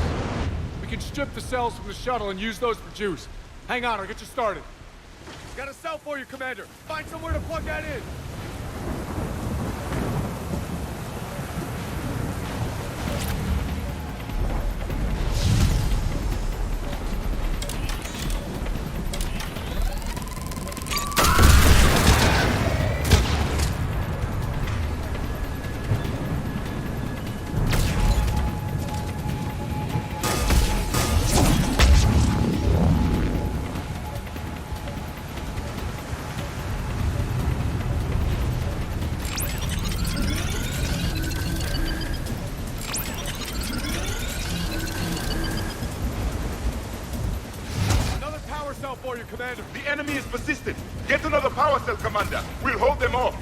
We can strip the cells from the shuttle and use those for juice. Hang on, I'll get you started. Got a cell for you, Commander. Find somewhere to plug that in. For you, Commander. The enemy is persistent. Get another power cell, Commander. We'll hold them off.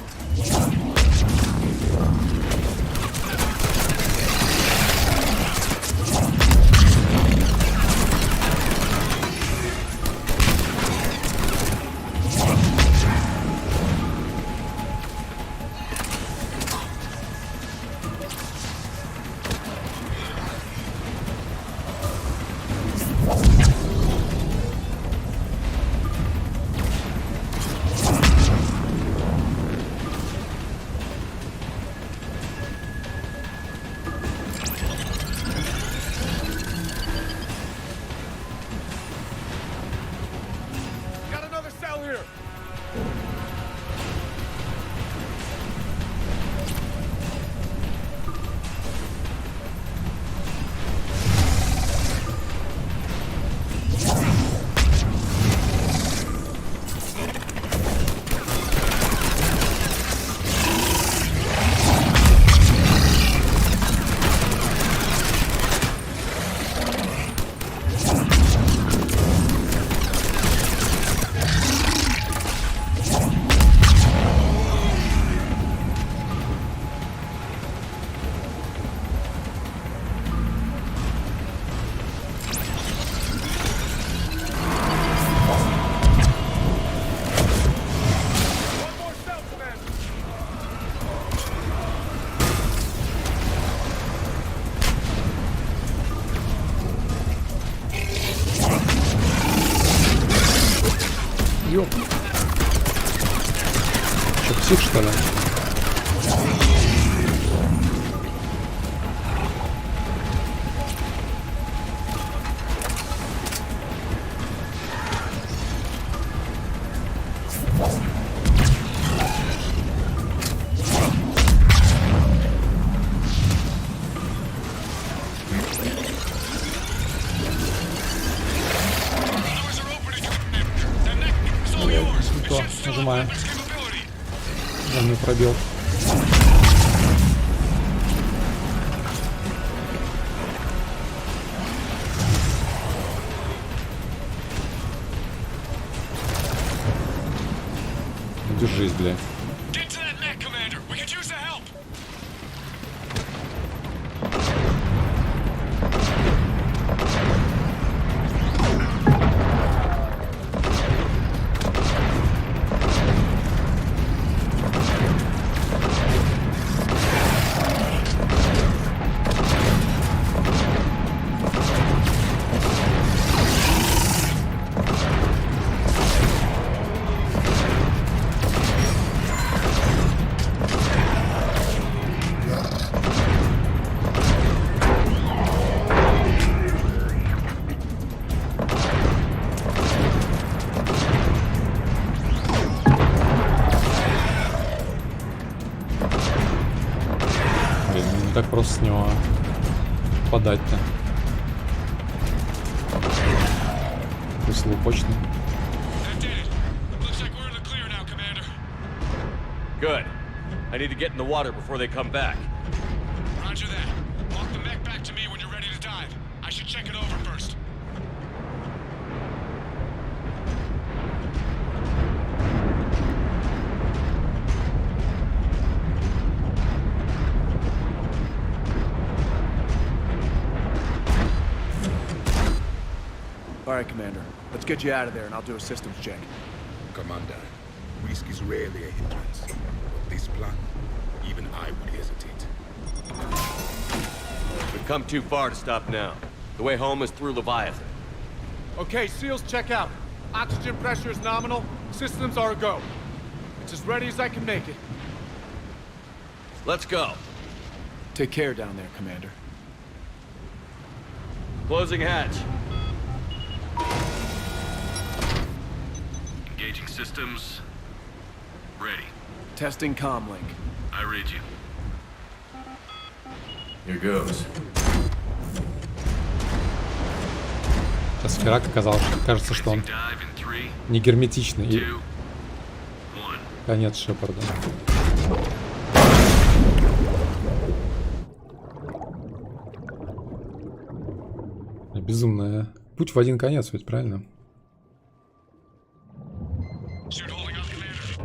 псих, что ли? Нажимаю. Я не пробил. Держись, бля. Так просто с него подать-то. Пусть лупочный. Good. I need to get in the water before they come back. Roger that. Walk the mech back to me when you're ready to dive. I should check it over first. All right, Commander. Let's get you out of there, and I'll do a systems check. Commander, risk is rarely a hindrance. But this plan, even I would hesitate. We've come too far to stop now. The way home is through Leviathan. Okay, SEALs, check out. Oxygen pressure is nominal. Systems are a go. It's as ready as I can make it. Let's go. Take care down there, Commander. Closing hatch. Engaging systems. Ready. Testing comlink. I read you. Here goes. Сейчас херак оказалось, кажется, что он не герметичный. И конец Шепарда. Безумная. Путь в один конец, ведь правильно?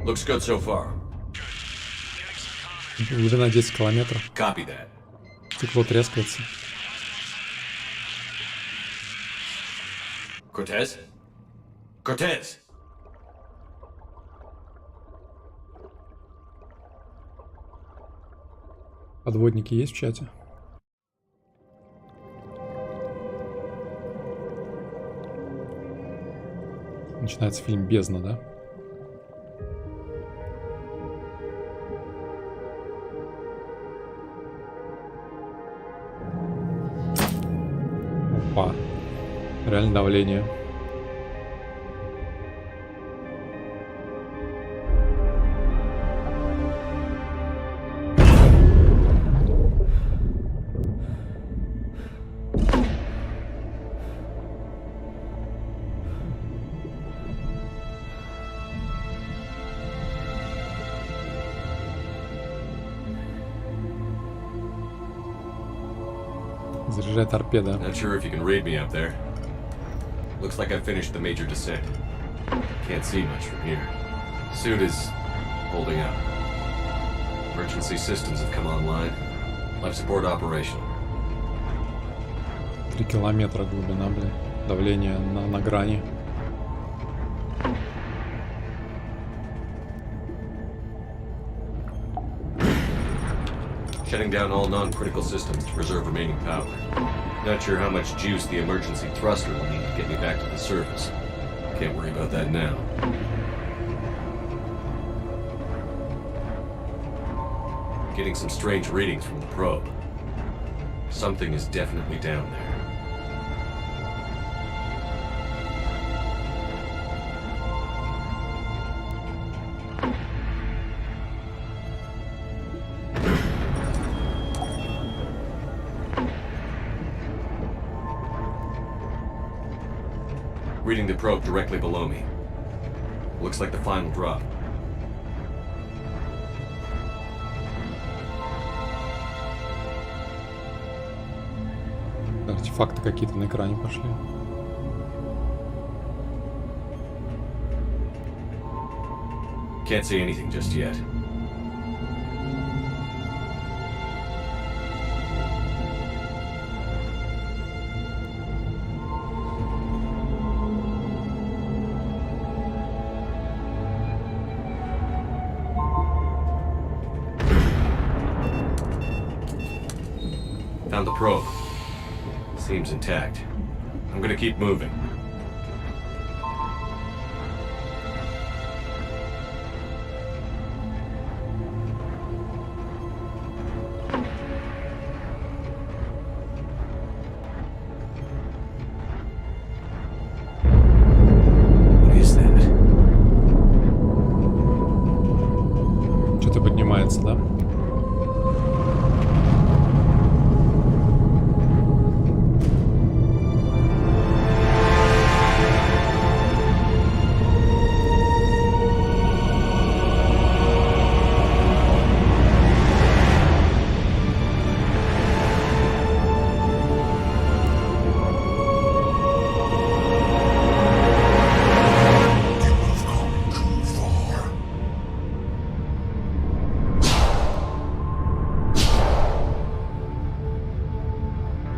Looks good so far. Глубина 10 километров. Copy that. Стекло трескается. Cortez? Cortez! Подводники есть в чате? Начинается фильм «Бездна», да? Опа. Реально давление. Заряжай торпеда. Not sure if you can read me up there. Looks like I finished the major descent. Can't see much from here. Suit is holding up. Emergency systems have come online. Life support operational. 3 километра глубина, блин. Давление на грани. Shutting down all non-critical systems to preserve remaining power. Not sure how much juice the emergency thruster will need to get me back to the surface. Can't worry about that now. Getting some strange readings from the probe. Something is definitely down there. Reading the probe directly below me. Looks like the final drop. Артефакты какие-то на экране пошли. Can't see anything just yet. Found the probe. Seems intact. I'm gonna keep moving. What is that? Что-то поднимается, да?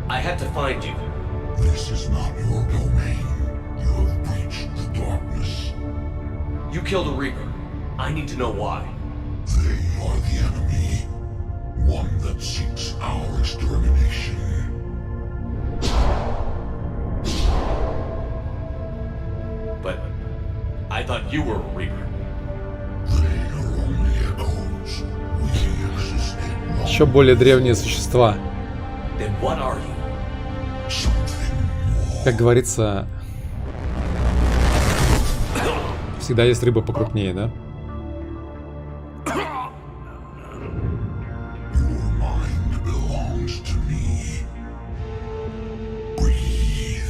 I had to find you. This is not your domain. You have breached the darkness. You killed a Reaper. I need to know why. They are the enemy. One that seeks our extermination. But I thought you were a Reaper. They are only echoes. We existed long. Еще более древние существа. Then what are you? Как говорится, всегда есть рыба покрупнее, да? Your mind belongs to me. Breathe.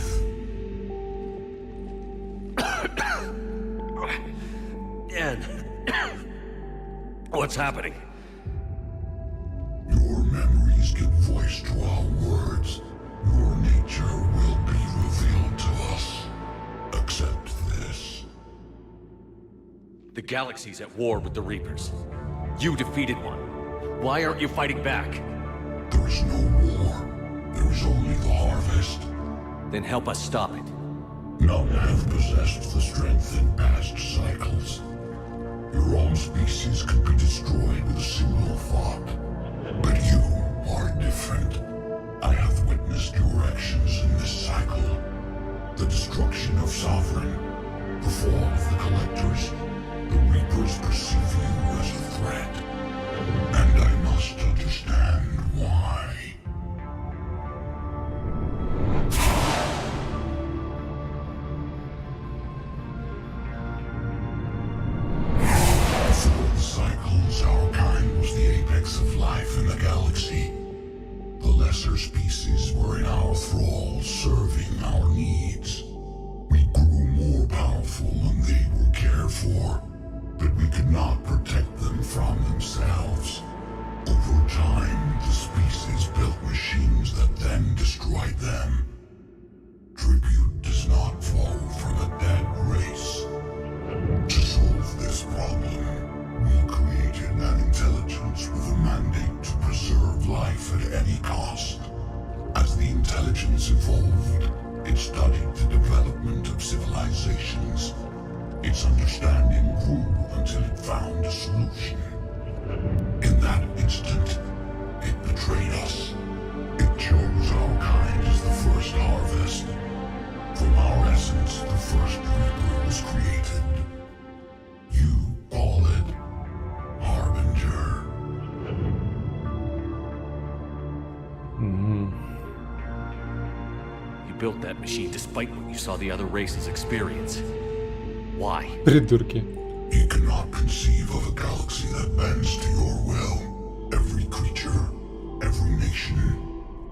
Dan, what's happening? Your memories give voice to our words. Your nature will be revealed to us. Accept this. The galaxy's at war with the Reapers. You defeated one. Why aren't you fighting back? There is no war. There is only the harvest. Then help us stop it. None have possessed the strength in past cycles. Your own species could be destroyed with a single thought. But you are different. I have witnessed your actions in this cycle. The destruction of Sovereign, the fall of the Collectors. The Reapers perceive you as a threat. And I must understand why. Before the cycles, our kind was the apex of life in the galaxy. The lesser species were in our thrall, serving our needs. We grew more powerful and they were cared for, but we could not protect them from themselves. Over time, the species built machines that then destroyed them. Tribute does not flow from a dead race. To solve this problem, we created an intelligence with a mandate to preserve life at any cost. As the intelligence evolved, it studied the development of civilizations. Its understanding grew until it found a solution. In that instant, it betrayed us. It chose our kind as the first harvest. From our essence, the first Reaper was created. You call it Harbinger. built that machine despite what you saw the other races experience. Why? Придурки. You cannot conceive of a galaxy that bends to your will. Every creature, every nation,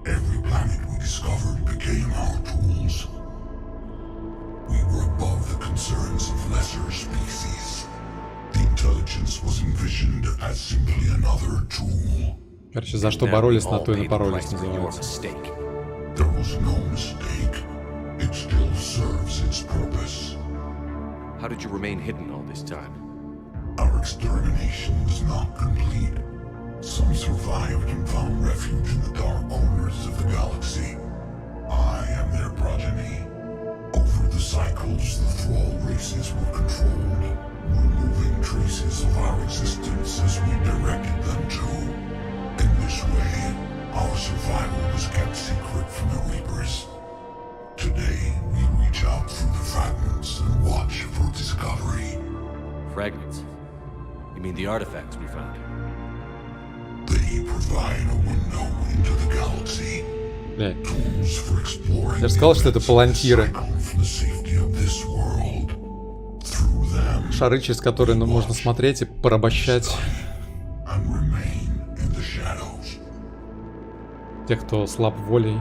every planet we discovered became our tools. We were above the concerns of lesser species. The intelligence was envisioned as simply another tool. Короче, за что боролись, на то и напоролись, называется. There was no mistake. It still serves its purpose. How did you remain hidden all this time? Our extermination was not complete. Some survived and found refuge in the dark corners of the galaxy. I am their progeny. Over the cycles, the thrall races were controlled, removing traces of our existence as we directed them to. In this way, our survival was kept secret from the Reapers. Today, we reach out through the fragments and watch for discovery. Fragments? You mean the artifacts we found? They provide a window into the galaxy. Tools for exploring. Я же сказал, что это палантиры. For the safety of this world. Through them. Шары, через которые можно смотреть и порабощать And remain in the shadows. тех, кто слаб волей.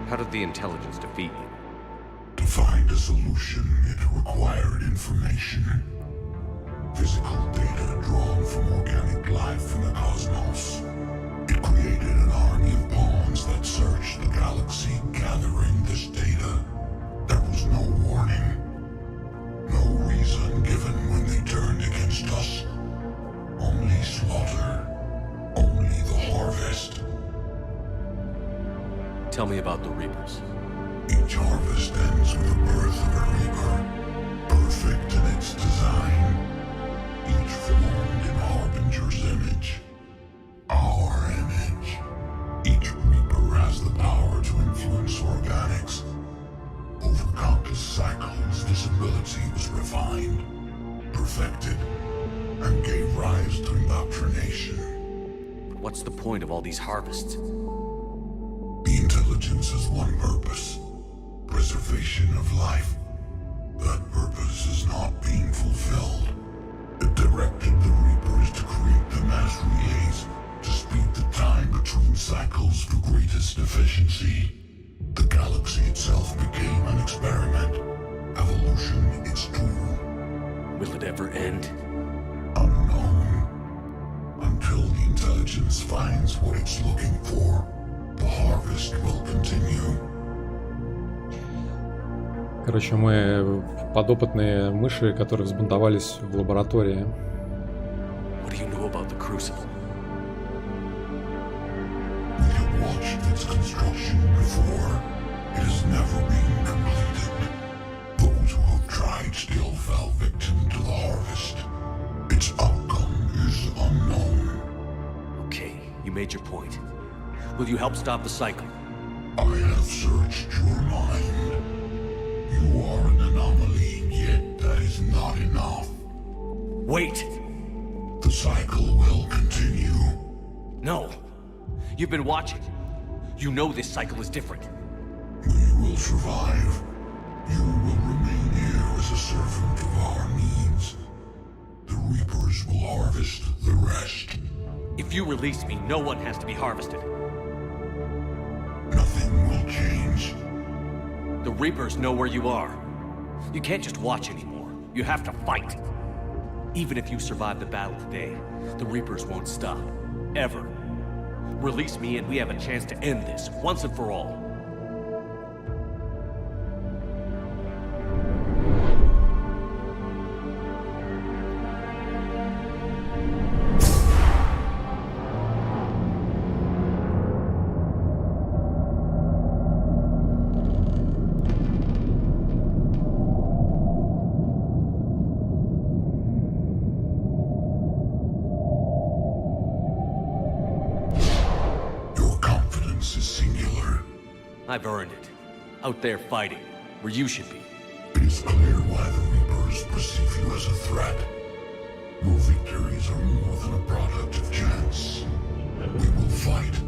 How did the intelligence defeat you? To find a solution, it required information. Physical data drawn from organic life in the cosmos. It created an army of pawns that searched the galaxy, gathering this data. There was no warning. No reason given when they turned against us. Only slaughter. Only the harvest. Tell me about the Reapers. Each harvest ends with the birth of a Reaper. Perfect in its design. Each formed in Harbinger's image. Our image. Each Reaper has the power to influence organics. Over countless cycles, this ability was refined, perfected, and gave rise to indoctrination. But what's the point of all these harvests? The intelligence has one purpose. Preservation of life. That purpose is not being fulfilled. It directed the Reapers to create the mass relays to speed the time between cycles for greatest efficiency. The galaxy itself became an experiment. Evolution its tool. Will it ever end? Unknown. Until the intelligence finds what it's looking for, the harvest will continue. Короче, мы подопытные мыши, которые взбунтовались в лаборатории. What do you know about the Crucible? We have watched its construction before. It has never been completed. Those who have tried still fell victim to the harvest. Its outcome is unknown. Okay, you made your point. Will you help stop the cycle? I have searched your mind. You are an anomaly, yet that is not enough. Wait! The cycle will continue. No! You've been watching. You know this cycle is different. We will survive. You will remain here as a servant of our needs. The Reapers will harvest the rest. If you release me, no one has to be harvested. Nothing will change. The Reapers know where you are. You can't just watch anymore. You have to fight. Even if you survive the battle today, the Reapers won't stop. Ever. Release me and we have a chance to end this, once and for all. I've earned it. Out there fighting, where you should be. It is clear why the Reapers perceive you as a threat. Your victories are more than a product of chance. We will fight,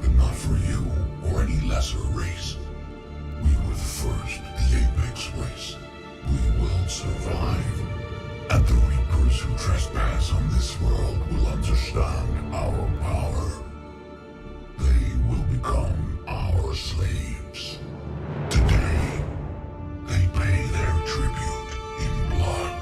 but not for you or any lesser race. first, the apex race, we will survive. And the Reapers who trespass on this world will understand our power. They will become our slaves. Today, they pay their tribute in blood.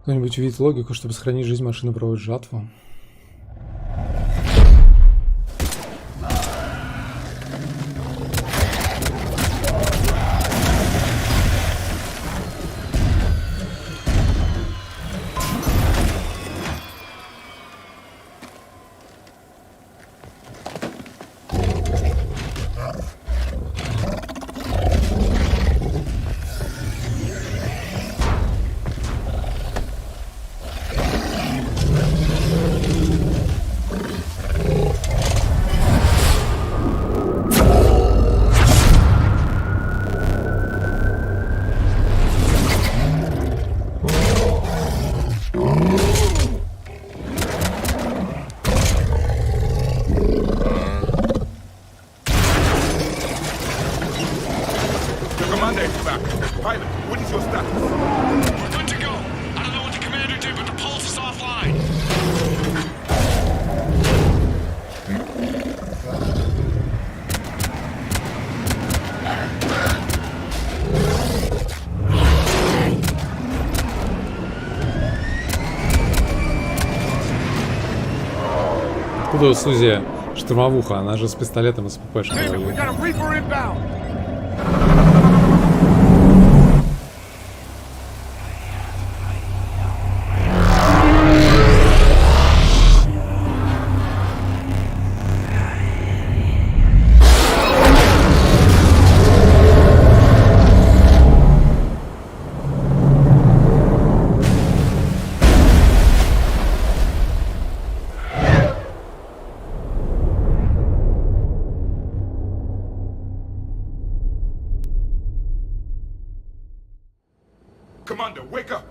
Кто-нибудь увидит логику, чтобы сохранить жизнь, машина проводит жатву? Откуда у Сузи штурмовуха? Она же с пистолетом и с ППшкой. Commander, wake up!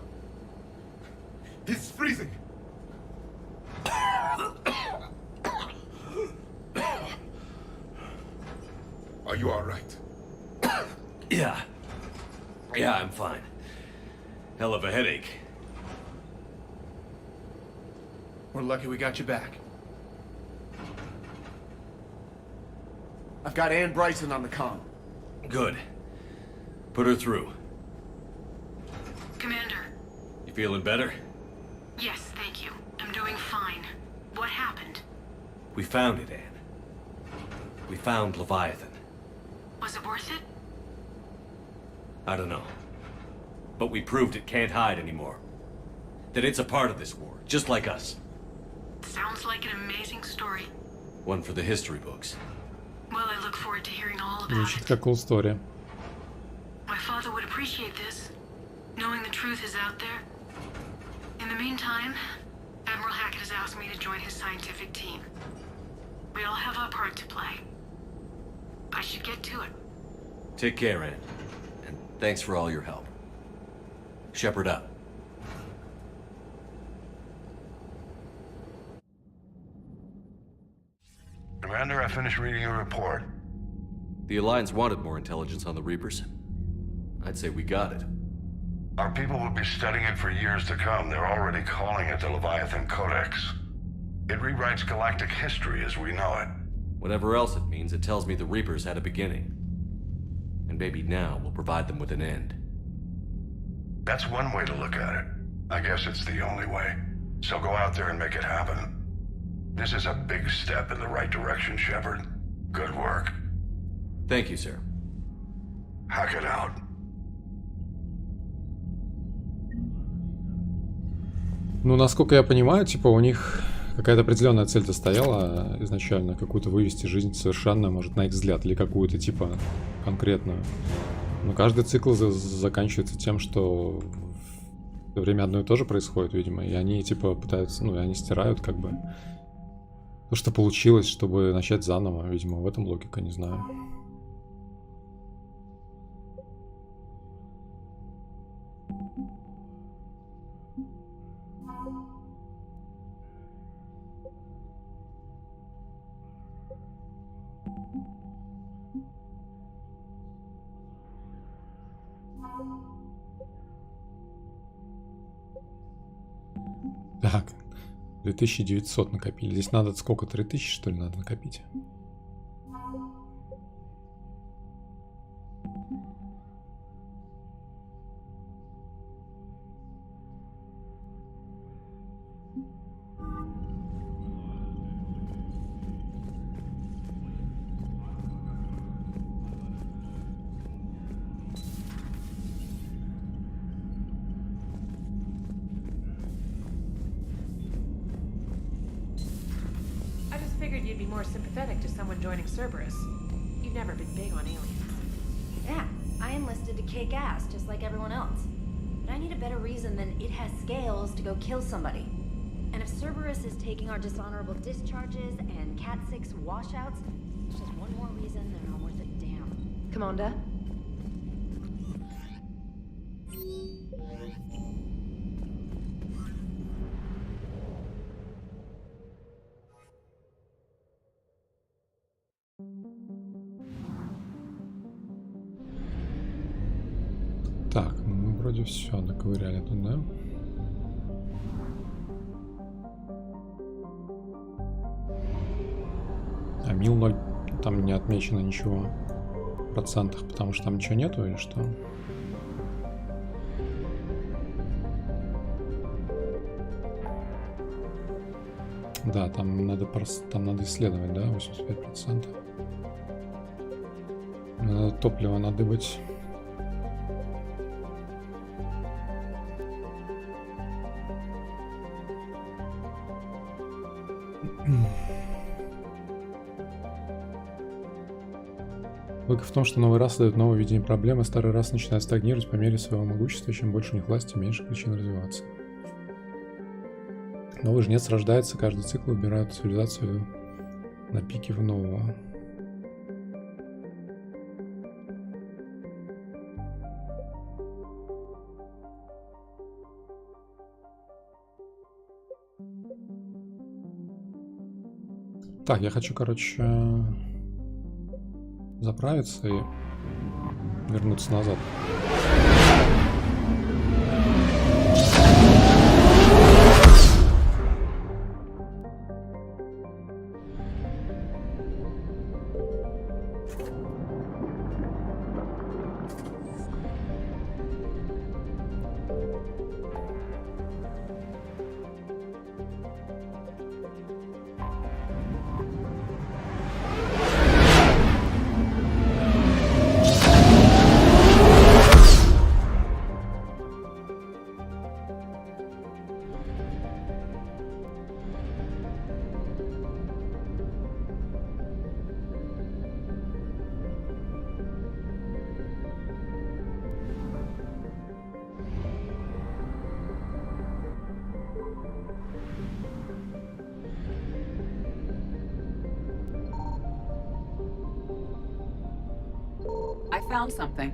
He's freezing! Are you all right? Yeah, I'm fine. Hell of a headache. We're lucky we got you back. I've got Ann Bryson on the comm. Good. Put her through. Commander. You feeling better? Yes, thank you. I'm doing fine. What happened? We found it, Ann. We found Leviathan. Was it worth it? I don't know. But we proved it can't hide anymore. That it's a part of this war, just like us. Sounds like an amazing story. One for the history books. Well, I look forward to hearing all about Звучит it. как cool story. My father would appreciate this, knowing the truth is out there. In the meantime, Admiral Hackett has asked me to join his scientific team. We all have our part to play. I should get to it. Take care, Ann. And thanks for all your help. Shepherd up. Commander, I finished reading your report. The Alliance wanted more intelligence on the Reapers. I'd say we got it. Our people will be studying it for years to come. They're already calling it the Leviathan Codex. It rewrites galactic history as we know it. Whatever else it means, it tells me the Reapers had a beginning. And maybe now we'll provide them with an end. That's one way to look at it. I guess it's the only way. So go out there and make it happen. This is a big step in the right direction, Shepard. Good work. Thank you, sir. Hackett out. Ну, насколько я понимаю, типа у них какая-то определенная цель-то стояла изначально, какую-то вывести жизнь совершенную, может, на их взгляд, или какую-то, типа, конкретную. Но каждый цикл заканчивается тем, что все время одно и то же происходит, видимо, и они, типа, пытаются, ну, они стирают, как бы, то, что получилось, чтобы начать заново, видимо, в этом логика, не знаю. Так, 2900 накопили. Здесь надо сколько? 3000, что ли, надо накопить? You'd be more sympathetic to someone joining Cerberus. You've never been big on aliens. Yeah, I enlisted to kick ass just like everyone else. But I need a better reason than it has scales to go kill somebody. And if Cerberus is taking our dishonorable discharges and Cat 6 washouts, it's just one more reason they're not worth a damn. Commander? Так, мы вроде все доковыряли тут, да? А мил 0, там не отмечено ничего в процентах, потому что там ничего нету или что? Да, там надо исследовать, да, 85%. Надо топливо надыбать. Логика в том, что новый раса дает новое видение проблемы, а старый раса начинает стагнировать по мере своего могущества, и чем больше у них власти, меньше причин развиваться. Новый жнец рождается, каждый цикл выбирает цивилизацию на пике в нового. Так, я хочу, короче, заправиться и вернуться назад. I found something.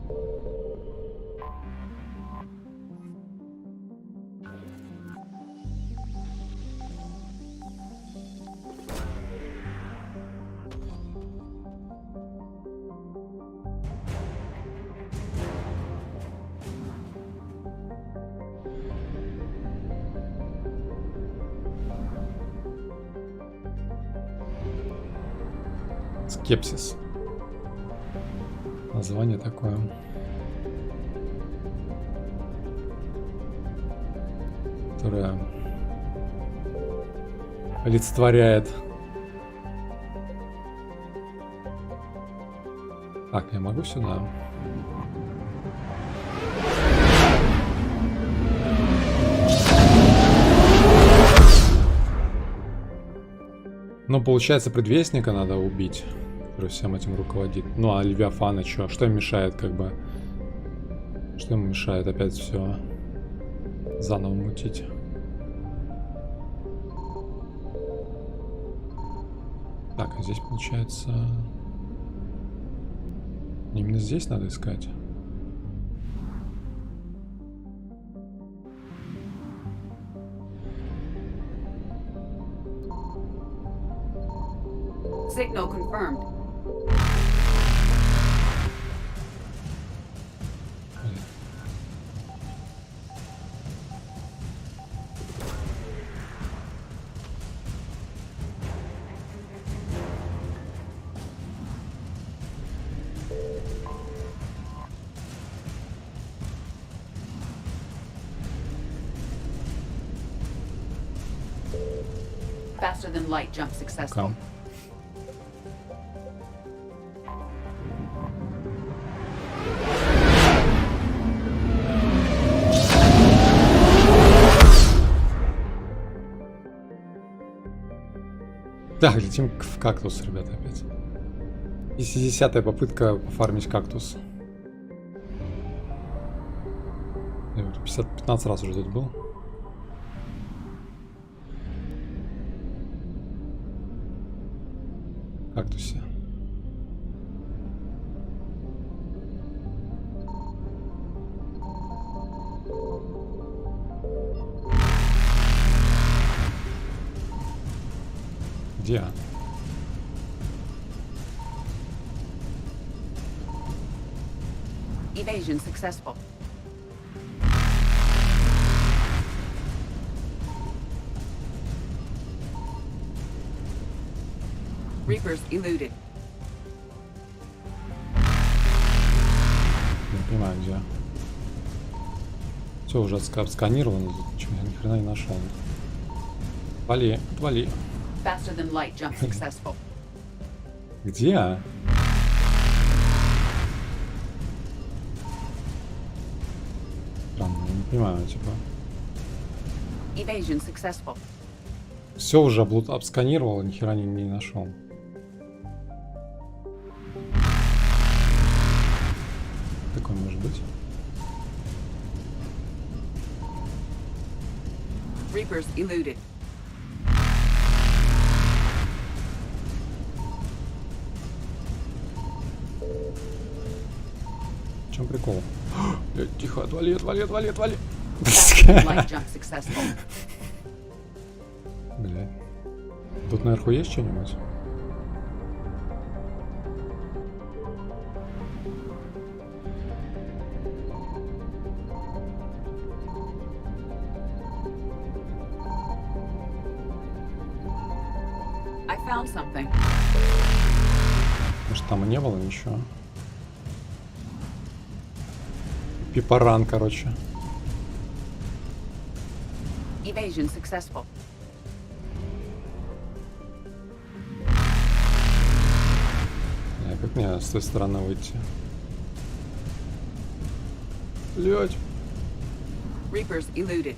Скепсис. Название такое. Которое олицетворяет. Так, я могу сюда? Ну, получается, предвестника надо убить, который всем этим руководит. Ну, а Левиафана что? Что им мешает, как бы? Что ему мешает опять все заново мутить? Так, а здесь получается... Именно здесь надо искать. Signal confirmed. Faster than light jump successful. Okay. Так, летим в кактус, ребята, опять. 10-я попытка пофармить кактус. 15 раз уже тут был. Кактусе. Где? Evasion successful. Reapers eluded. Не понимаю, где. Все уже отсканировано, ничего я ни хрена не нашел. Отвали, отвали. Faster than light jump successful. Где? Странно, я не понимаю, типа. Evasion successful. Все уже обсканировал, ни хера не нашел. Такое может быть. Reapers eluded. В чем прикол? Блядь, тихо, отвали, отвали, отвали, отвали. Light jump successful. Блядь. Тут наверху есть что-нибудь? I found something. Может, там и не было ничего. Пипаран, короче. Evasion successful. Как мне с той стороны выйти? Блять. Reapers eluded.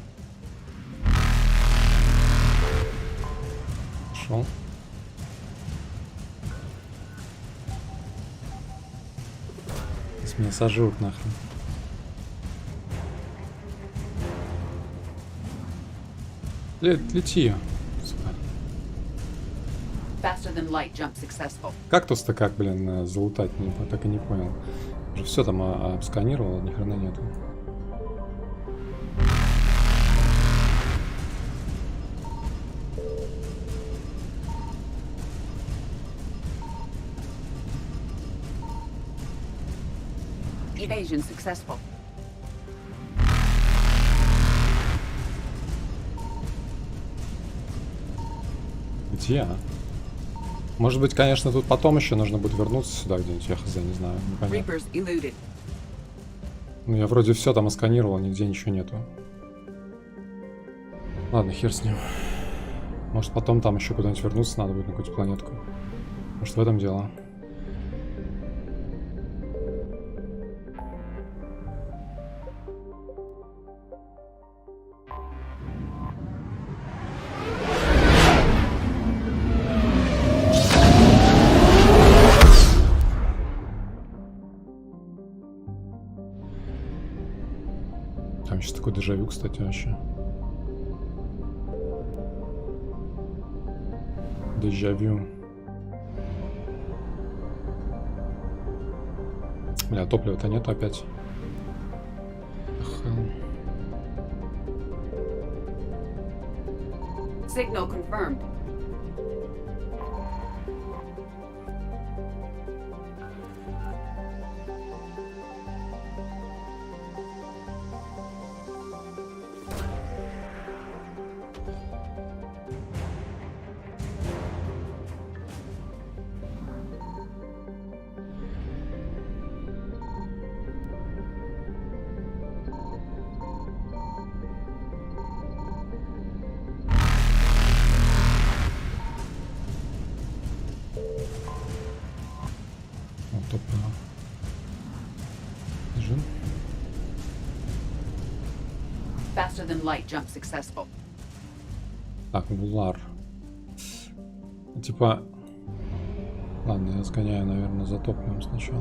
Пошел. Сейчас меня сожрут нахрен. Лети. Faster than light jump successful. Кактус-то как, блин, залутать? Так и не понял. Уже все там обсканировал, ни хрена нету. Evasion successful. Где? Может быть, конечно, тут потом еще нужно будет вернуться сюда где-нибудь, я хз, не знаю, непонятно. Ну, я вроде все там осканировал, нигде ничего нету. Ладно, хер с ним. Может, потом там еще куда-нибудь вернуться надо будет на какую-то планетку. Может, в этом дело. кстати, вообще. Дежавю. Бля, топлива-то нет опять. Signal confirmed. Faster than light jump successful. Так, Булар. Типа... Ладно, я сгоняю, наверное, за топливом сначала.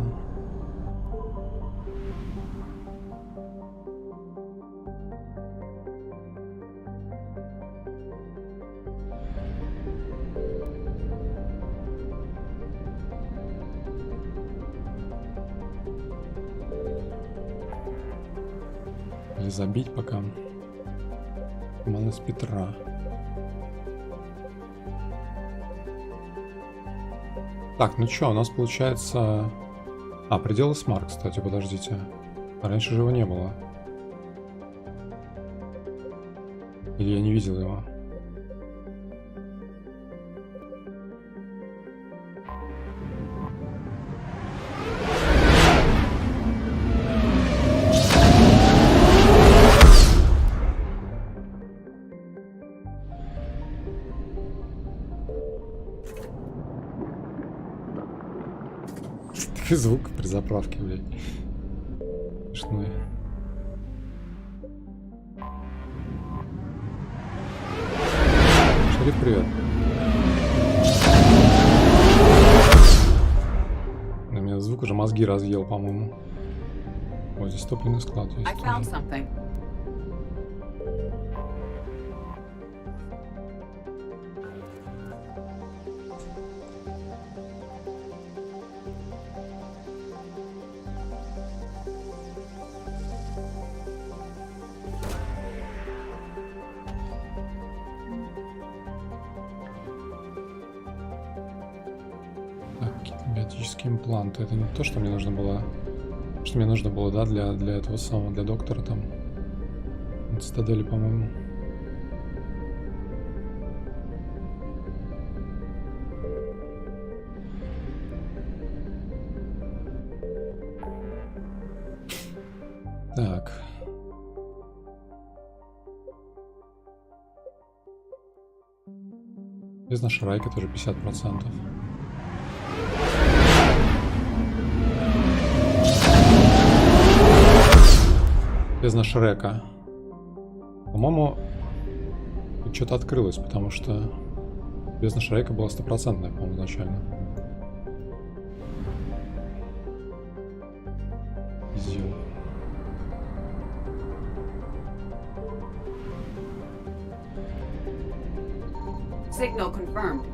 Или забить пока. Малость Петра. Так, ну чё, у нас получается... А, пределы смарт, кстати, подождите. Раньше же его не было. Или я не видел его? Звук при заправке, блядь. Смешной. Шериф, привет. У меня звук уже мозги разъел, по-моему. Вот здесь топливный склад есть. I found something. Импланты. Это не то, что мне нужно было. Что мне нужно было, да, для этого самого, для доктора там. Цитадели, по-моему. Так. Бездна Шрайка тоже 50%. Бездна Шрека. По-моему, что-то открылось, потому что бездна Шрека была 100%, по-моему, изначально. Изюм. Signal confirmed.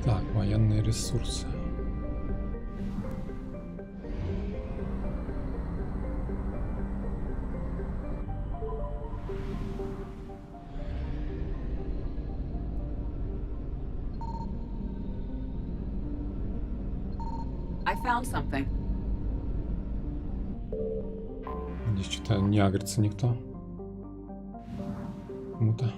Так, военные ресурсы. I found something. Здесь что-то не агрится никто. Кому-то.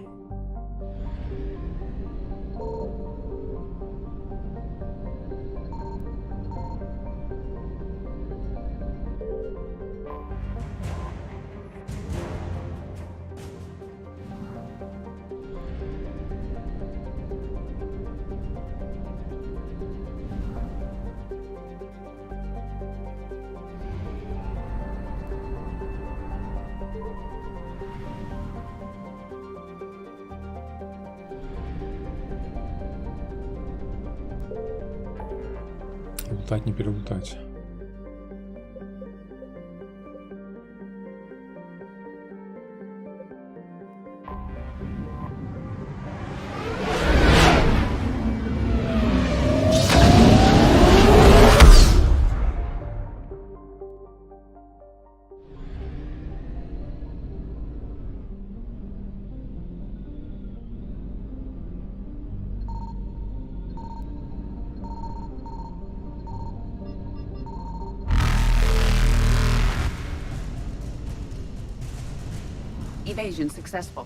перелутать, не перелутать. Evasion successful.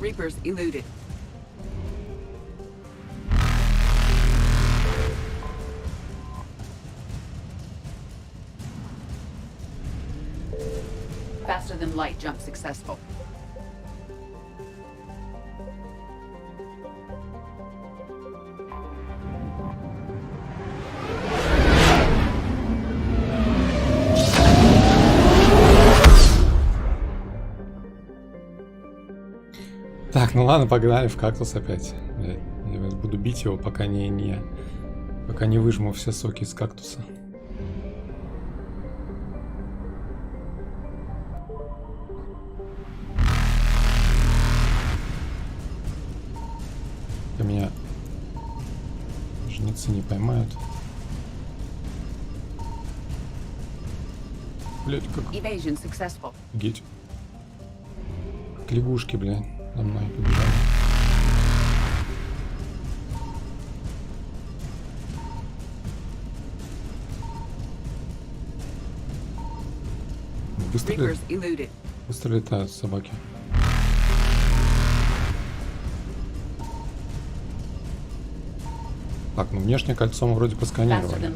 Reapers eluded. Faster than light jump successful. Так, ну ладно, погнали в кактус опять. Я буду бить его, пока не выжму все соки из кактуса. Меня жнецы не поймают. Блять, как... Геть. Как лягушки, блядь, за мной побежали. Быстро летают собаки. Так, ну внешнее кольцо мы вроде просканировали.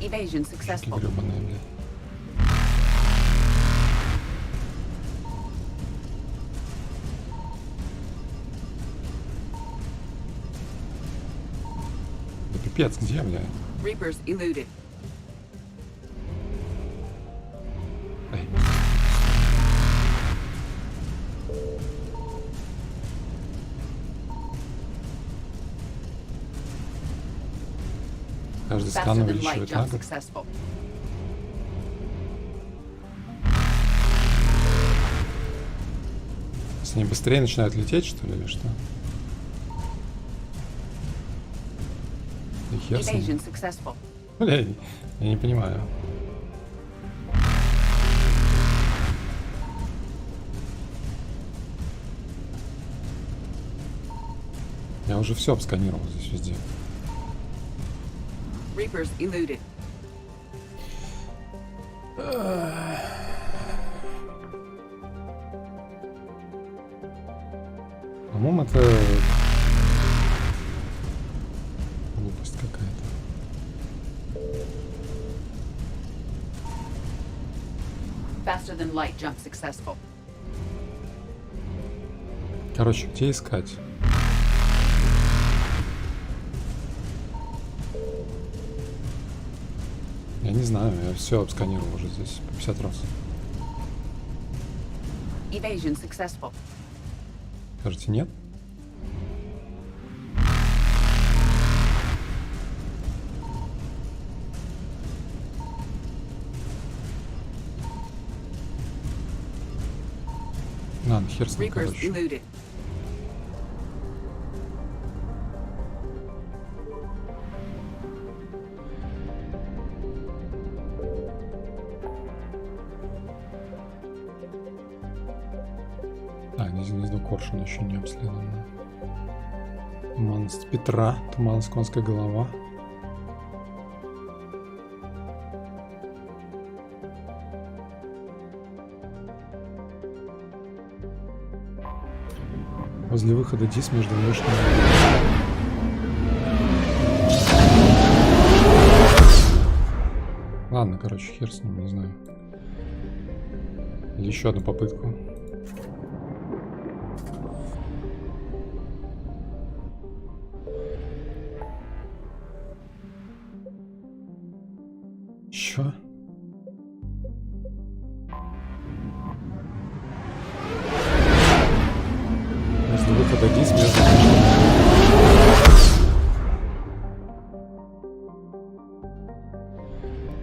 Evasion successful. Гребаные, блядь. Да пипец, где, блядь? Reapers eluded. Каждый скан увеличивает лагу. Они быстрее начинают лететь, что ли, или что? И хер с ним. Бля, я не понимаю. Я уже все обсканировал здесь везде. Reapers eluded. По-моему, это глупость какая-то. Faster than light jump successful. Короче, где искать? Я не знаю, я все обсканировал уже здесь по 50 раз. Evasion successful. Скажите, нет? Ладно, хер с ним, короче. Гнездо коршуна еще не обследовано. Туманность Петра, туманность конская голова. Возле выхода дис между внешними. Ладно, короче, хер с ним, не знаю. Или еще одну попытку. Чё? Между выхода ГИС, между...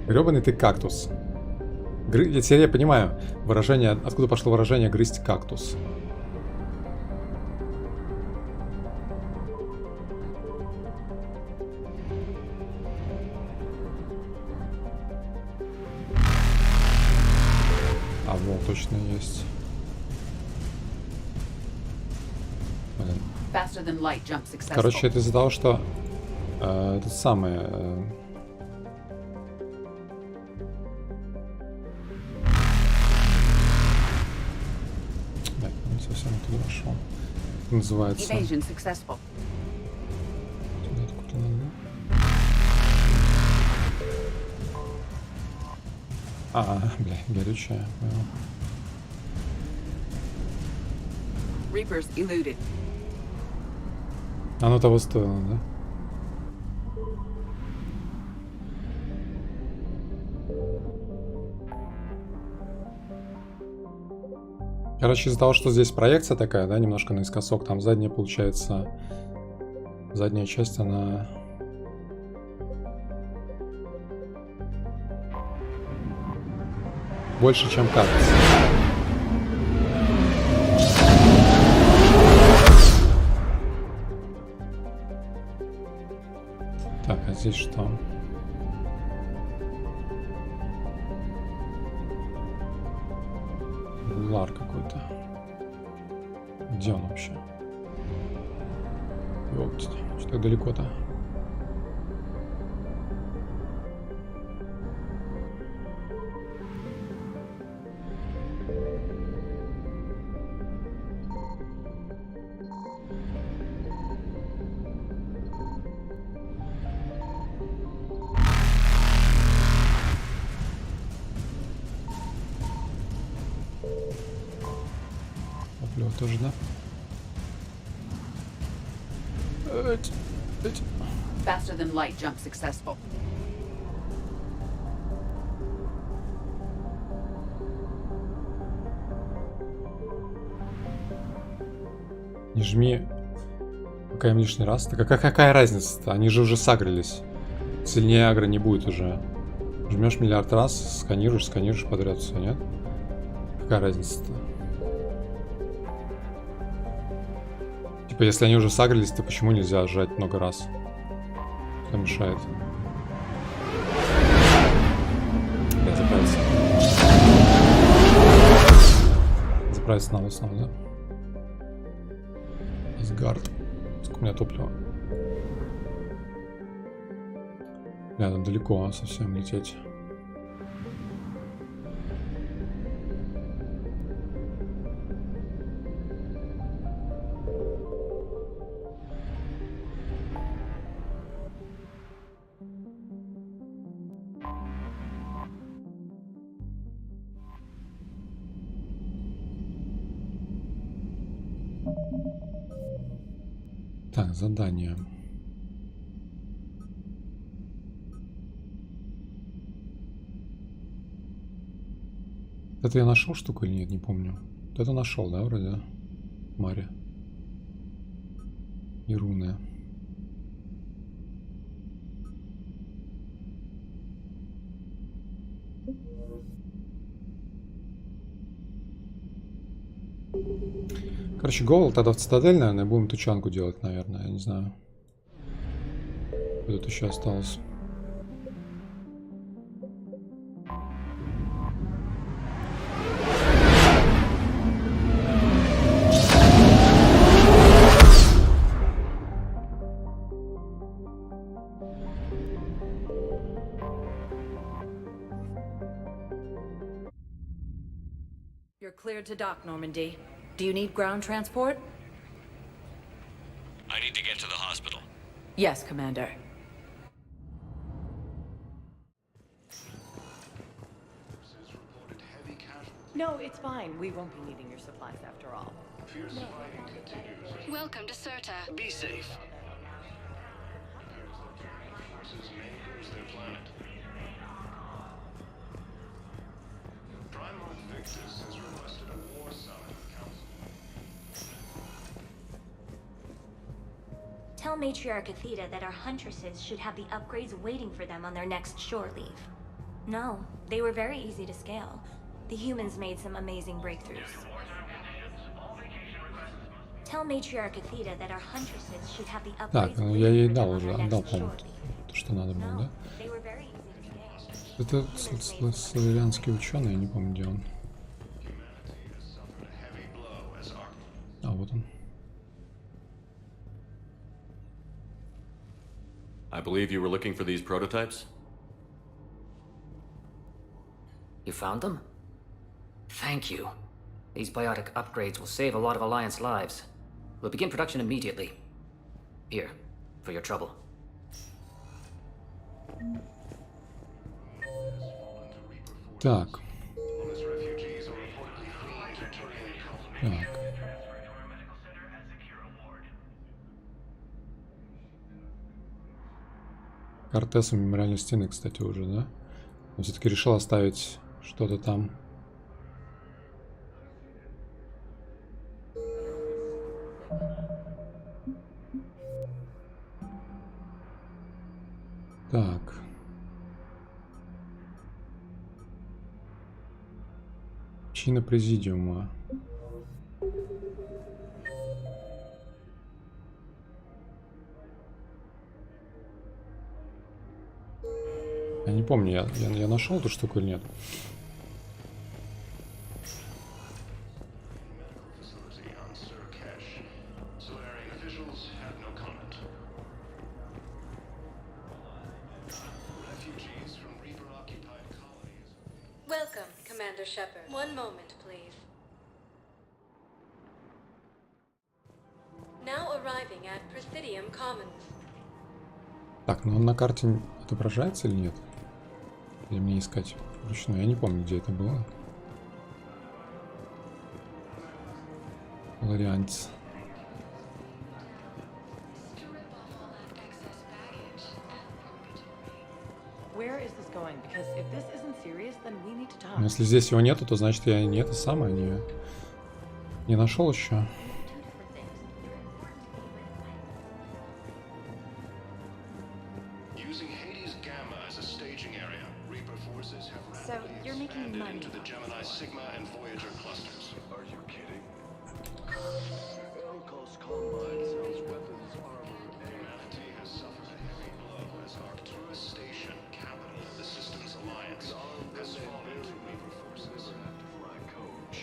Грёбаный ты кактус. Теперь я понимаю выражение, откуда пошло выражение «грызть кактус». А, вот, точно есть. Блин. Короче, это из-за того, что это самое... совсем туда нашел. Называется. Бля, горючая. Оно того стоило, да? Короче, из-за того, что здесь проекция такая, да, немножко наискосок, там задняя, получается, задняя часть, она... больше, чем кажется. Так, а здесь что? Лар какой-то. Где он вообще? Ёпть, что так далеко-то? Тоже, да? Faster than light jump successful. Не жми, пока им лишний раз. Так какая разница-то? Они же уже сагрились. Сильнее агро не будет уже. Жмешь миллиард раз, сканируешь подряд все, нет? Какая разница-то? Типа, если они уже сагрились, то почему нельзя жать много раз? Что мешает? Я заправился. Заправиться надо снова, да? Асгард. Сколько у меня топлива? Бля, там далеко совсем лететь. Так, задание. Это я нашел штуку или нет, не помню. Это нашел, да, вроде? Мария. И руны. Короче, Гоул тогда в цитадель, наверное, будем тучанку делать, наверное, я не знаю. Что тут еще осталось? You're cleared to dock, Normandy. Do you need ground transport? I need to get to the hospital. Yes, Commander. No, it's fine. We won't be needing your supplies after all. Welcome to Serta. Be safe. Tell Matriarch Athena that our huntresses should have the upgrades waiting for them on their next shore leave. No, they were very easy to scale. The humans made some amazing breakthroughs. Tell Matriarch Athena that our huntresses should have the Так, upgrades ну я ей waiting for дал them on уже, their отдал, next по-моему, shore leave. то, что надо было, да? They were very easy to scale. Это славянский ученый, я не помню, где он. А, вот он. I believe you were looking for these prototypes? You found them? Thank you. These biotic upgrades will save a lot of Alliance lives. We'll begin production immediately. Here, for your trouble. Так. Так. Кортесу мемориальной стены, кстати, уже, да? Но все-таки решил оставить что-то там. Так. Чина президиума. Я не помню, я нашел эту штуку или нет. Welcome, Commander Shepard. One moment, please. Now arriving at Presidium Commons. Так, ну он на карте отображается или нет? Или мне искать вручную? Я не помню, где это было. Вариант. Но если здесь его нету, то значит я не это самое не нашел еще.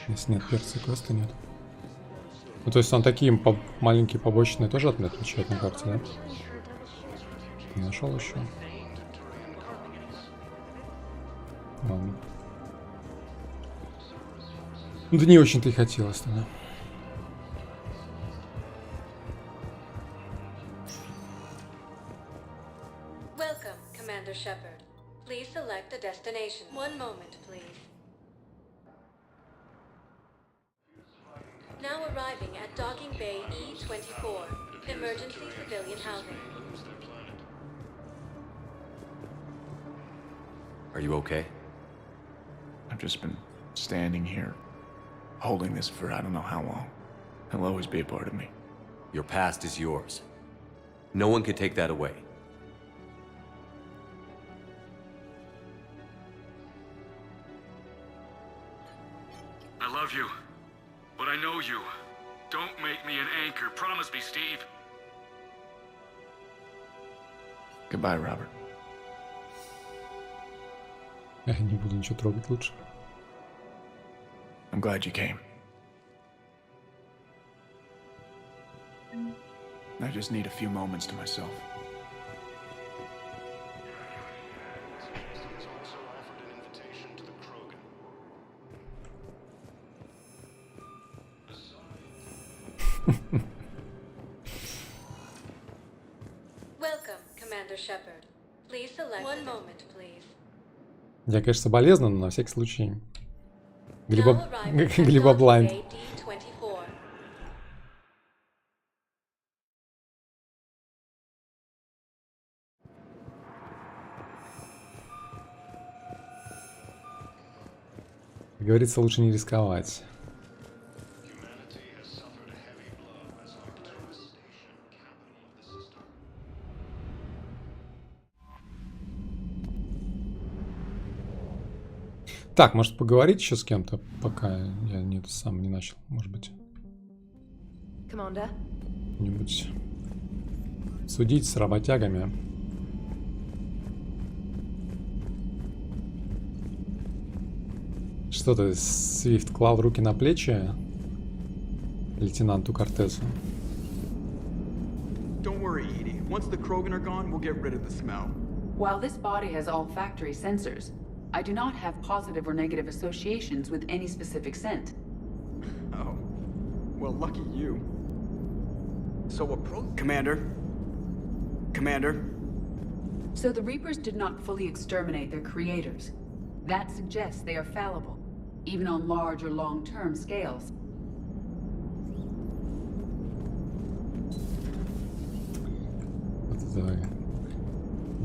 Если нет перца, квеста нет. Ну, то есть он такие маленькие побочные тоже отмечает на карте, да? Не нашел еще. Ладно. Ну, да не очень-то и хотелось, да. Welcome, Commander Shepard. Please select a destination. One moment, please. Now arriving at Docking Bay E-24, emergency civilian housing. Are you okay? I've just been standing here, holding this for I don't know how long. It'll always be a part of me. Your past is yours. No one can take that away. I love you. But I know you. Don't make me an anchor. Promise me, Steve. Goodbye, Robert. Я не буду ничего трогать лучше. I'm glad you came. I just need a few moments to myself. Welcome, Commander Shepard. Please select one moment, please. Я, конечно, соболезную, но на всякий случай. Глебоблайнд. Как говорится, лучше не рисковать. Так, может поговорить еще с кем-то, пока я сам не начал, может быть. Commander? Что-нибудь судить с работягами. Что ты, Свифт, клал руки на плечи лейтенанту Кортесу? Don't worry, Edie. Once the Krogan are gone, we'll get rid of the smell. While this body has olfactory sensors, I do not have positive or negative associations with any specific scent. Oh. Well, lucky you. So Commander? Commander? So the Reapers did not fully exterminate their creators. That suggests they are fallible, even on large or long-term scales.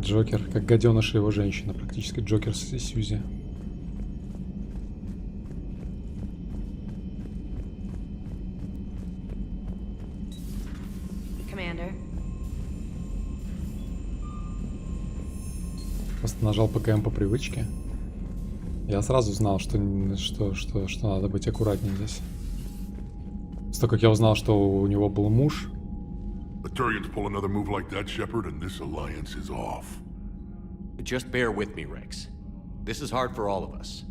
Джокер, как гаденыш его женщина, практически Джокер с Сьюзи. Commander? Просто нажал ПКМ по привычке. Я сразу знал, что надо быть аккуратнее здесь. С того, как я узнал, что у него был муж. The Turians pull another move like that, Shepard, and this alliance is off. Just bear with me, Rex. This is hard for all of us.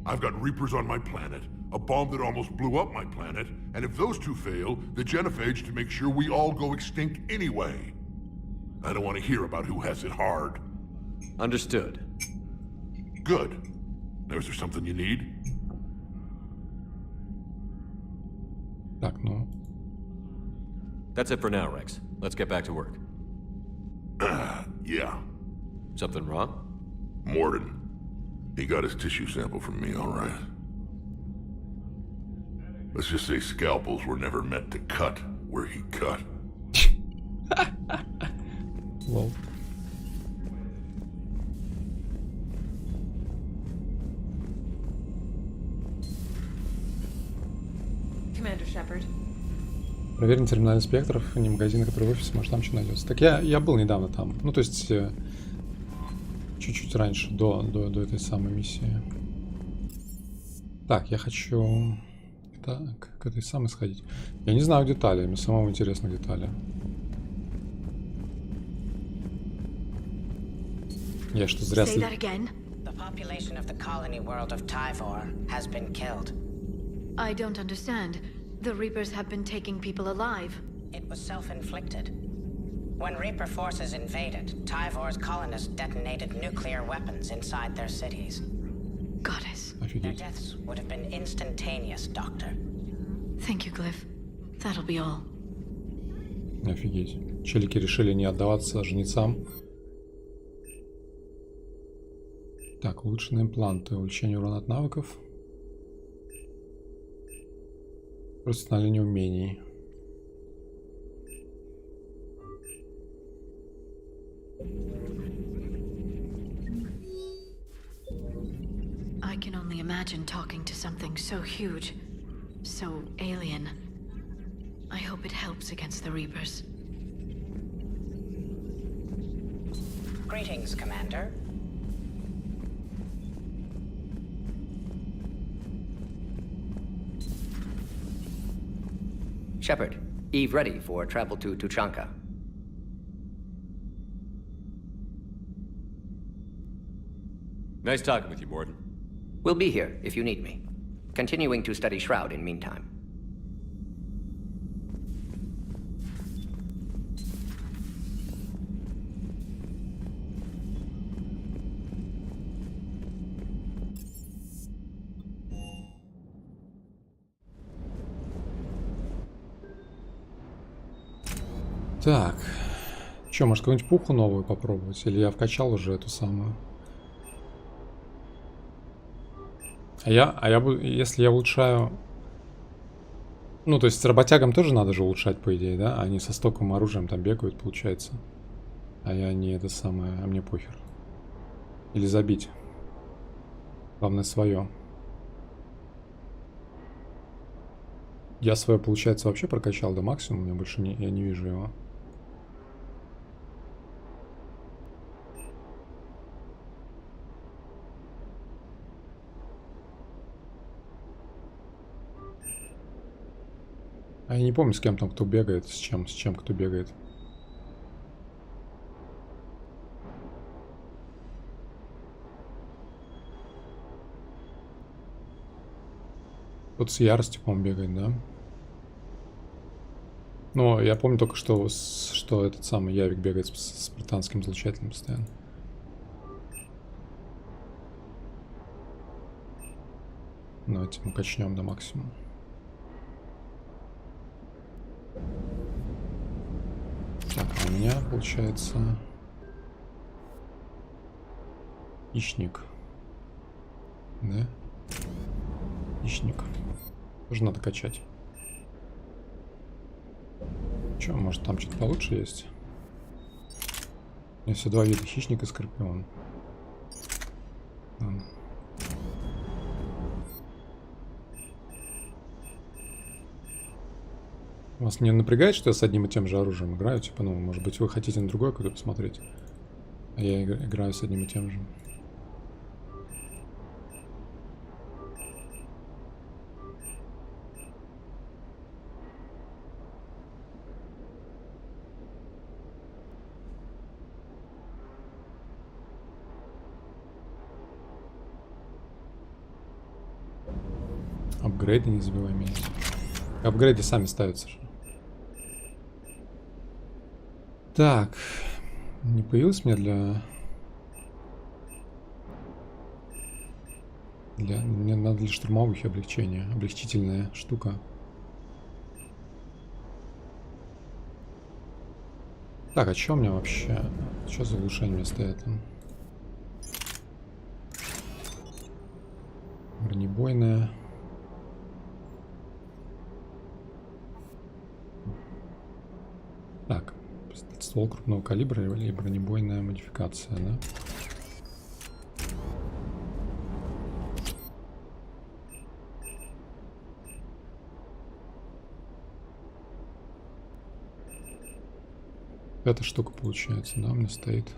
I've got Reapers on my planet, a bomb that almost blew up my planet, and if those two fail, the genophage to make sure we all go extinct anyway. I don't want to hear about who has it hard. Understood. Good. Now, is there something you need? Так, ну. That's it for now, Rex. Let's get back to work. Yeah. Something wrong? Morden. He got his tissue sample from me, all right. Let's just say scalpels were never meant to cut where he cut. Well. Commander Shepard. Проверим терминальный спектров, не магазины, которые в офисе, может там что найдется. Так я был недавно там. Ну, то есть чуть-чуть раньше, до этой самой миссии. Так, я хочу к этой самой сходить. Я не знаю детали, мне самому интересны детали. Я что, зря... The population of the colony world of Tyvor has been killed. I don't understand. The Reapers have been taking people alive. It was self-inflicted. When Reaper forces invaded, Tyvor's colonists detonated nuclear weapons inside their cities. Goddess. Their deaths would have been instantaneous, Doctor. Thank you, Glyph. That'll be all. Офигеть. Челики решили не отдаваться жнецам. Так, улучшенные импланты. Увеличение урона от навыков. Восстановление умений. I can only imagine talking to something so huge, so alien. I hope it helps against the Reapers. Greetings, Commander. Shepard, Eve ready for travel to Tучанке. Nice talking with you, Morden. We'll be here if you need me. Continuing to study Shroud in meantime. Так, что, может какую-нибудь пуху новую попробовать? Или я вкачал уже эту самую? Если я улучшаю... Ну, то есть с работягам тоже надо же улучшать, по идее, да? Они со стоковым оружием там бегают, получается. А я не это самое, а мне похер. Или забить. Главное свое. Я свое, получается, вообще прокачал до максимума, я больше я не вижу его. А я не помню, с кем там кто бегает, с чем кто бегает. Тут с яростью, по-моему, бегает, да? Но я помню только, что этот самый Явик бегает с британским излучателем постоянно. Давайте мы качнем до максимума. Так, а у меня получается хищник. Да? Хищник. Тоже надо качать. Че, может там что-то получше есть? У меня все два вида: хищник и скорпион. Да. Вас не напрягает, что я с одним и тем же оружием играю? Типа, ну, может быть, вы хотите на другое какое-то посмотреть? А я играю с одним и тем же. Апгрейды не забывай менять. Апгрейды сами ставятся же. Так. Не появилось мне мне надо для штурмовых облегчения. Облегчительная штука. Так, а что у меня вообще? Что за улучшение у меня стоит там? Бронебойная. Так, ствол крупного калибра или бронебойная модификация, да? Эта штука получается, да, у меня стоит.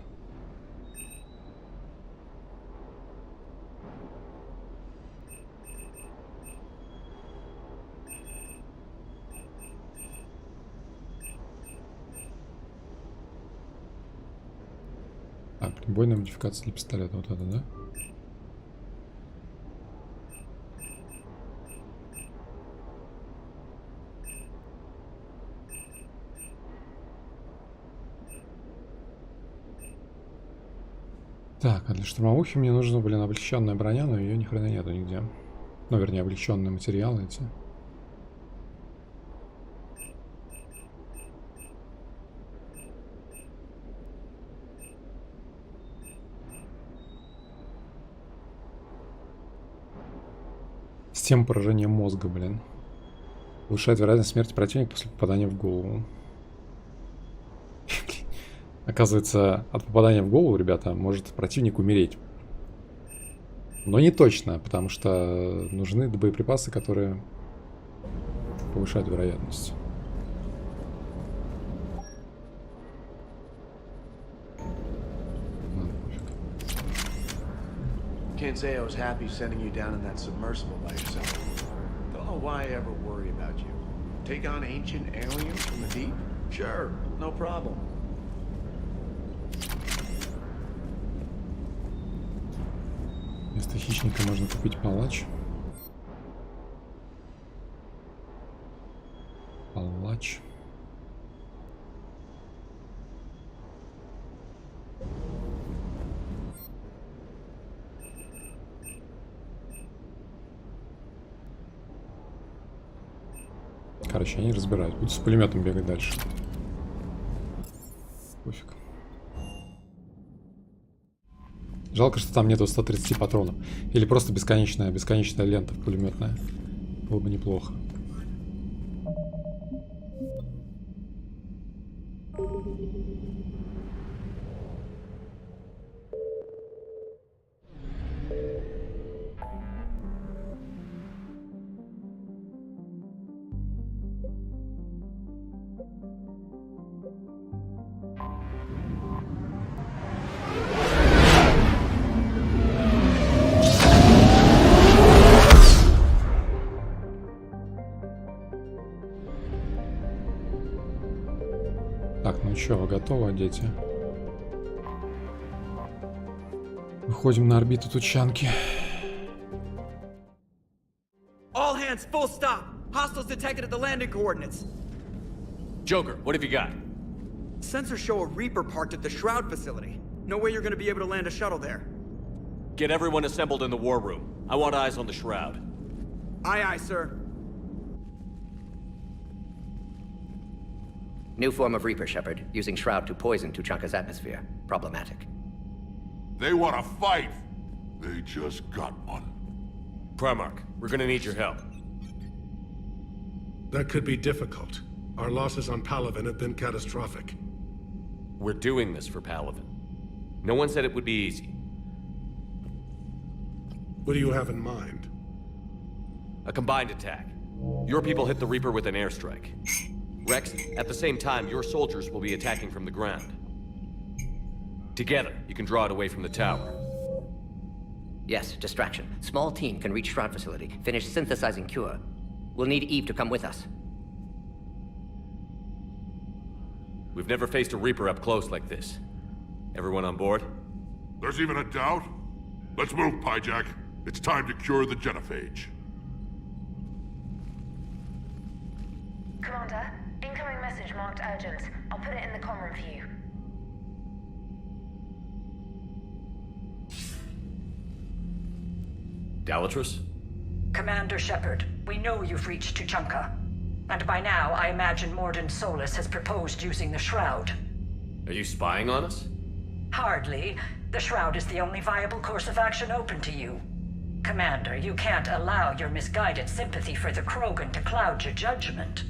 Бойная модификация для пистолета, вот это, да? Так, а для штурмовухи мне нужна, блин, облегченная броня, но ее ни хрена нету нигде. Ну, вернее, облегченные материалы эти. Система поражения мозга, блин. Повышает вероятность смерти противника после попадания в голову. Оказывается, от попадания в голову, ребята, может противник умереть. Но не точно, потому что нужны боеприпасы, которые повышают вероятность. Can't say I was happy sending you down in that submersible by yourself. Don't know why I ever worry about you. Take on ancient aliens from the deep? Sure, no problem. Вместо хищника можно купить палач. Палач. Короче, они разбирают. Буду с пулеметом бегать дальше. Пофиг. Жалко, что там нету 130 патронов. Или просто бесконечная лента пулеметная. Было бы неплохо. готово, дети. Выходим на орбиту Тучанки. All hands, full stop. Hostiles detected at the landing coordinates. Joker, what have you got? Sensors show a Reaper parked at the Shroud facility. No way you're gonna be able to land a shuttle there. Get everyone assembled in the war room. I want eyes on the Shroud. Aye, aye, sir. New form of Reaper, Shepard, using Shroud to poison Tuchanka's atmosphere. Problematic. They want to fight. They just got one. Primarch, we're gonna need your help. That could be difficult. Our losses on Palaven have been catastrophic. We're doing this for Palaven. No one said it would be easy. What do you have in mind? A combined attack. Your people hit the Reaper with an airstrike. Rex, at the same time, your soldiers will be attacking from the ground. Together, you can draw it away from the tower. Yes, distraction. Small team can reach Shroud facility, finish synthesizing cure. We'll need Eve to come with us. We've never faced a Reaper up close like this. Everyone on board? There's even a doubt? Let's move, Pyjack. It's time to cure the genophage. Commander, incoming message marked urgent. I'll put it in the comm room for you. Dalatrus? Commander Shepard, we know you've reached Tuchanka. And by now, I imagine Morden Solus has proposed using the Shroud. Are you spying on us? Hardly. The Shroud is the only viable course of action open to you. Commander, you can't allow your misguided sympathy for the Krogan to cloud your judgment.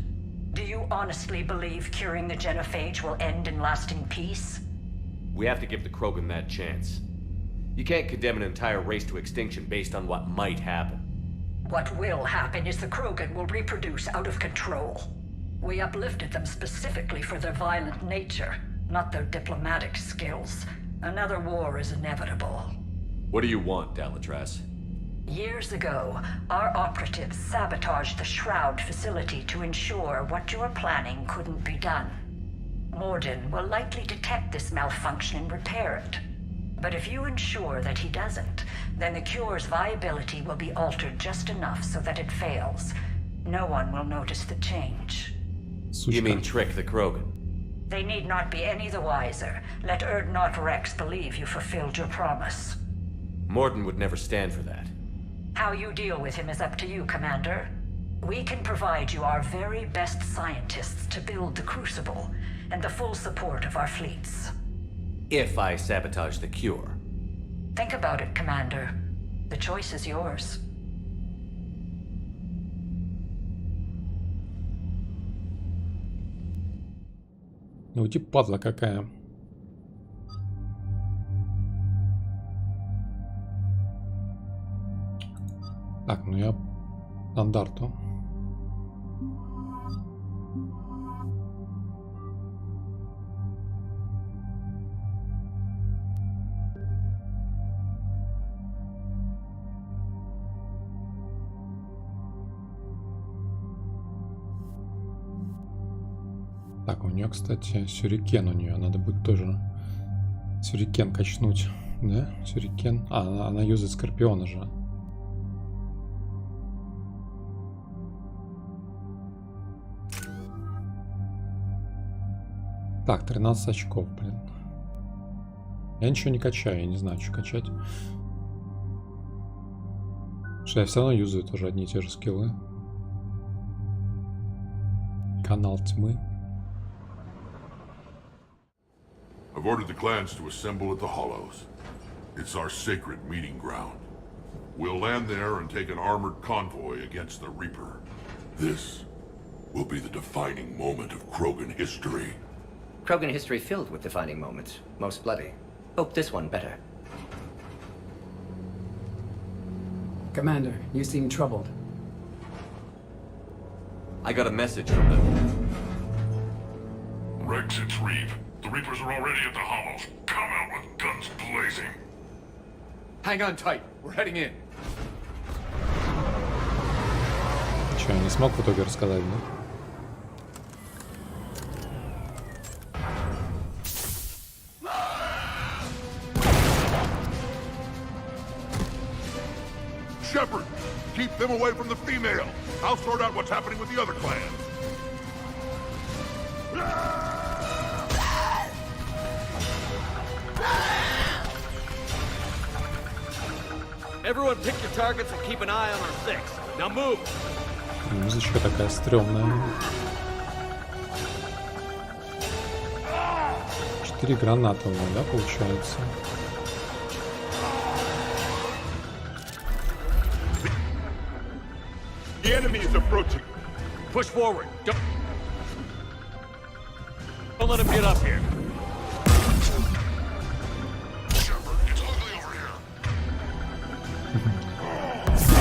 Do you honestly believe curing the genophage will end in lasting peace? We have to give the Krogan that chance. You can't condemn an entire race to extinction based on what might happen. What will happen is the Krogan will reproduce out of control. We uplifted them specifically for their violent nature, not their diplomatic skills. Another war is inevitable. What do you want, Dalatrus? Years ago, our operatives sabotaged the Shroud facility to ensure what you were planning couldn't be done. Morden will likely detect this malfunction and repair it. But if you ensure that he doesn't, then the cure's viability will be altered just enough so that it fails. No one will notice the change. You mean trick the Krogan? They need not be any the wiser. Let Urdnot Rex believe you fulfilled your promise. Morden would never stand for that. How you deal with him is up to you, Commander. We can provide you our very best scientists to build the Crucible, and the full support of our fleets. If I sabotage the cure. Think about it, Commander. The choice is yours. Ну, типа падла какая. Так, ну я стандарту. Так, у нее, кстати, сюрикен у нее. Надо будет тоже сюрикен качнуть. Да? Сюрикен. А, она юзает скорпиона же. Так, 13 очков, блин. Я ничего не качаю, я не знаю, что качать. Потому что я все равно юзаю тоже одни и те же скиллы. Канал тьмы. I've ordered the clans to assemble at the Hollows. It's our sacred meeting ground. We'll land there and take an armored convoy against the Reaper. This will be the defining moment of Krogan history. Krogan history filled with defining moments, most bloody. Hope this one better. Commander, you seem troubled. I got a message from them. Rex, it's Reeve. The Reapers are already at the Hollows. Come out with guns blazing. Hang on tight. We're heading in. Че, я не смог в итоге рассказать, да? Shepard! Keep them away from the female! I'll sort out what's happening with the other clans! Everyone pick your targets and keep an eye on our six. Now move! Музычка такая стрёмная. 4 граната у меня, да, получается? The enemy is approaching. Push forward. Don't let him get up here. Shepard, it's ugly over here.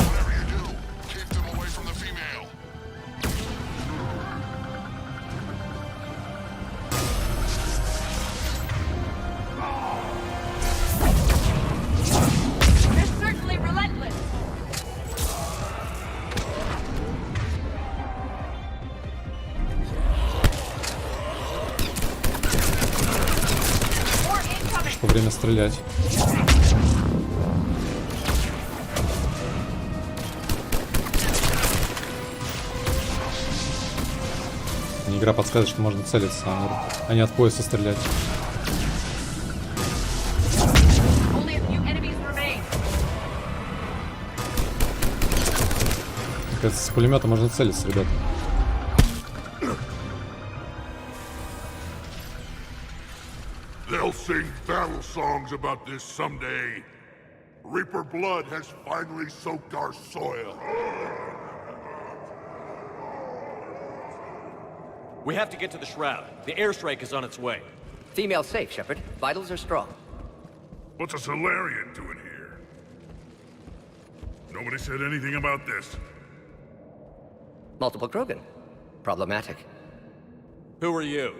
Whatever you do, keep them away from the female. They're certainly relentless. Пришло время стрелять. Мне игра подсказывает, что можно целиться, а не от пояса стрелять. Only a few enemies remain. Мне кажется, с пулемета можно целиться, ребята. They'll sing battle songs about this someday. Reaper blood has finally soaked our soil. We have to get to the shroud. The airstrike is on its way. Female safe, Shepard. Vitals are strong. What's a Solarian doing here? Nobody said anything about this. Multiple Krogan. Problematic. Who are you?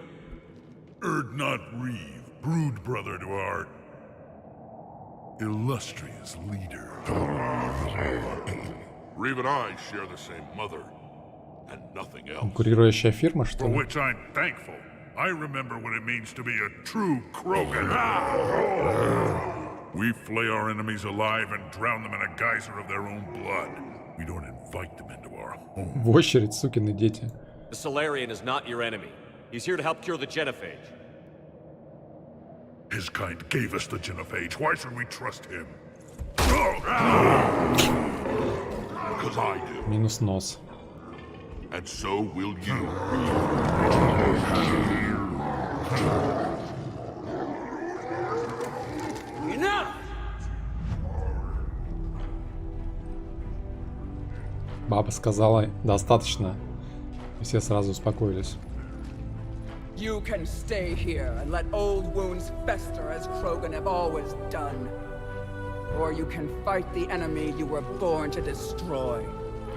Erdnot Reeve, brood brother to our illustrious leader. Reeve and I share the same mother, and nothing else. Конкурирующая фирма, что For ли? which I'm thankful. I remember what it means to be a true Krogan. We flay our enemies alive and drown them in a geyser of their own blood. We don't invite them into our home. В очередь, сукины дети. The Solarian is not your enemy. He's here to help cure the genophage. His kind gave us the genophage. Why should we trust him? Because I do. Минус нос. And so will you. Enough! Баба сказала, достаточно. И все сразу успокоились. You can stay here and let old wounds fester as Krogan have always done. Or you can fight the enemy you were born to destroy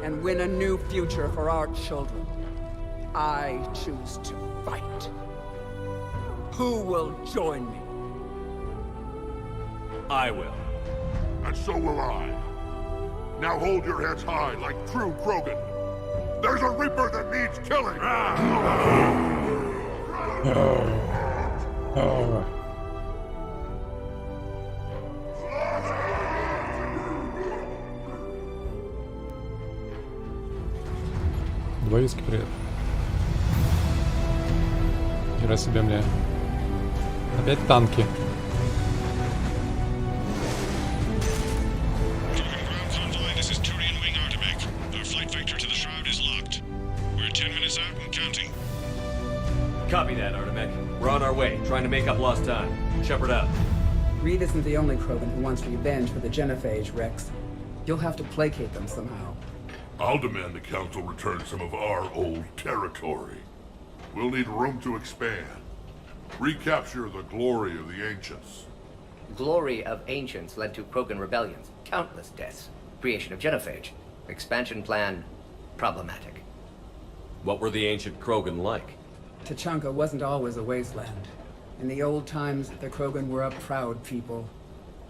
and win a new future for our children. I choose to fight. Who will join me? I will. And so will I. Now hold your heads high like true Krogan. There's a Reaper that needs killing! Двоиски, привет. Хера себе, бля. Опять танки. This is Turian Wing Artemech. Our flight vector to the shroud is locked. We're 10 minutes out and counting. Copy that, Artemech. We're on our way, trying to make up lost time. Shepard out. Reed isn't the only Krogan who wants revenge for the genophage, Rex. You'll have to placate them somehow. I'll demand the Council return some of our old territory. We'll need room to expand. Recapture the glory of the Ancients. Glory of Ancients led to Krogan rebellions, countless deaths, creation of genophage, expansion plan, problematic. What were the ancient Krogan like? Tachanka wasn't always a wasteland. In the old times, the Krogan were a proud people.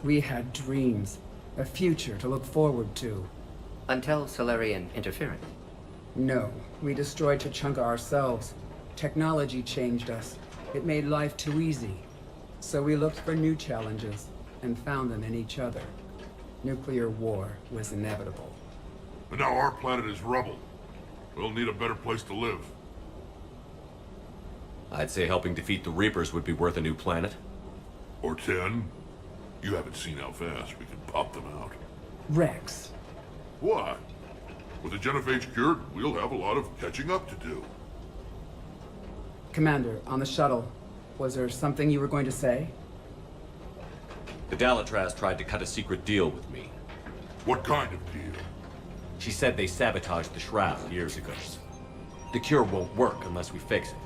We had dreams, a future to look forward to. Until Solarian interference. No, we destroyed Tachanka ourselves. Technology changed us. It made life too easy. So we looked for new challenges, and found them in each other. Nuclear war was inevitable. But now our planet is rubble. We'll need a better place to live. I'd say helping defeat the Reapers would be worth a new planet. Or 10. You haven't seen how fast we can pop them out. Rex. What? With the genophage cured, we'll have a lot of catching up to do. Commander, on the shuttle, was there something you were going to say? The Dalatraz tried to cut a secret deal with me. What kind of deal? She said they sabotaged the Shroud years ago. The cure won't work unless we fix it.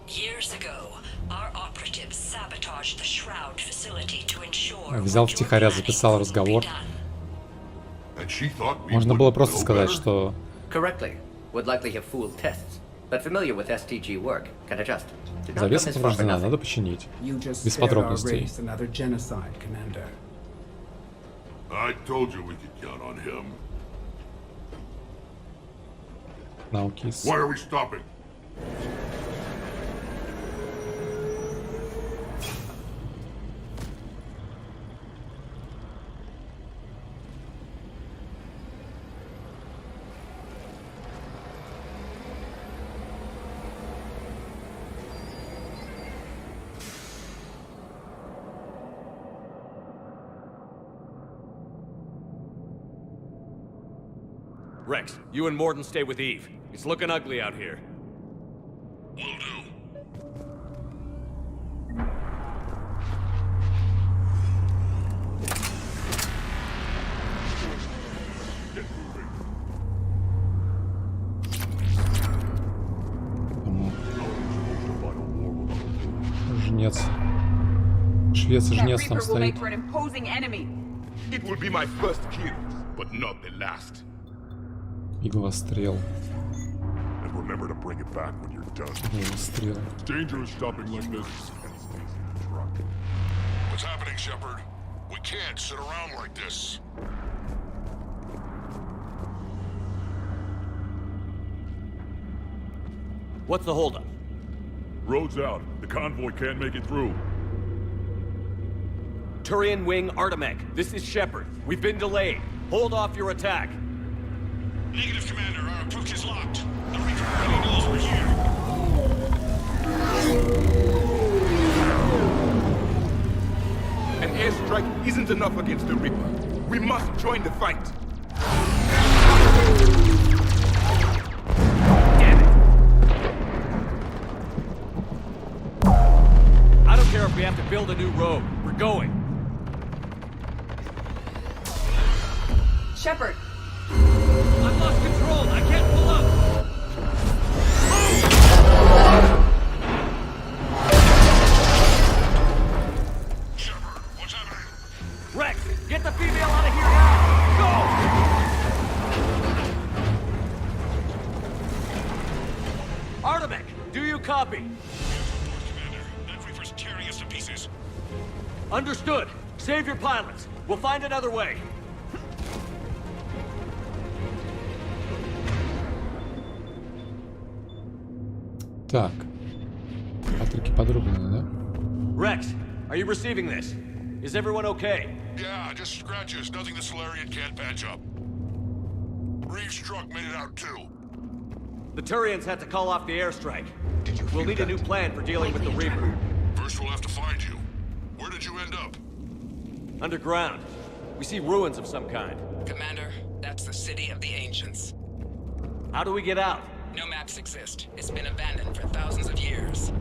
Years ago, our operatives sabotaged the Shroud facility to ensure. Взял втихаря, записал разговор. Можно было просто сказать, что... Correctly. Would likely have fooled tests, but familiar with STG work, can adjust. Завеса повреждена, надо починить. Без подробностей. Another genocide, Commander. I told you we could count on him. Наукис. Why are we stopping? Rex, you and Morden stay with Eve. It's looking ugly out here. Will do. Жнец. Швец и жнец там стоит. It will be my first kill, but not the last. Иглострел. And remember to bring it back when you're done. Иглострел. It's dangerous stopping like this. What's happening, Shepard? We can't sit around like this. What's the holdup? Road's out. The convoy can't make it through. Turian Wing Artemech, this is Shepard. We've been delayed. Hold off your attack. Negative, Commander. Our approach is locked. The Reaper already knows we're here. An airstrike isn't enough against the Reaper. We must join the fight. Damn it! I don't care if we have to build a new road. We're going. Shepard! I've lost control. I can't pull up. Shepard, what's happening? Rex, get the female out of here now. Go! Artemech, do you copy? Commander, that Reaper's tearing us to pieces. Understood. Save your pilots. We'll find another way. Так. Патрики подрублены, да? Rex, are you receiving this? Is everyone okay? Yeah, just scratches. Nothing the Solarian can't patch up. Reeves' truck made it out too. The Turians had to call off the airstrike. We'll need a new plan for dealing with the Reaper. First we'll have to find you. Where did you end up? Underground. We see ruins of some kind. Commander, that's the city of the ancients. How do we get out? No maps exist. It's been abandoned for thousands of years.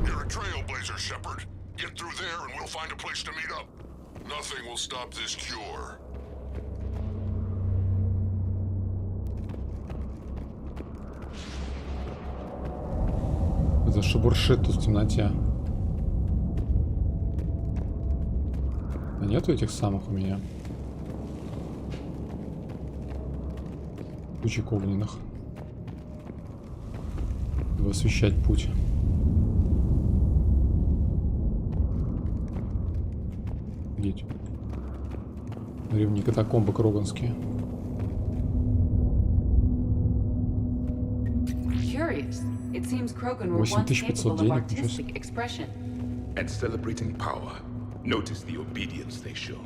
You're a trailblazer, Shepard. Get through there and we'll find a place to meet up. Nothing will stop this cure. Это шебуршит тут в темноте. А нету этих самых у меня? Кучек огненных. Чтобы освещать путь. Видите? Древние катакомбы кроганские. Curious. It seems Krogan were once 8500 capable of денег, artistic expression. And celebrating power. Notice the obedience they show.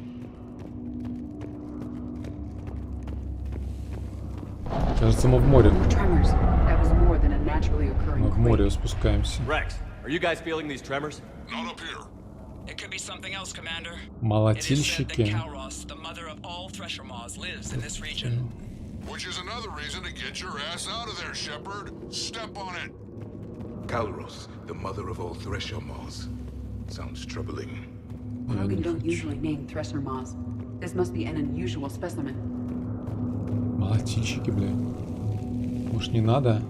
Кажется, мы в море. Tremors. That was more than a naturally occurring Мы в море спускаемся. Rex, are you guys feeling these tremors? Not up here. It could be something else, Commander. Молотильщики. The mother of all thresher maws, lives in this region. Which is another reason to get your ass out of there, Shepard. Step on it. Calros, the mother of all thresher maws. Sounds troubling. Krogan don't usually name thresher maws. This must be an unusual specimen. Молотильщики, бля. Может, не надо?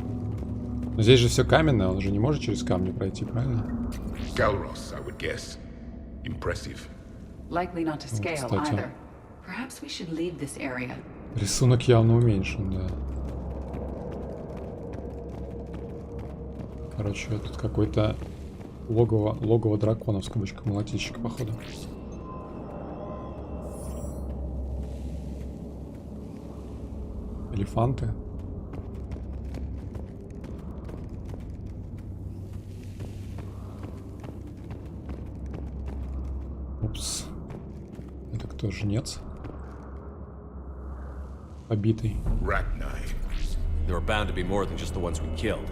Но здесь же все каменное, он же не может через камни пройти, правильно? Calros, I would guess. Impressive. Likely not to scale кстати. either. Perhaps we should leave this area. Рисунок явно уменьшен, да. Короче, тут какой-то логово дракона в скобочках молотильщика, походу. Элефанты. Упс. Это кто, жнец? Побитый. There are bound to be more than just the ones we killed.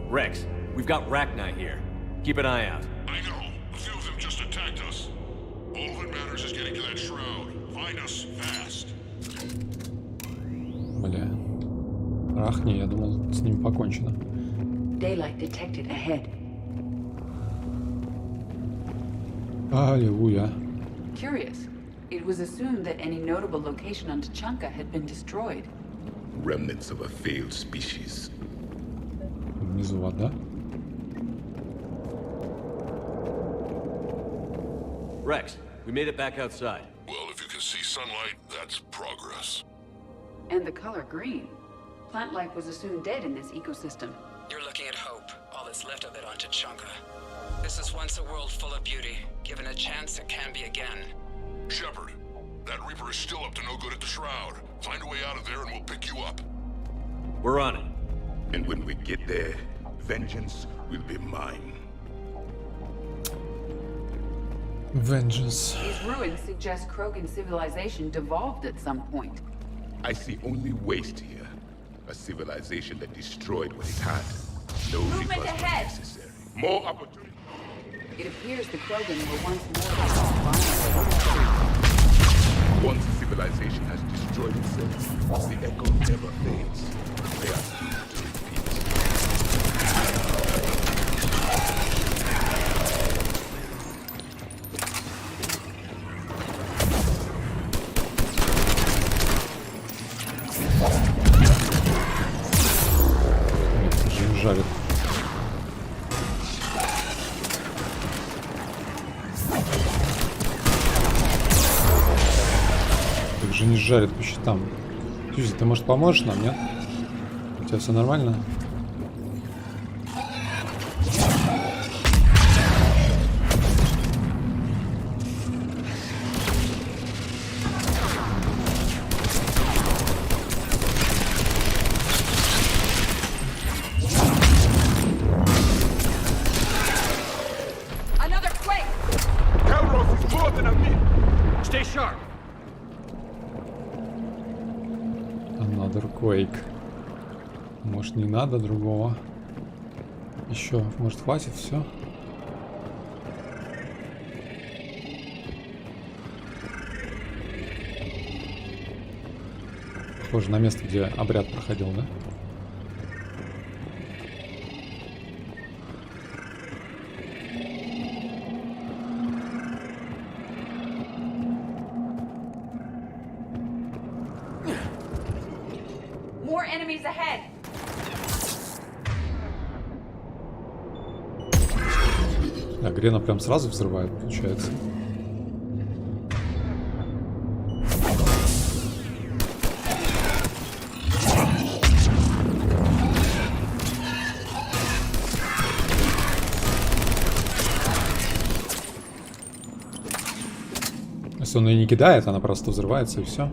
Rex, we've got Rachni here. Keep an eye out. I know. A few of them just attacked us. All that matters is getting to that shroud. Find us fast. Бля. Рахни, я думал, с ним покончено. Daylight detected ahead. Аллилуйя. Curious. It was assumed that any notable location on Tучанке had been destroyed. Remnants of a failed species. Внизу вода. Rex, we made it back outside. Well, if you can see sunlight, that's progress. And the color green. Plant life was assumed dead in this ecosystem. You're looking at hope, all that's left of it on Tучанке. This is once a world full of beauty. Given a chance, it can be again. Shepard, that Reaper is still up to no good at the Shroud. Find a way out of there and we'll pick you up. We're on it. And when we get there, vengeance will be mine. Vengeance. These ruins suggest Krogan civilization devolved at some point. I see only waste here. A civilization that destroyed what it had. No Movement reapers were ahead. necessary. More opportunity. It appears the Krogan were once more violent. Once civilization has destroyed itself, the echo never fades. They are doomed to Жизнь жарит. Так же не жарит по щитам. Тюзи, ты, может, поможешь нам, нет? У тебя все нормально? Another quake! Calros is more than a myth! Stay sharp! Another Quake. Может, не надо другого? Еще, может, хватит все? Похоже на место, где обряд проходил, да? More enemies ahead. А Грена прям сразу взрывает, получается. Если он ее не кидает, она просто взрывается и все.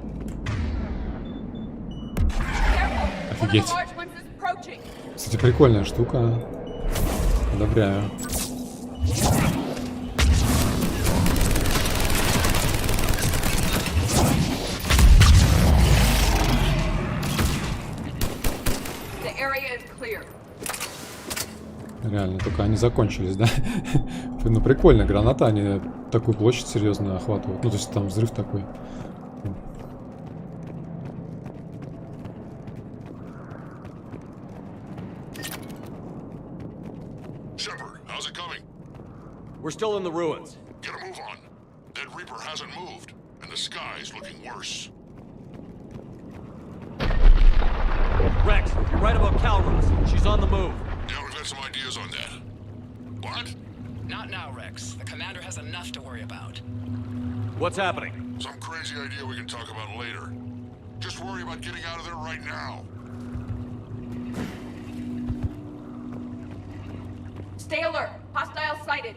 Офигеть. Кстати, прикольная штука. Одобряю. Реально, только они закончились, да? Ну, прикольно, граната, они такую площадь серьезно охватывают. Ну, то есть там взрыв такой. Shepard, how's it coming? We're still in the ruins. Get a move on. That Reaper hasn't moved, and the sky's looking worse. Rex, you're right about Calros. She's on the move. Yeah, we've got some ideas on that. What? Not now, Rex. The commander has enough to worry about. What's happening? Some crazy idea we can talk about later. Just worry about getting out of there right now. Stay alert. Hostile sighted.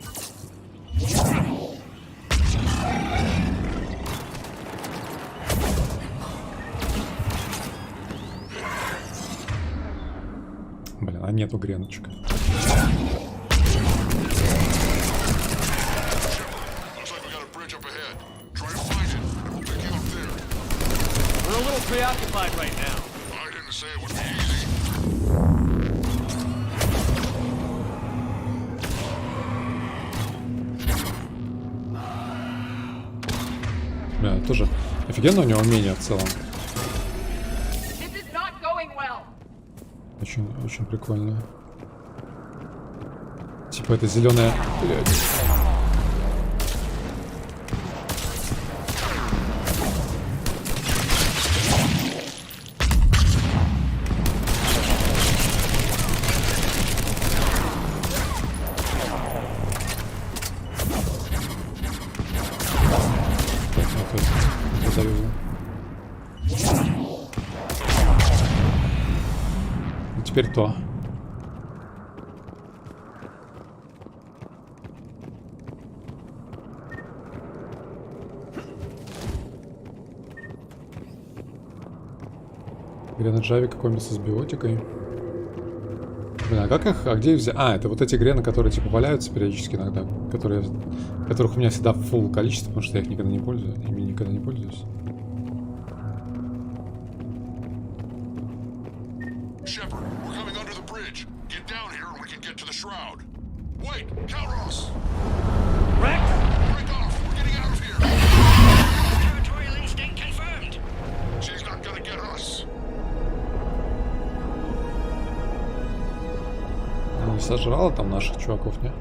Блин, а нету греночка. We're a little preoccupied right now. I didn't say it would be easy. Бля, тоже офигенно у него умение в целом. Очень, очень прикольно. Типа это зеленая. Теперь то. Гренаджави какой-нибудь с биотикой. Блин, а как их, а где их взять? А, это вот эти грены, которые типа валяются периодически иногда, которых у меня всегда фулл количество, потому что я их никогда не пользуюсь, ими никогда не пользуюсь. Shepard, we're coming under the bridge. Get down here and we can get to the shroud. Wait, Calros! Rex! Break off! We're getting out of here! Territorial instinct confirmed. She's not gonna get us. Ну, сожрала там наших чуваков, не?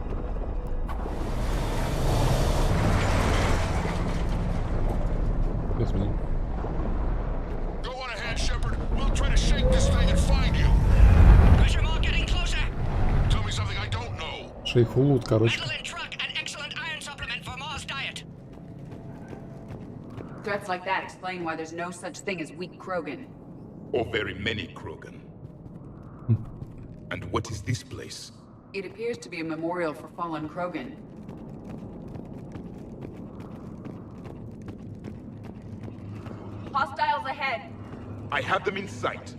Без меня. Go on ahead, Shepard. We'll try to shake this thing and find you. Pressure mark getting closer. Tell me something I don't know. Шейхулут, короче. Threats like that explain why there's no such thing as weak Krogan. Or very many Krogan. And what is this place? It appears to be a memorial for fallen Krogan. Hostiles ahead. I have them in sight.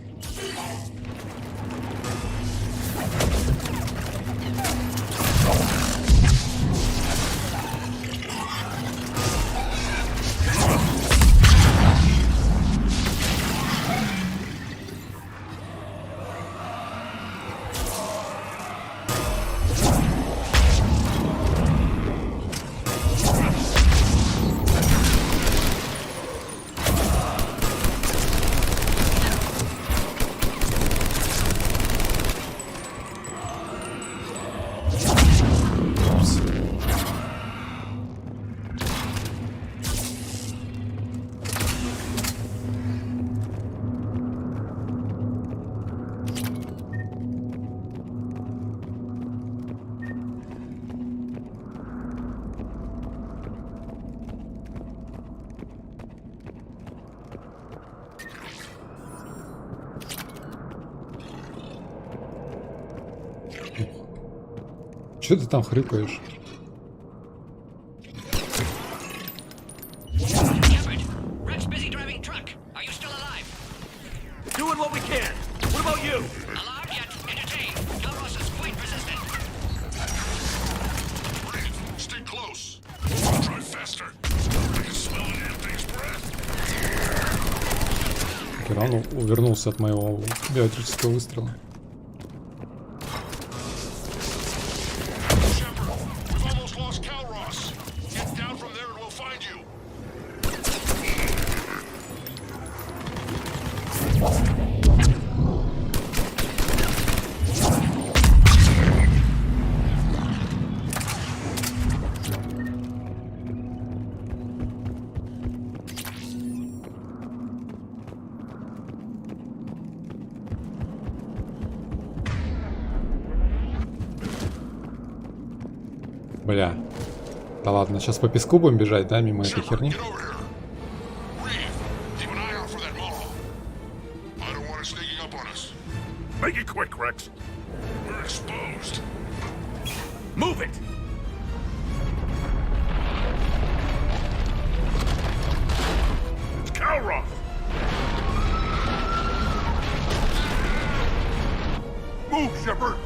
Че ты там хрюкаешь? Rex busy driving truck. Are you still alive? Doing what we can. What about you? Alarmed yet? Entertained. Calros is quite resistant. Breathe. Stay close. Try faster. I can smell the damn thing's breath. Киран увернулся от моего биотического выстрела. Бля. Да ладно, сейчас по песку будем бежать, да, мимо этой херни? Make it quick, Rex. We're exposed. Move it! Calroth! Move, Shepard!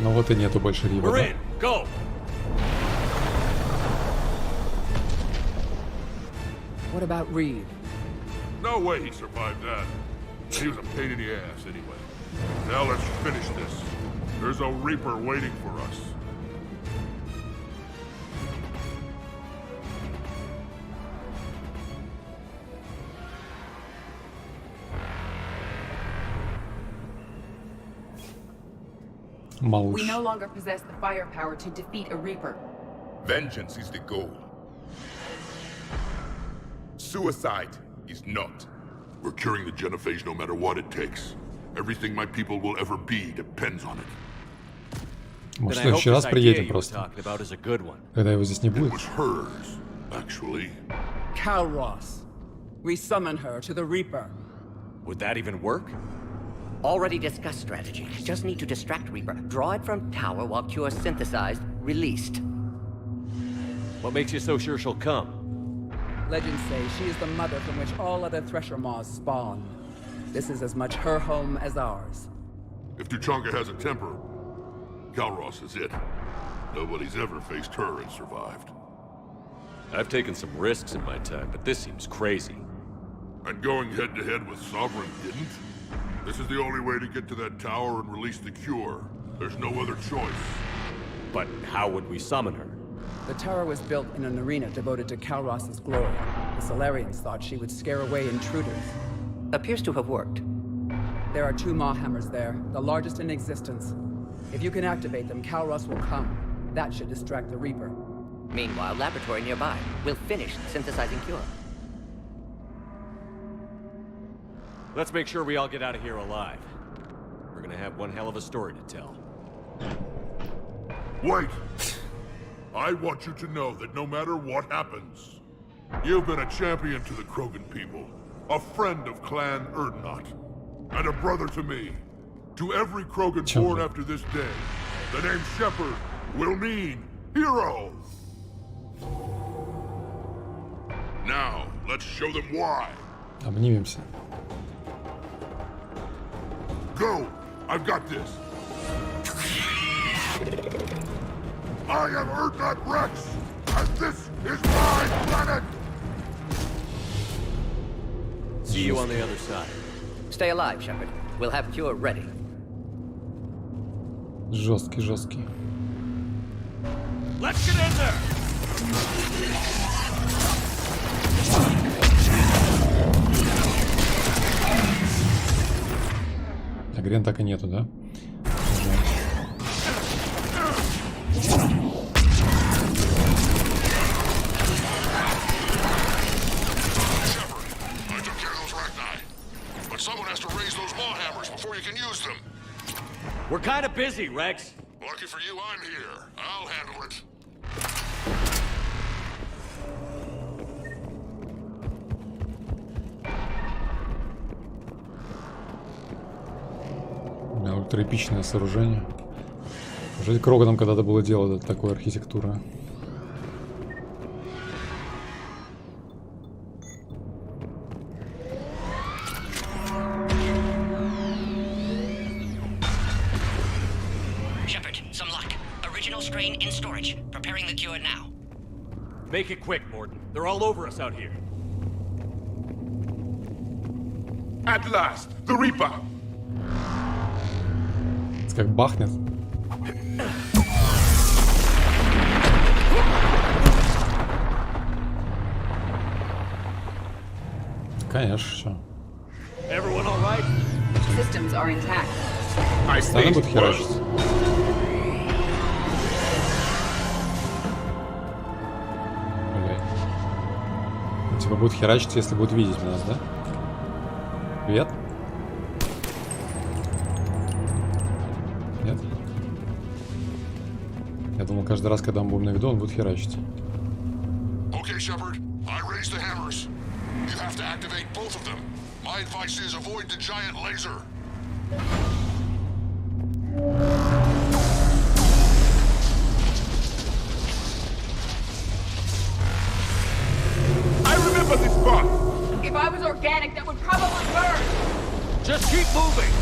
Ну вот и нету больше Рива, We're да? in. Go. What about Reed? No way he survived that. He was a pain in the ass anyway. Now let's finish this. There's a Reaper waiting for us. Малыш. We no longer possess the firepower to defeat a Reaper. Vengeance is the goal. Suicide is not. We're curing the genophage no matter what it takes. Everything my people will ever be depends on it. Может, в следующий раз приедем просто. Когда его здесь не будет. Hers, actually. Calroth. We summon her to the Reaper. Would that even work? Already discussed strategy. Just need to distract Reaper. Draw it from tower while Cure synthesized, released. What makes you so sure she'll come? Legends say she is the mother from which all other Thresher Maws spawn. This is as much her home as ours. If Tучанке has a temper, Calroth is it. Nobody's ever faced her and survived. I've taken some risks in my time, but this seems crazy. And going head-to-head with Sovereign didn't? This is the only way to get to that tower and release the cure. There's no other choice. But how would we summon her? The tower was built in an arena devoted to Calroth's glory. The Solarians thought she would scare away intruders. Appears to have worked. There are 2 Maw hammers there, the largest in existence. If you can activate them, Calroth will come. That should distract the Reaper. Meanwhile, laboratory nearby. We'll finish synthesizing Cure. Let's make sure we all get out of here alive. We're gonna have one hell of a story to tell. Wait! I want you to know that no matter what happens, you've been a champion to the Krogan people, a friend of Clan Erdnot, and a brother to me. To every Krogan born after this day, the name Shepard will mean hero! Now, let's show them why. Обнимемся. Go! I've got this! I am Erdnot Rex, and this is my planet! See you on the other side. Stay alive, Shepard. We'll have Cure ready. Жесткий, жесткий. Let's get in there! А Грен так и нету, да? Someone has to raise those maw hammers before you can use them. We're kind of busy, Rex. Lucky for you, I'm here. I'll handle it. Да, ультраэпичное сооружение. Уже Кроганам когда-то было дело до такой архитектуры. Make it quick, Morden. They're all over us out here. At last, the Reaper. Как бахнет. Конечно, все. Everyone all right? Systems are intact. Она будет херачить. Типа будет херачить, если будет видеть нас, да? Привет? Нет? Я думал, каждый раз, когда мы будем на виду, он будет херачить. Okay, Shepard. I raised the hammers. You have to activate both of them. My advice is avoid the giant laser. I remember this spot! If I was organic, that would probably burn! Just keep moving!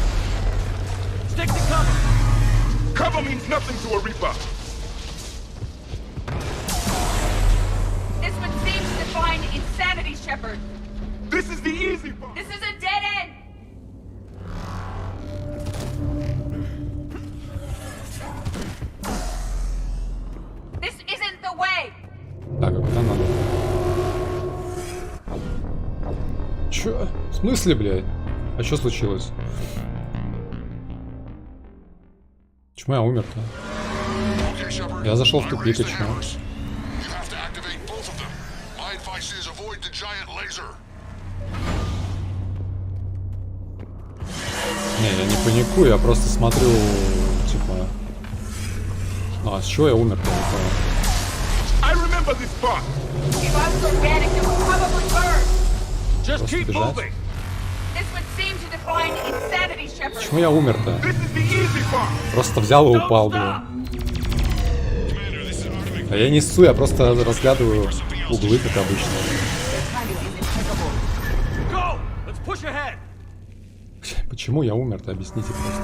Stick to cover! Cover means nothing to a Reaper! This one seems to define insanity, Shepard! This is the easy part! This is a dead end! This isn't the way! Так, а куда надо? Чё? В смысле, блядь? А что случилось? Почему я умер-то? Я зашел в тупик, и чё? Не, я не паникую, я просто смотрю, типа... Ну, а с чего я умер-то, не понял? I remember this spot! If I was organic, it would probably burn! Just keep moving! This would seem to define insanity, Shepard! Почему я умер-то? This is the easy part! Просто взял и упал, блин. А я не ссу, я просто разглядываю углы, как обычно. Go! Let's push ahead! Почему я умер-то? Объясните просто.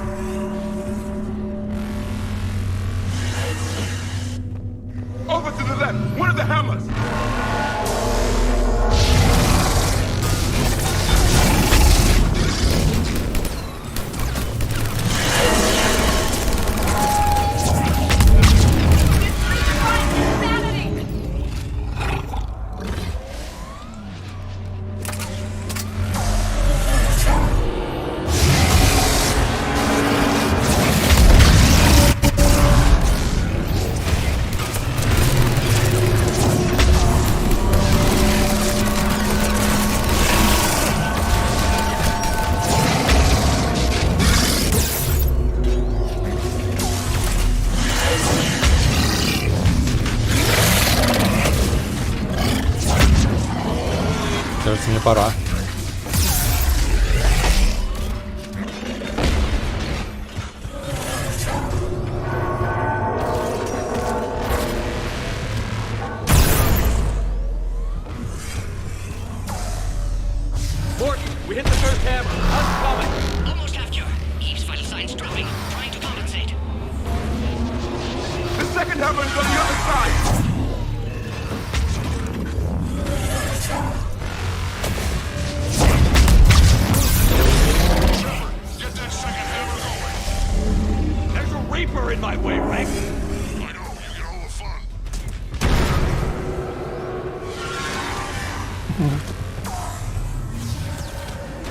Over to the left! One of the hammers! Кажется, мне пора. We hit the first hammer. How's it coming? Almost half cure. Eve's vital signs dropping. Trying to compensate. The second hammer is on the other side. Get that second hammer going. There's a Reaper in my way, Rex. I know, you get all the fun.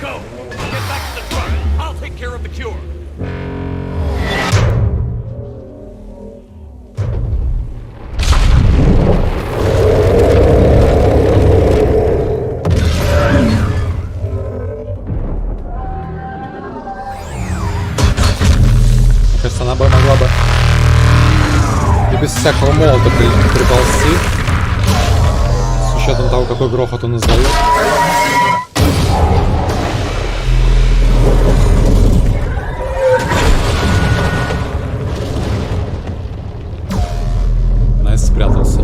Go! Get back to the truck. I'll take care of the cure. Кажется, она бы могла бы и без всякого молота приползти. С учетом того, какой грохот он издает. Найс спрятался.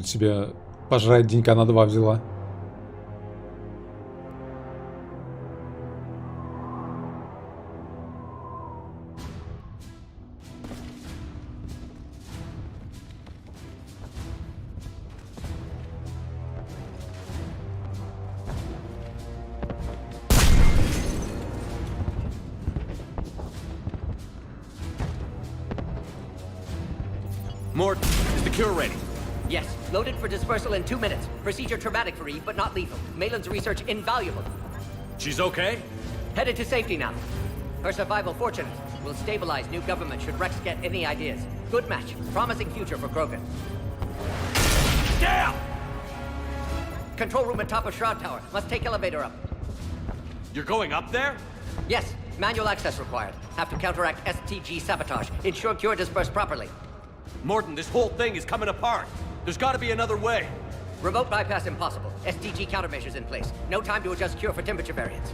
Тебе пожрать денька на 2 взяла. Mort, is the cure ready? Yes, loaded for dispersal in 2 minutes. Procedure traumatic for Eve, but not lethal. Malin's research invaluable. She's okay? Headed to safety now. Her survival fortunate. Will stabilize new government should Rex get any ideas. Good match. Promising future for Krogan. Damn! Control room at top of Shroud Tower. Must take elevator up. You're going up there? Yes, manual access required. Have to counteract STG sabotage. Ensure cure dispersed properly. Morton, this whole thing is coming apart. There's gotta be another way. Remote bypass impossible. STG countermeasures in place. No time to adjust cure for temperature variance.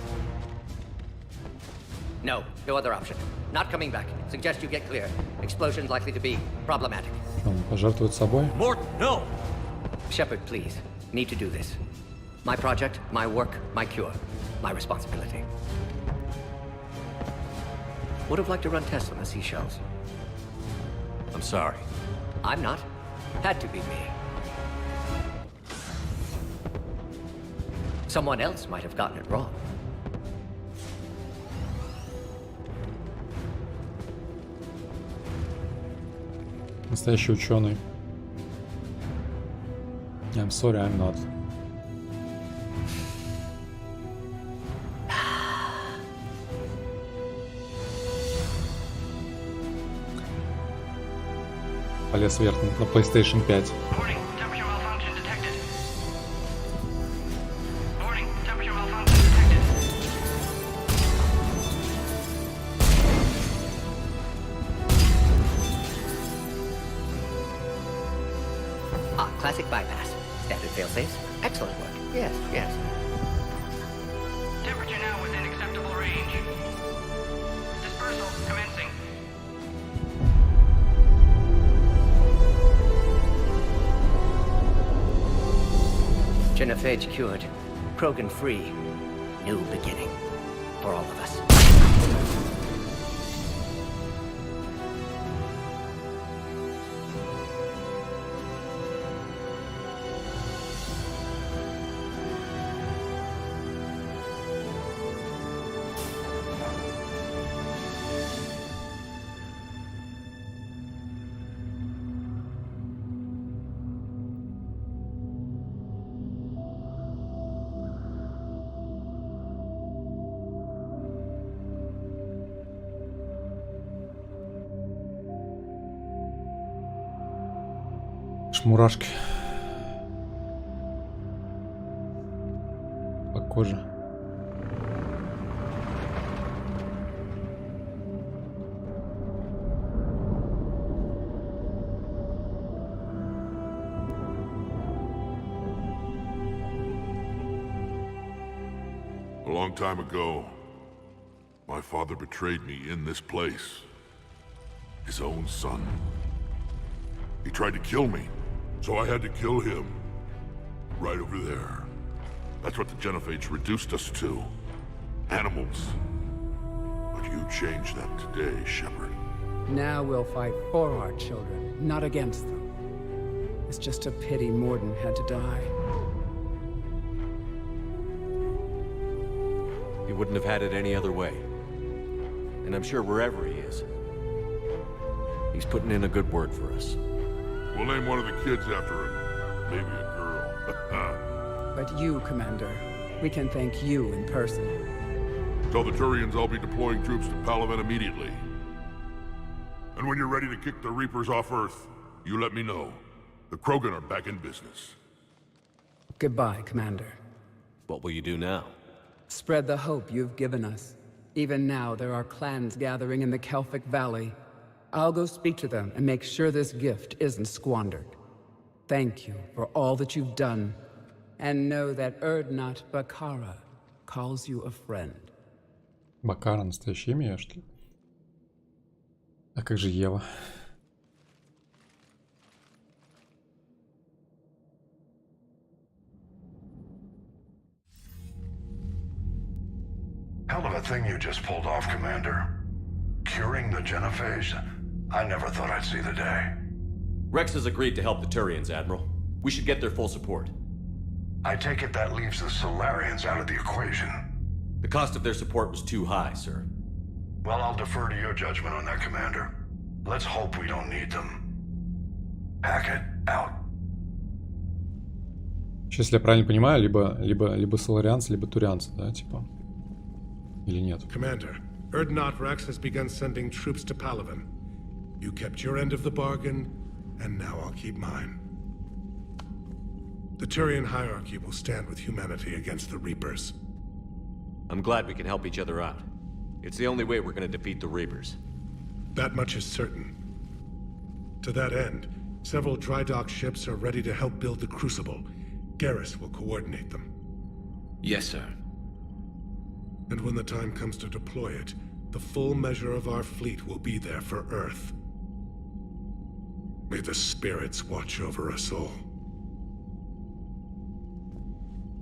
No other option. Not coming back. Suggest you get clear. Explosion's likely to be problematic. Он пожертвует собой? Morton, no! Shepard, please. Need to do this. My project, my work, my cure. My responsibility. Would have liked to run tests on the seashells. I'm sorry. I'm not. Had to be me. Someone else might have gotten it wrong. Настоящий ученый. I'm sorry, I'm not. Полез вверх на PlayStation 5. Classic bypass. Standard failsafes. Excellent work. Yes. Temperature now within acceptable range. Dispersal commencing. Genophage cured. Krogan free. New beginning. For all of us. Мурашки по коже. A long time ago, my father betrayed me in this place. His own son. He tried to kill me. So I had to kill him. Right over there. That's what the Genophage reduced us to. Animals. But you changed that today, Shepard. Now we'll fight for our children, not against them. It's just a pity Morden had to die. He wouldn't have had it any other way. And I'm sure wherever he is, he's putting in a good word for us. We'll name one of the kids after him. Maybe a girl. But you, Commander, we can thank you in person. Tell the Turians I'll be deploying troops to Palaven immediately. And when you're ready to kick the Reapers off Earth, you let me know. The Krogan are back in business. Goodbye, Commander. What will you do now? Spread the hope you've given us. Even now, there are clans gathering in the Kelphic Valley. I'll go speak to them and make sure this gift isn't squandered. Thank you for all that you've done. And know that Erdnot Bakara calls you a friend. Бакара настоящее имя, что ли? А как же Ева? Hell of a thing you just pulled off, Commander. Curing the Genophage? I never thought I'd see the day. Rex has agreed to help the Turians, Admiral. We should get their full support. I take it that leaves the Solarians out of the equation. The cost of their support was too high, sir. Well, I'll defer to your judgment on that, Commander. Let's hope we don't need them. Hackett, out. Сейчас, если я правильно понимаю, либо соларианцы, либо турианцы, да, типа? Или нет? Commander, Erdnot Rex has begun sending troops to Palaven. You kept your end of the bargain, and now I'll keep mine. The Turian hierarchy will stand with humanity against the Reapers. I'm glad we can help each other out. It's the only way we're gonna defeat the Reapers. That much is certain. To that end, several dry dock ships are ready to help build the Crucible. Garrus will coordinate them. Yes, sir. And when the time comes to deploy it, the full measure of our fleet will be there for Earth. May the spirits watch over us all.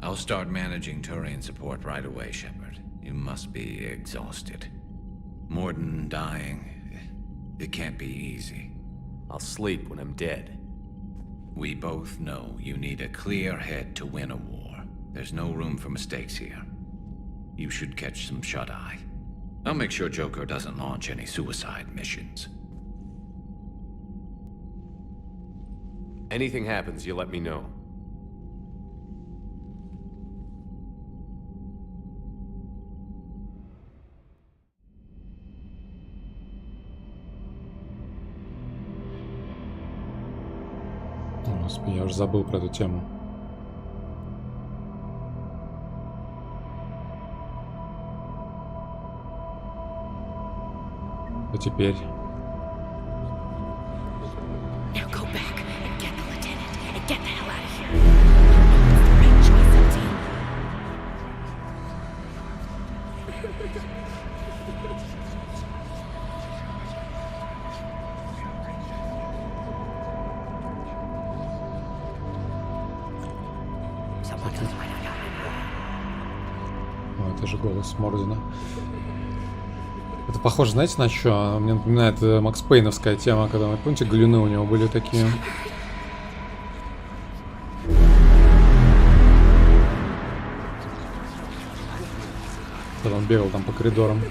I'll start managing Turian support right away, Shepard. You must be exhausted. Morden dying, it can't be easy. I'll sleep when I'm dead. We both know you need a clear head to win a war. There's no room for mistakes here. You should catch some shut-eye. I'll make sure Joker doesn't launch any suicide missions. Anything happens, you let me know. Господи, я уже забыл про эту тему. А теперь? Now go back and get the lieutenant and get the hell out of here. It's the right choice, LT. О, это же голос Мордина. Это похоже, знаете, на что? Мне напоминает Макс Пейновская тема, когда, вы помните, галюны у него были такие. Когда он бегал там по коридорам.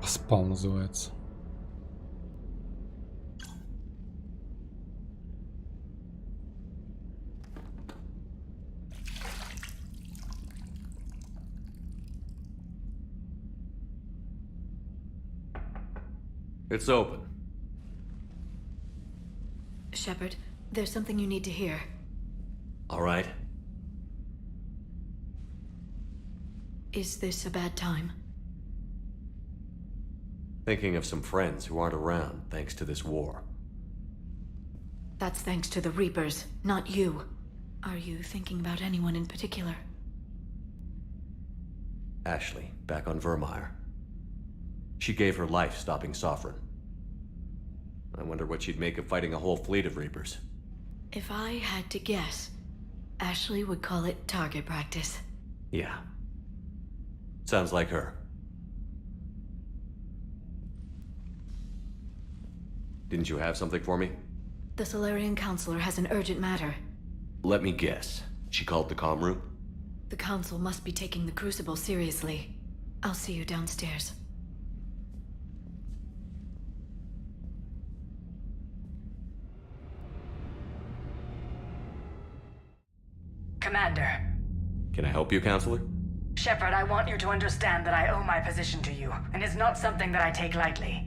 Спал называется. It's open. Shepard, there's something you need to hear. All right. Is this a bad time? Thinking of some friends who aren't around thanks to this war. That's thanks to the Reapers, not you. Are you thinking about anyone in particular? Ashley, back on Vermeer. She gave her life stopping Sovereign. I wonder what she'd make of fighting a whole fleet of Reapers. If I had to guess, Ashley would call it target practice. Yeah. Sounds like her. Didn't you have something for me? The Solarian Counselor has an urgent matter. Let me guess. She called the comm room? The Council must be taking the Crucible seriously. I'll see you downstairs. Commander. Can I help you, Counselor? Shepard, I want you to understand that I owe my position to you, and it's not something that I take lightly.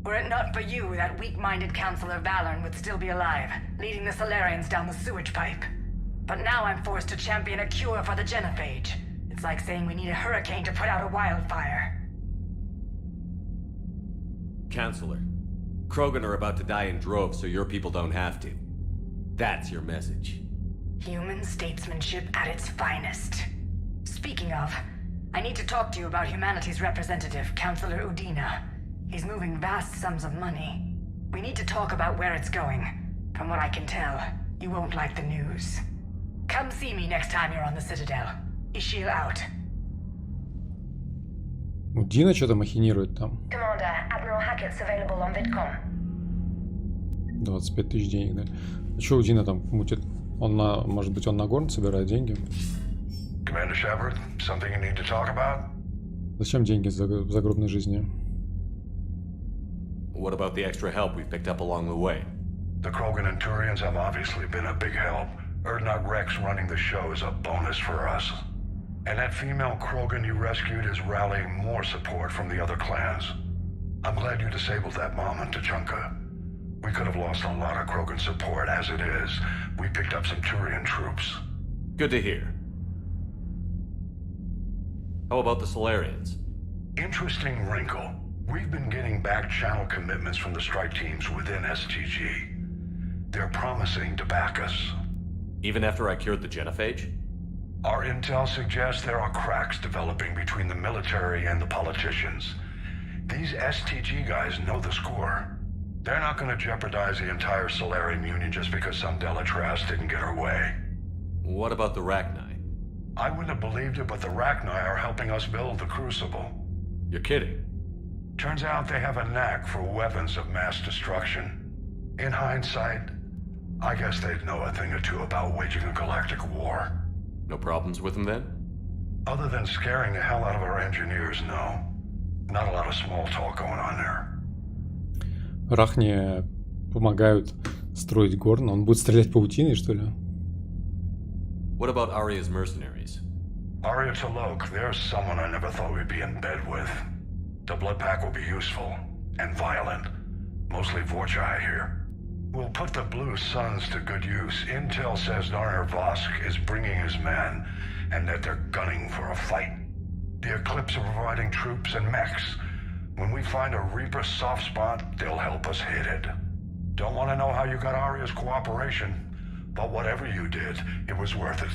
Were it not for you, that weak-minded Counselor Valorn would still be alive, leading the Solarians down the sewage pipe. But now I'm forced to champion a cure for the genophage. It's like saying we need a hurricane to put out a wildfire. Counselor, Krogan are about to die in droves so your people don't have to. That's your message. Human statesmanship at its finest. Speaking of, I need to talk to you about humanity's representative, Councillor Udina. He's moving vast sums of money. We need to talk about where it's going. From what I can tell, you won't like the news. Come see me next time you're on the Citadel. Ishil out. Дина что-то махинирует там. Commander, Admiral Hackett's available on Vidcom. 25 тысяч денег, да? А что у Дина там мутит? Он на, может быть, он на горн собирает деньги? Commander Shepard, something you need to talk about? Зачем деньги в загробной жизни? What about the extra help we picked up along the way? The Krogan and Turians have obviously been a big help. Erdnot Rex running the show is a bonus for us. And that female Krogan you rescued is rallying more support from the other clans. I'm glad you disabled that mom in Tучанке. We could have lost a lot of Krogan support as it is. We picked up some Turian troops. Good to hear. How about the Solarians? Interesting wrinkle. We've been getting back channel commitments from the strike teams within STG. They're promising to back us. Even after I cured the genophage? Our intel suggests there are cracks developing between the military and the politicians. These STG guys know the score. They're not going to jeopardize the entire Solarian Union just because some Delatras didn't get her way. What about the Rachni? I wouldn't have believed it, but the Rachni are helping us build the Crucible. You're kidding. Turns out they have a knack for weapons of mass destruction. In hindsight, I guess they'd know a thing or two about waging a galactic war. No problems with them then? Other than scaring the hell out of our engineers, no. Not a lot of small talk going on there. Рахни помогают строить горн. Он будет стрелять паутиной, что ли? What about Aria's mercenaries? Aria Talok, there's someone I never thought we'd be in bed with. The blood pack will be useful and violent. Mostly Vorchai here. We'll put the Blue Suns to good use. Intel says Narner Vosk is bringing his men, and that they're gunning for a fight. The Eclipse are providing troops and mechs. When we find a Reaper soft spot, they'll help us hit it. Don't want to know how you got Aria's cooperation, but whatever you did, it was worth it.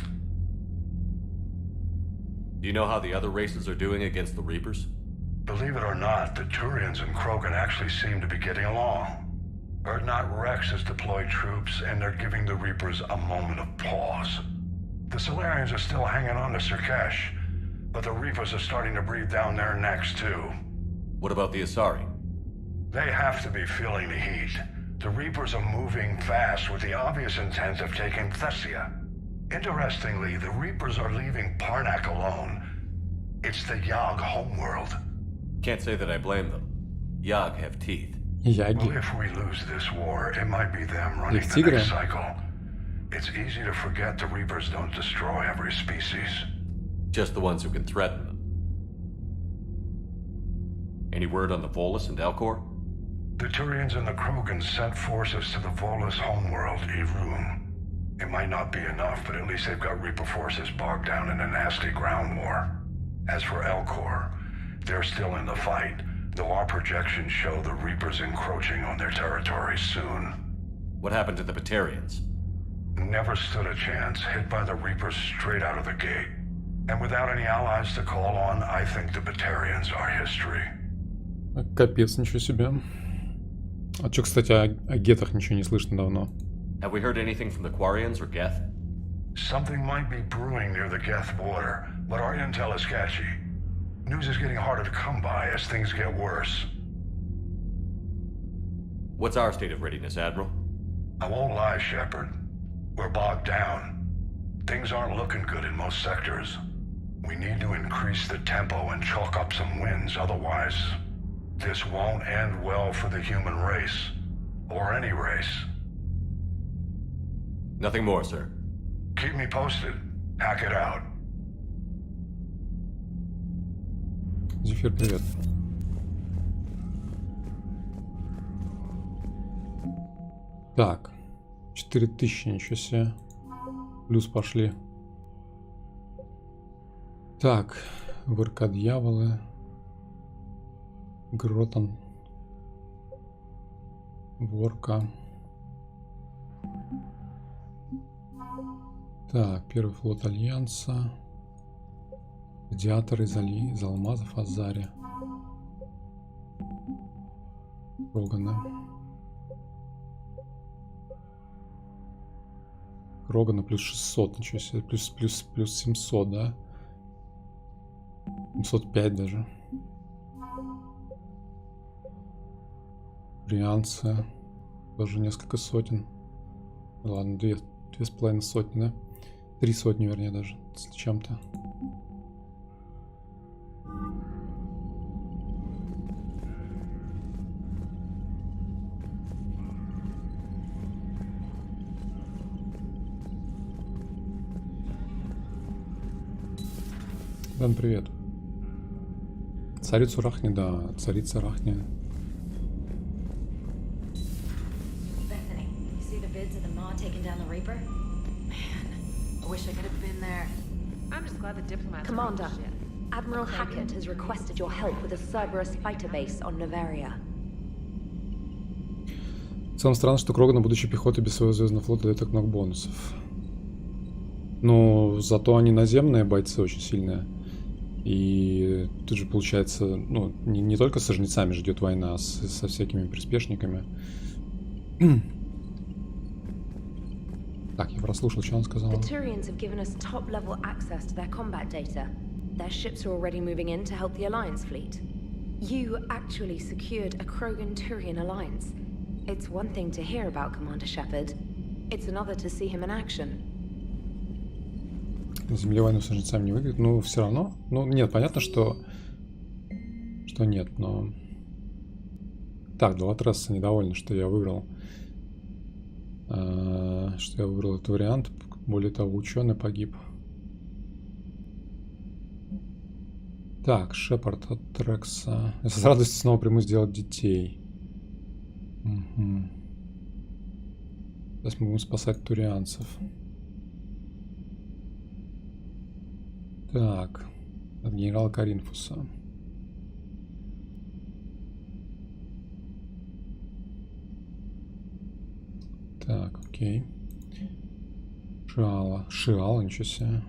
Do you know how the other races are doing against the Reapers? Believe it or not, the Turians and Krogan actually seem to be getting along. Erdnot Rex has deployed troops, and they're giving the Reapers a moment of pause. The Solarians are still hanging on to Sirkesh, but the Reapers are starting to breathe down their necks, too. What about the Asari? They have to be feeling the heat. The Reapers are moving fast with the obvious intent of taking Thessia. Interestingly, the Reapers are leaving Parnak alone. It's the Yog homeworld. Can't say that I blame them. Yog have teeth. Яги. Well, if we lose this war, it might be them running Их the тигры. next cycle. It's easy to forget the Reapers don't destroy every species. Just the ones who can threaten them. Any word on the Volus and Elcor? The Turians and the Krogan sent forces to the Volus homeworld, Irun. It might not be enough, but at least they've got Reaper forces bogged down in a nasty ground war. As for Elcor, they're still in the fight, though our projections show the Reapers encroaching on their territory soon. What happened to the Batarians? Never stood a chance, hit by the Reapers straight out of the gate. And without any allies to call on, I think the Batarians are history. Капец, ничего себе. А что, кстати, о гетах ничего не слышно давно? Have we heard anything from the Quarians or Geth? Something might be brewing near the Geth border, but our intel is sketchy. News is getting harder to come by as things get worse. What's our state of readiness, Admiral? I won't lie, Shepard. We're bogged down. Things aren't looking good in most sectors. We need to increase the tempo and chalk up some wins, otherwise this won't end well for the human race. Or any race. Nothing more, sir. Keep me posted. Hack it out. Зефир, привет. Так. 4000, ничего себе. Плюс пошли. Так. ВРК дьяволы. Гротон. Ворка. Так, первый флот Альянса. Гладиаторы из алмазов Азари. Рогана. Рогана плюс 600, ничего себе. Плюс 700, да? 705 даже. Брианцы. Даже несколько сотен. Ладно, 2,5 сотни, да? 3 сотни, вернее, даже. С чем-то. Дан, привет. Царицу Рахни, да, царица Рахни. Commander, Admiral Hackett has requested your help with a Cerberus fighter base on Novaria. В целом странно, что Крогана, будучи пехотой без своего звездного флота, дает так много бонусов. Но зато они наземные бойцы очень сильные. И тут же получается, ну, не только со жнецами ждет война, а со всякими приспешниками. Так, я прослушал, что он сказал. The Turians have given us top-level access to their combat data. Their ships are already moving in to help the Alliance fleet. You actually secured a Krogan-Turian alliance. It's one thing to hear about Commander Shepard. It's another to see him in action. На земле войну с жнецами не выиграет, но все равно. Ну, нет, понятно, что нет, но... Так, Долатресса недовольна, что я выбрал. Что я выбрал этот вариант. Более того, ученый погиб. Так, Шепард от Трекса. Я с радостью снова приму сделать детей. Угу. Сейчас мы будем спасать турианцев. Так, от генерала Каринфуса. Так, окей. Шиала, ничего себе.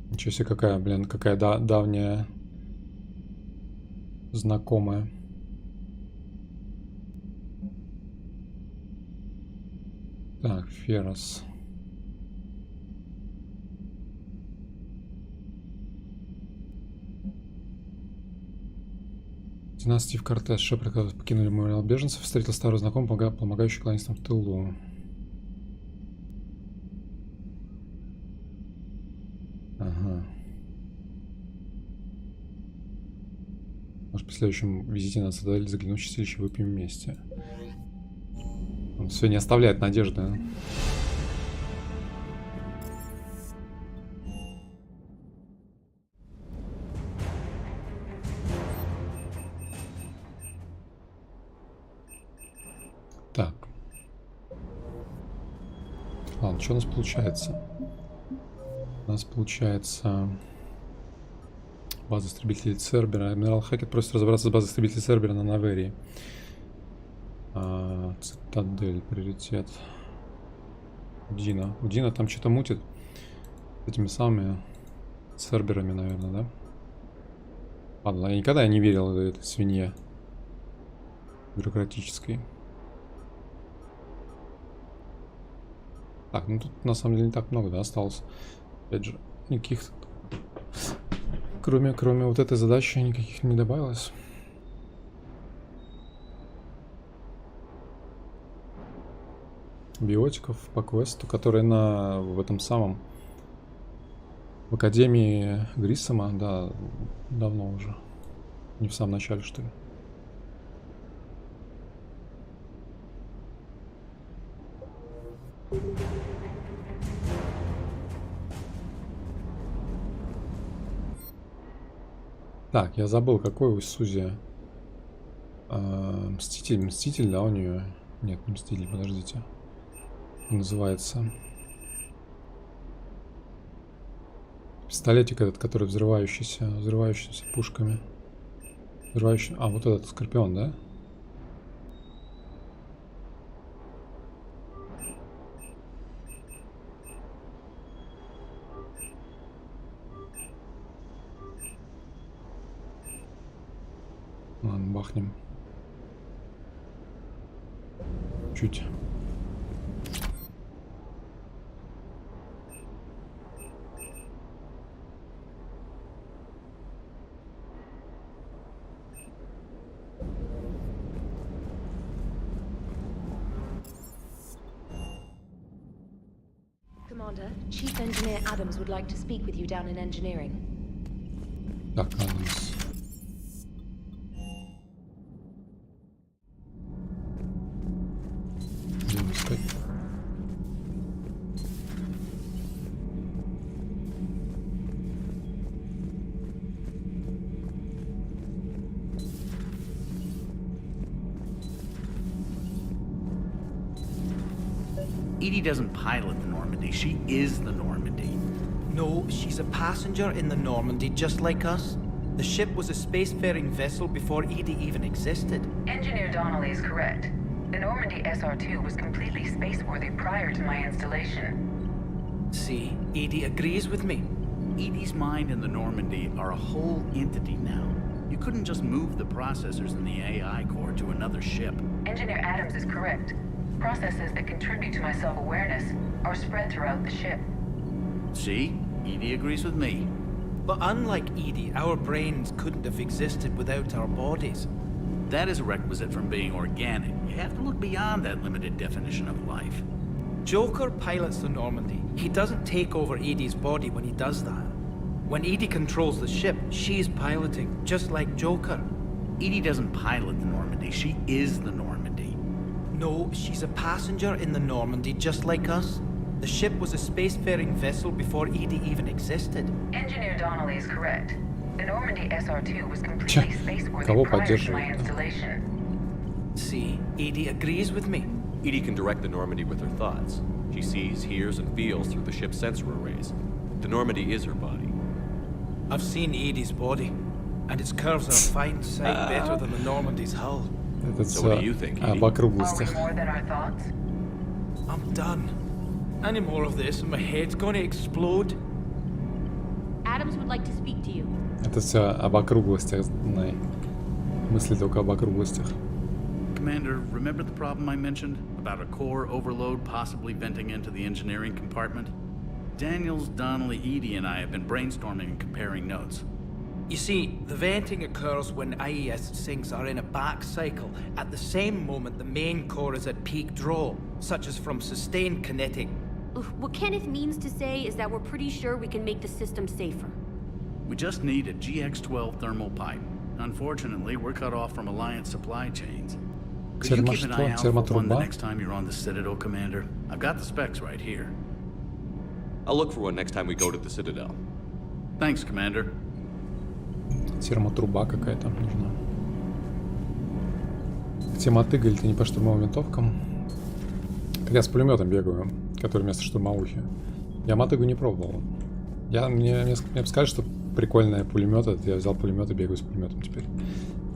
Ничего себе, какая, блин, какая давняя знакомая. Так, Феррос. Стив Кортес. Шепард, когда покинули мемориал беженцев, встретил старую знакомую, помогающую колонистам в тылу. Ага. Может, при следующем визите на Цитадель заглянуть в чистилище, выпьем вместе. Он все не оставляет надежды. Так. Ладно, что у нас получается? У нас получается... База истребителей Цербера. Адмирал Хакет просит разобраться с базой истребителей Цербера на Наверии. Цитадель, приоритет. Удина там что-то мутит. Этими самыми Церберами, наверное, да? Ладно, я никогда не верил этой свинье бюрократической. Так, ну тут на самом деле не так много, да, осталось. Опять же, никаких... Кроме вот этой задачи никаких не добавилось. Биотиков по квесту, которые в этом самом... В Академии Гриссома, да, давно уже. Не в самом начале, что ли. Так, я забыл, какой у Сузи Мститель, да, у нее? Нет, не Мститель, подождите. Называется Пистолетик этот, который взрывающийся пушками. А, вот этот скорпион, да? Ладно, бахнем. Чуть. Commander, Chief Engineer Adams would like to speak with you down in engineering. Так, Адамс. Edie doesn't pilot the Normandy, she is the Normandy. No, she's a passenger in the Normandy, just like us. The ship was a spacefaring vessel before Edie even existed. Engineer Donnelly is correct. The Normandy SR-2 was completely spaceworthy prior to my installation. See, Edie agrees with me. Edie's mind and the Normandy are a whole entity now. You couldn't just move the processors in the AI core to another ship. Engineer Adams is correct. Processes that contribute to my self-awareness are spread throughout the ship. See? Edie agrees with me. But unlike Edie, our brains couldn't have existed without our bodies. That is a requisite from being organic. You have to look beyond that limited definition of life. Joker pilots the Normandy. He doesn't take over Edie's body when he does that. When Edie controls the ship, she's piloting, just like Joker. Edie doesn't pilot the Normandy, she is the Normandy. No, she's a passenger in the Normandy, just like us. The ship was a spacefaring vessel before Edie even existed. Engineer Donnelly is correct. The Normandy SR-2 was completely spaceworthy prior to my installation. See, Edie agrees with me. Edie can direct the Normandy with her thoughts. She sees, hears, and feels through the ship's sensor arrays. The Normandy is her body. I've seen Edie's body, and its curves are a fine sight better than the Normandy's hull. So what do you think, Edie? Are we more than our thoughts? I'm done. Any more of this and my head's gonna explode. Adams would like to speak to you. Это все об округлостях, знай. Мысли только об округлостях. Commander, remember the problem I mentioned? About a core overload possibly venting into the engineering compartment? Daniels, Donnelly, Edie, and I have been brainstorming and comparing notes. You see, the venting occurs when IES sinks are in a back cycle, at the same moment the main core is at peak draw, such as from sustained kinetic. What Kenneth means to say is that we're pretty sure we can make the system safer. We just need a GX-12 thermal pipe. Unfortunately, we're cut off from Alliance supply chains. Could you keep an eye out for one the next time you're on the Citadel, Commander? I've got the specs right here. I'll look for one next time we go to the Citadel. Thanks, Commander. Термотруба какая-то нужна. Те мотыгали-то не по штурмовым винтовкам. Я с пулеметом бегаю, который вместо штурмовухи. Я мотыгу не пробовал. Мне сказали, что прикольный пулемет. Я взял пулемет и бегаю с пулеметом теперь.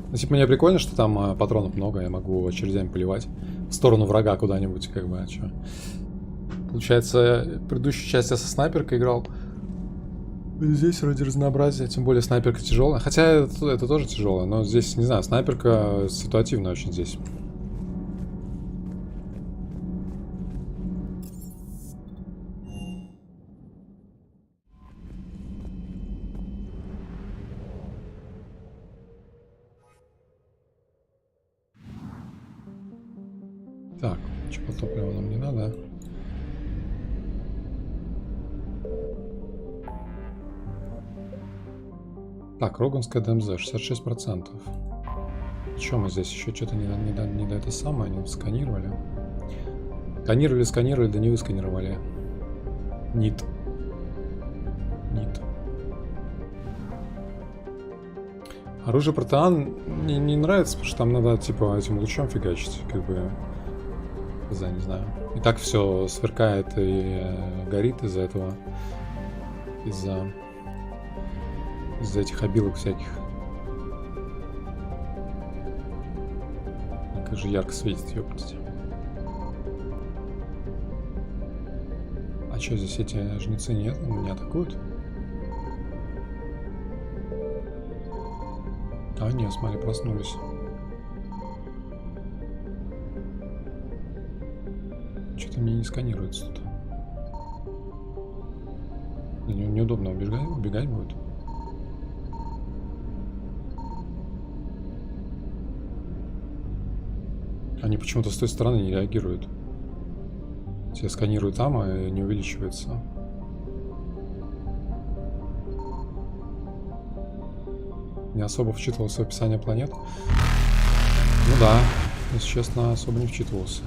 Ну, типа, мне прикольно, что там патронов много, я могу очередями поливать в сторону врага куда-нибудь, как бы, а чё. Получается, предыдущую часть я со снайперкой играл. Здесь ради разнообразия, тем более снайперка тяжелая. Хотя это тоже тяжелая, но здесь, не знаю, снайперка ситуативная очень здесь. Так, что топлива нам не надо. Так, Роганская ДМЗ, 66%. Что мы здесь еще что-то не до это самое, не сканировали. Сканировали, да не высканировали. Нит. Оружие протеан не нравится, потому что там надо типа этим лучом фигачить, как бы. Не знаю. И так все сверкает и горит из-за этого. Из-за Из-за этих обилок всяких. Как же ярко светит, ёптать. А что здесь эти жнецы нет? Меня атакуют? А, нет, смотри, проснулись. Что-то мне не сканируется тут. Неудобно убегать будет. Они почему-то с той стороны не реагируют. Я сканирую там, а не увеличивается. Не особо вчитывался в описание планет. Ну да, если честно, особо не вчитывался.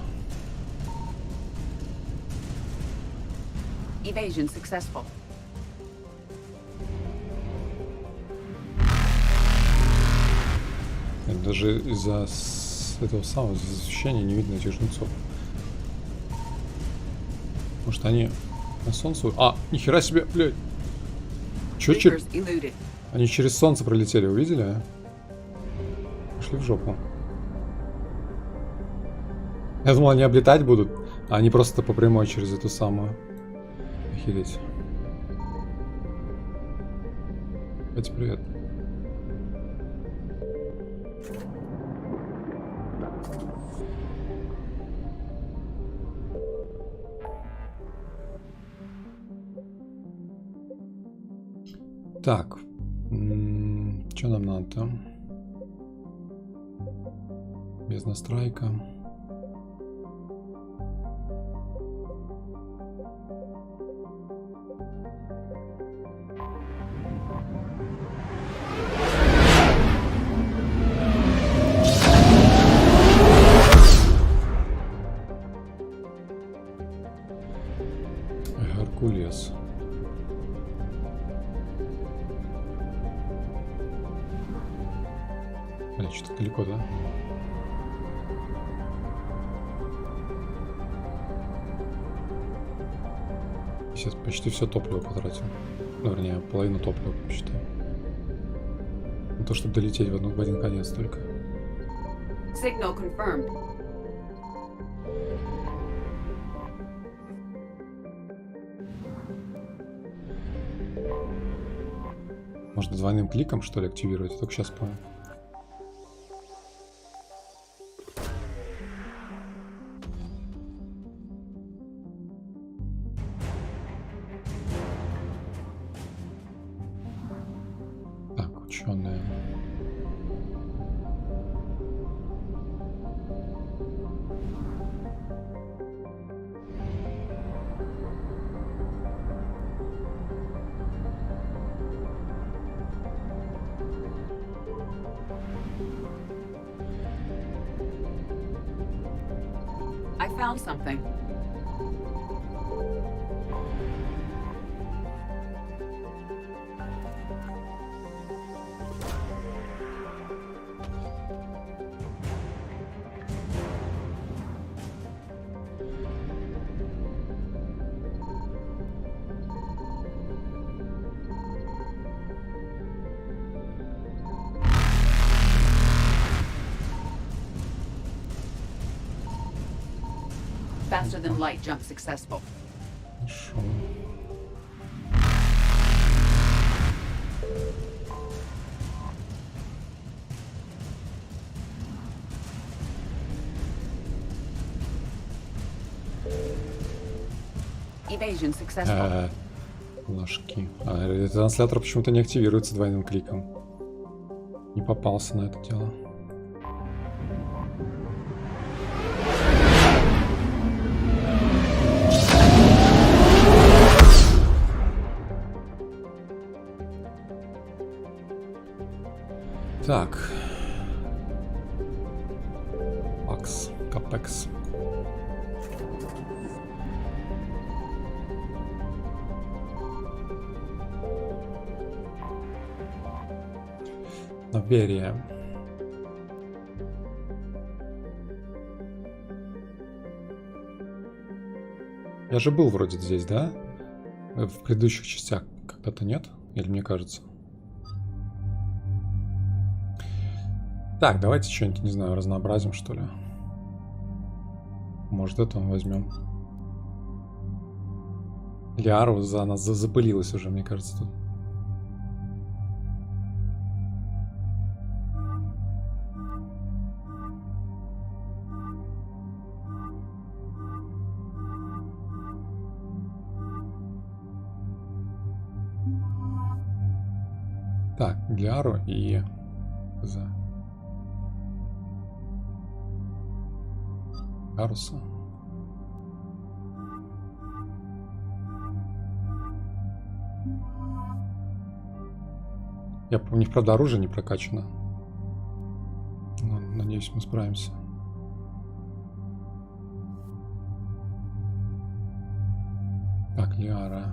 Evasion successful. Даже из-за этого самого освещения не видно этих жнецов. Может они на солнце... А, нихера себе, блядь. Чё через... Они через солнце пролетели, увидели? А? Пошли в жопу. Я думал, они облетать будут, а они просто по прямой через эту самую. Охереть. Кстати, привет. Так, что нам надо там? Без настройка. Геркулес. Что-то далеко, да? Сейчас почти все топливо потратил. Ну, вернее, половину топлива, считаю. На то, чтобы долететь в один конец только. Signal confirmed. Можно двойным кликом, что ли, активировать? Я только сейчас понял. I found something. Faster than light jump successful. Хорошо. Evasion successful. Ложки. А транслятор почему-то не активируется двойным кликом. Не попался на это дело. Так. Акс. Капекс. Наверие. Я же был вроде здесь, да? В предыдущих частях когда-то нет? Или мне кажется? Так, давайте что-нибудь, не знаю, разнообразим, что ли. Может, это возьмем. Лиару за нас запылилась уже, мне кажется, тут. Так, Лиару и за Каруса. У них, правда, оружие не прокачано. Но, надеюсь, мы справимся. Так, Лиара.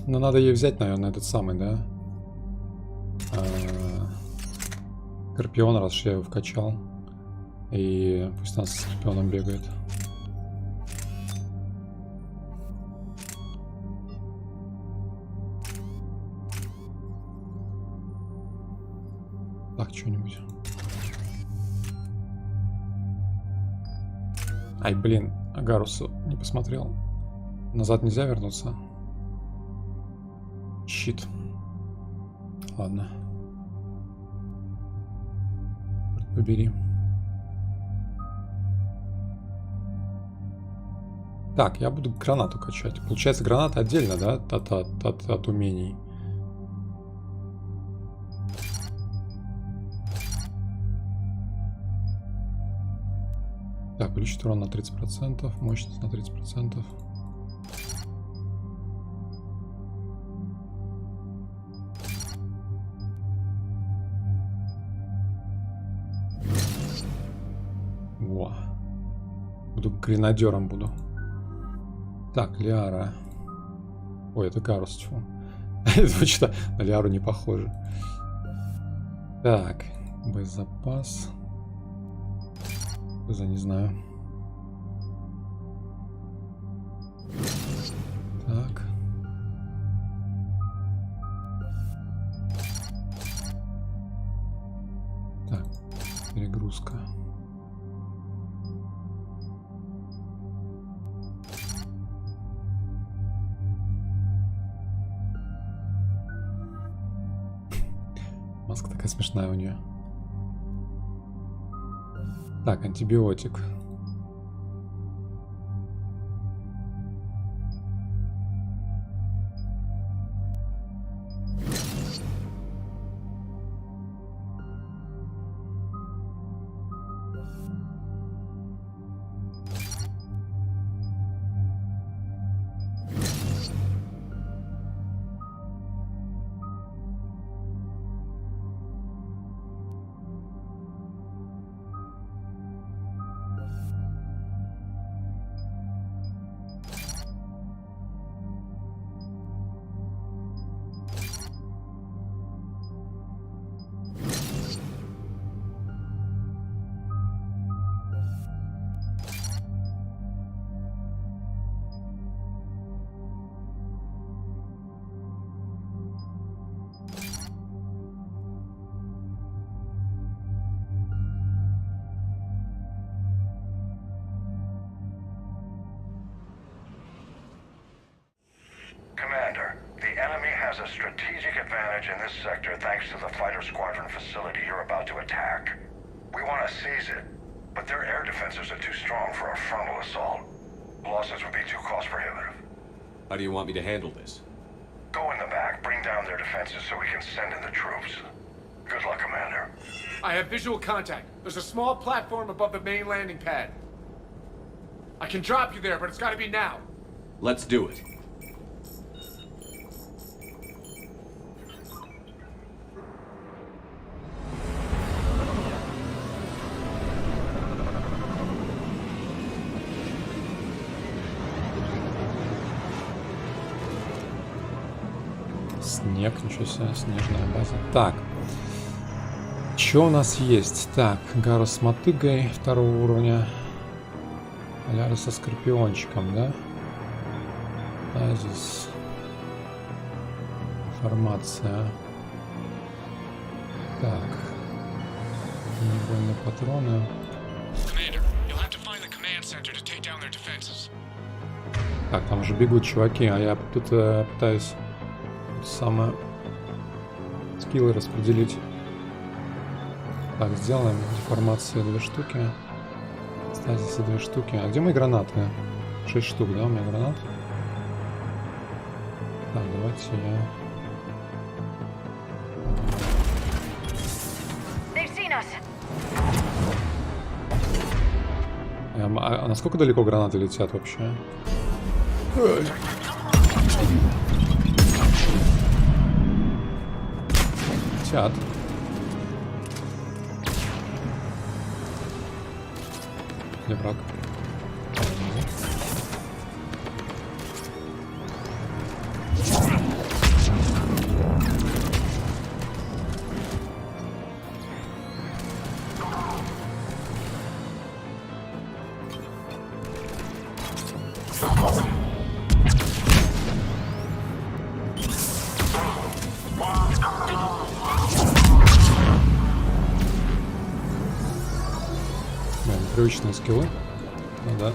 Ну, надо ей взять, наверное, этот самый, да? Скорпион, раз я его вкачал. И пусть она со Скорпионом бегает. Так, что-нибудь. Ай, блин, Гарусу не посмотрел. Назад нельзя вернуться? Щит. Ладно. Побери. Так, я буду гранату качать. Получается, граната отдельно, да? От умений. Так, увеличить урон на 30%, мощность на 30%. Во. Буду гренадером буду. Так, Лиара. Ой, это Гарус, чего? Это что-то на Лиару не похоже. Так, боезапас. За не знаю. Так. Так, перегрузка. Маска такая смешная у нее. Так, антибиотик. Commander, the enemy has a strategic advantage in this sector thanks to the fighter squadron facility you're about to attack. We want to seize it, but their air defenses are too strong for a frontal assault. Losses would be too cost prohibitive. How do you want me to handle this? Go in the back, bring down their defenses so we can send in the troops. Good luck, Commander. I have visual contact. There's a small platform above the main landing pad. I can drop you there, but it's gotta be now. Let's do it. Снег, ничего себе, снежная база. Так. Что у нас есть? Так, Гарус с мотыгой 2-го уровня. Поляры со скорпиончиком, да? Базис. Информация. Так. Небольные патроны. Так, там уже бегут чуваки, а я тут пытаюсь самое скиллы распределить. Так, сделаем деформации 2 штуки. Стазисы 2 штуки. А где мои гранаты? 6 штук, да, у меня гранат? Так, давайте я... А насколько далеко гранаты летят вообще? Летят. Где враг? Привычные скиллы. Ну да.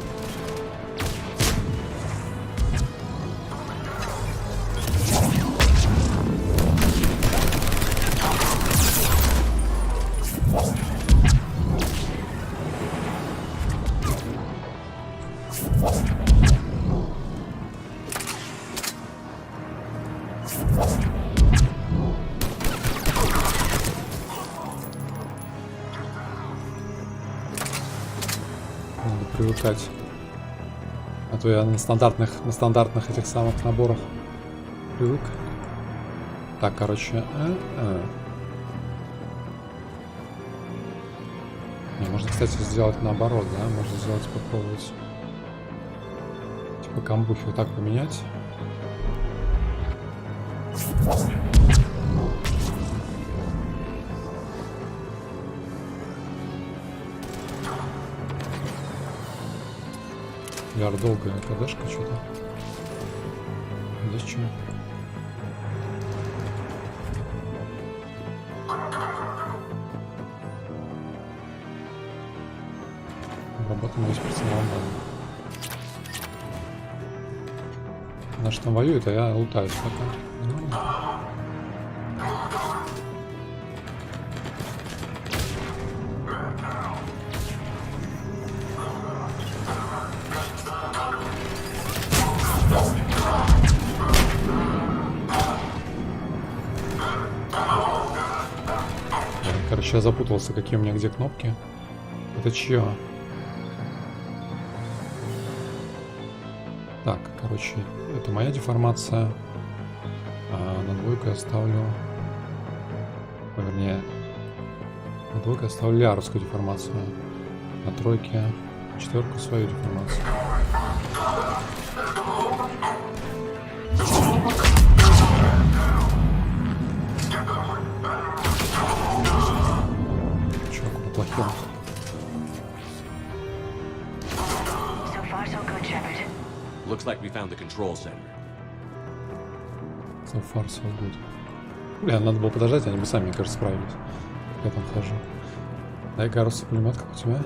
Привыкать. А то я на стандартных этих самых наборах привык. Так, короче. Не, можно, кстати, сделать наоборот, да? Можно сделать, попробовать. Типа камбухи вот так поменять. Долгая КДшка что-то. Здесь что? Работаем весь персонал. Она что там воюет, а я лутаюсь пока. Короче, я запутался, какие у меня где кнопки. Это чье? Так, короче, это моя деформация. А на 2 я ставлю... Вернее, на 2 я ставлю лярусскую деформацию. На 3 4 свою деформацию. Плохим. Looks like we found the control center. So far, so good. Бля, надо было подождать, они бы сами, мне кажется, справились. Я там хожу. Дай Гарусу пулемет, как у тебя.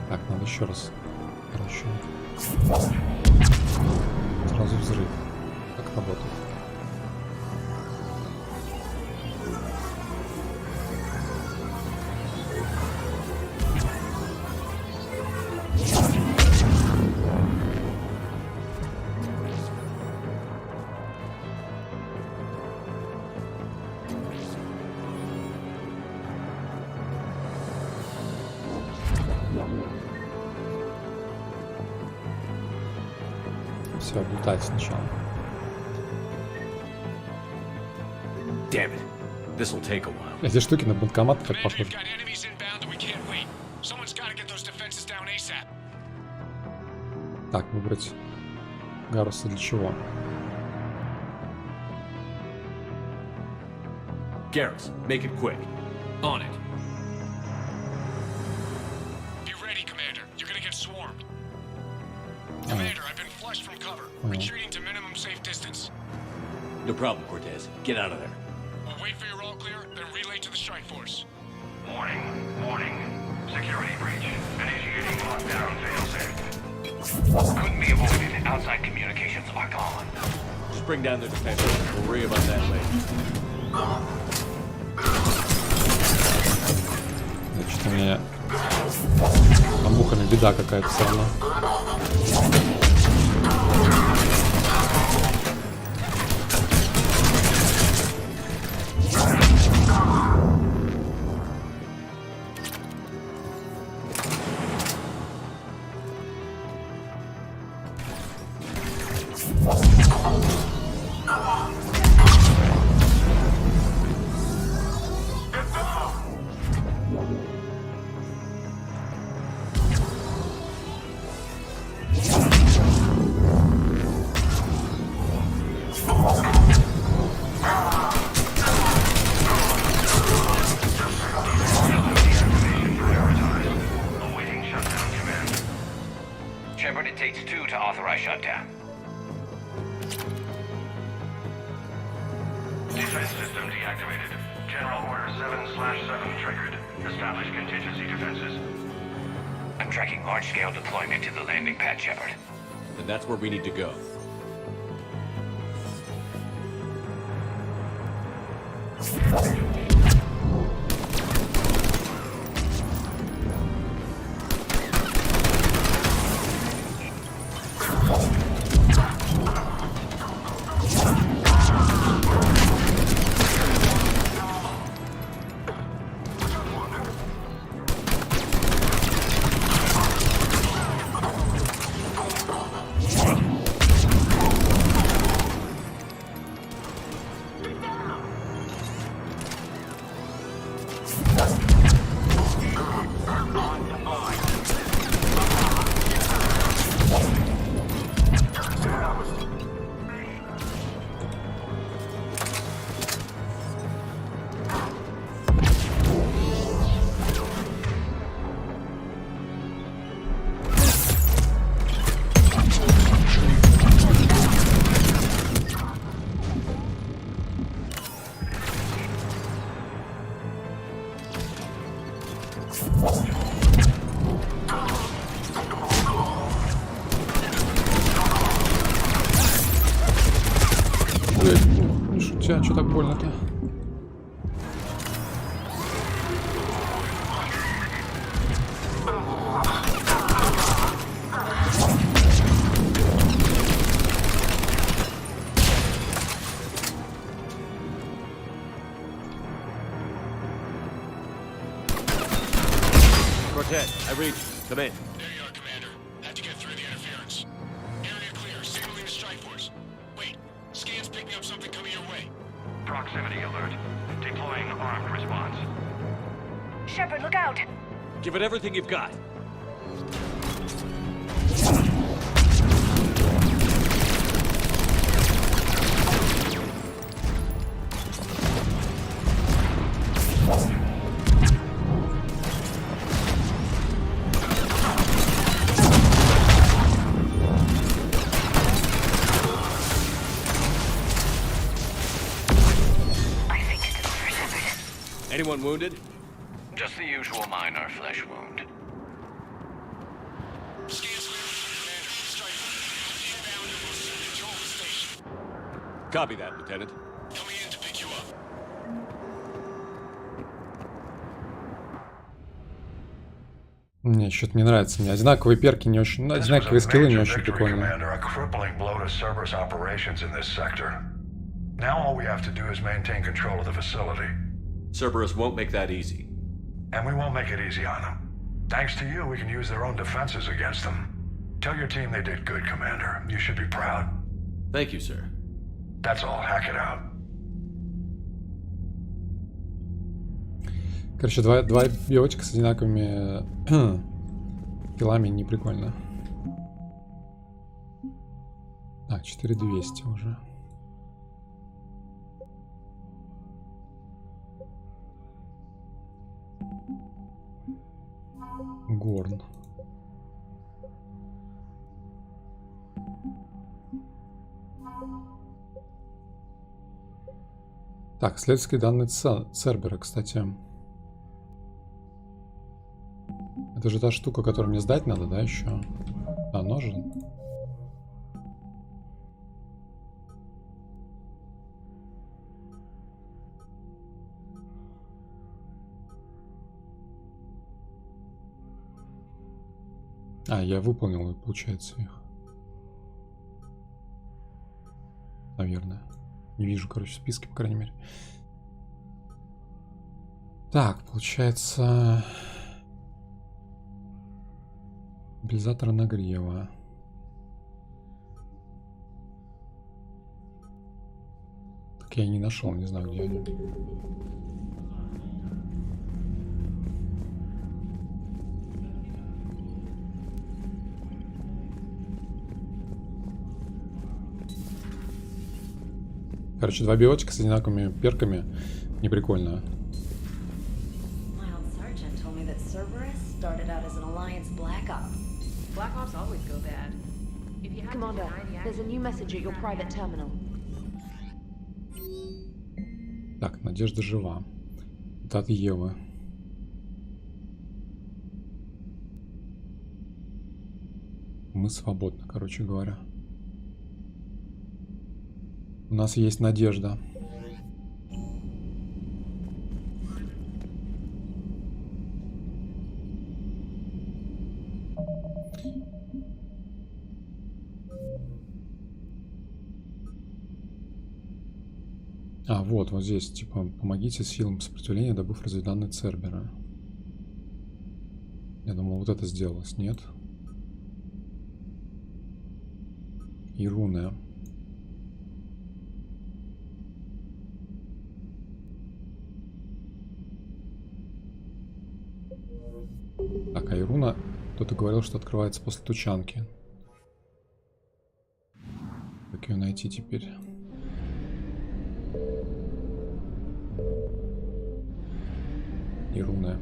Так, надо еще раз. Короче. Сразу взрыв. Как работает. Все, лутать сначала. Damn it. This will take a while. Эти штуки на банкомат так похожи. Так, выбрать Гаруса для чего? Garrus, make it quick. On it. Be ready, Commander. You're gonna get swarmed. Commander, I've been flushed from cover. Retreating to minimum safe distance. No problem, Cortez. Get out of there. We'll wait for your all clear, then relay to the strike force. Warning, warning. Security breach. Initiating lockdown failsafe. Couldn't be avoided. Outside communications are gone. Just bring down their defenses. We'll worry about that later. Значит, у меня там мухами беда какая-то все равно. Shepard, it takes 2 to authorize shutdown. Defense system deactivated. General Order 7/7 triggered. Establish contingency defenses. I'm tracking large-scale deployment to the landing pad, Shepard. And that's where we need to go. Не шутя, что так больно-то? Cortez, I read you. Come in. There you are, Commander. Had to get through the interference. Area clear. Signaling the strike force. Wait. Scan's picking up something coming your way. Proximity alert. Deploying armed response. Shepard, look out! Give it everything you've got. Anyone wounded? Just the usual minor flesh wound. Copy that, Lieutenant. Coming in to pick you up. Мне что-то не нравится. Мне одинаковые перки не очень... Ну, одинаковые скиллы не очень прикольные. A crippling blow to Cerberus operations in this sector. Now all we have to do is maintain control of the facility. Cerberus won't make that easy. And we won't make it easy on them. Thanks to you, we can use their own defenses against them. Tell your team they did good, Commander. You should be proud. Thank you, sir. That's all. Hack it out. Короче, два биотика с одинаковыми килами не прикольно. Так, 4200 уже. Горн. Так, исследовательские данные Цербера, кстати. Это же та штука, которую мне сдать надо, да, еще? А, ножен. А, я выполнил, получается, их. Наверное. Не вижу, короче, списки, по крайней мере. Так, получается... Мобилизатор нагрева. Так я и не нашел, не знаю, где они. Короче, два биотика с одинаковыми перками. Не прикольно. Commander, there's a new message at your private terminal. Так, Надежда жива. Это от Евы. Мы свободны, короче говоря. У нас есть надежда. А, вот здесь, типа, помогите силам сопротивления, добыв разведданные Цербера. Я думал, вот это сделалось, нет? И руны. Так, а Ируна, кто-то говорил, что открывается после Тучанки. Как ее найти теперь? Ируна.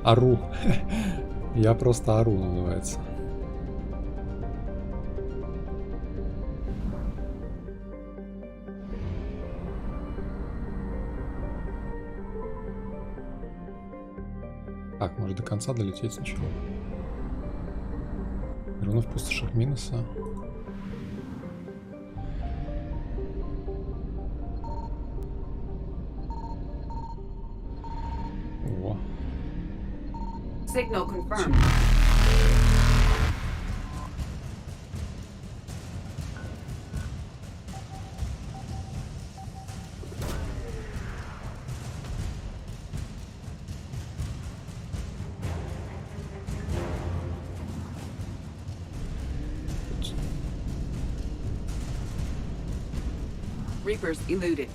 Ору. Я просто ору, называется. Так, может до конца долететь сначала. Руна в пустошах минуса. О. Signal confirmed. Reapers eluded.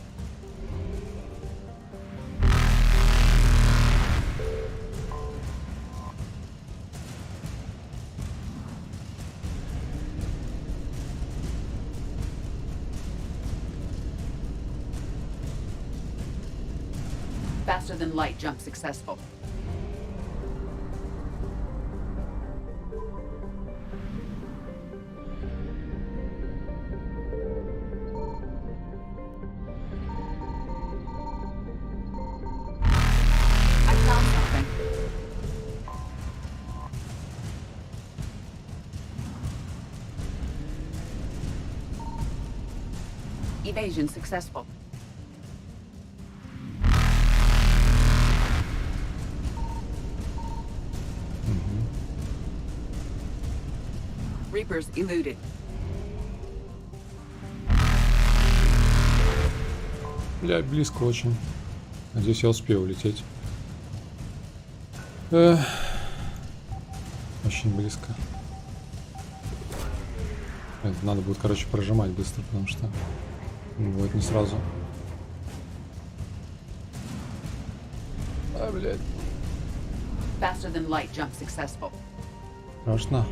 Faster than light jump successful. I found something. Evasion successful. Reapers eluded. Бля, близко очень. Надеюсь, я успею улететь. Очень близко. Это надо будет, короче, прожимать быстро, потому что будет не сразу. А, блядь. Faster than light jump successful. Страшно.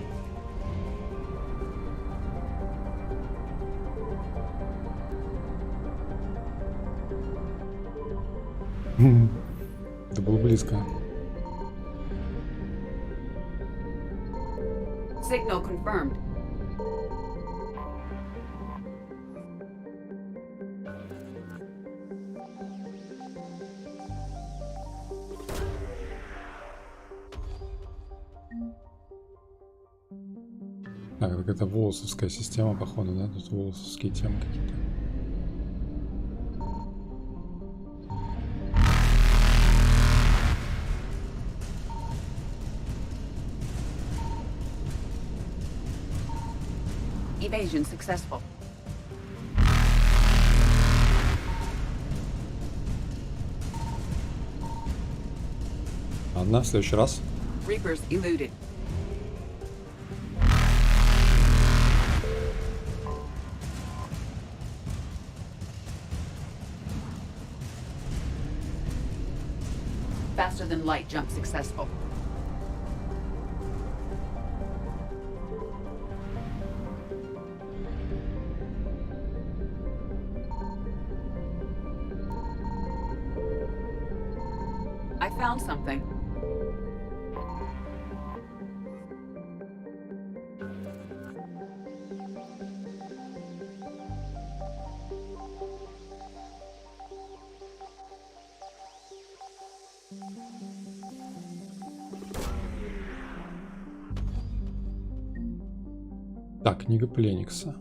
Это было близко. Signal confirmed. Так, так это волосовская система, походу, да? Тут волосовские темы какие-то. Evasion successful. Ладно, в следующий раз. Reapers eluded. Faster than light jump successful. I found something. Так, книга Пленикса.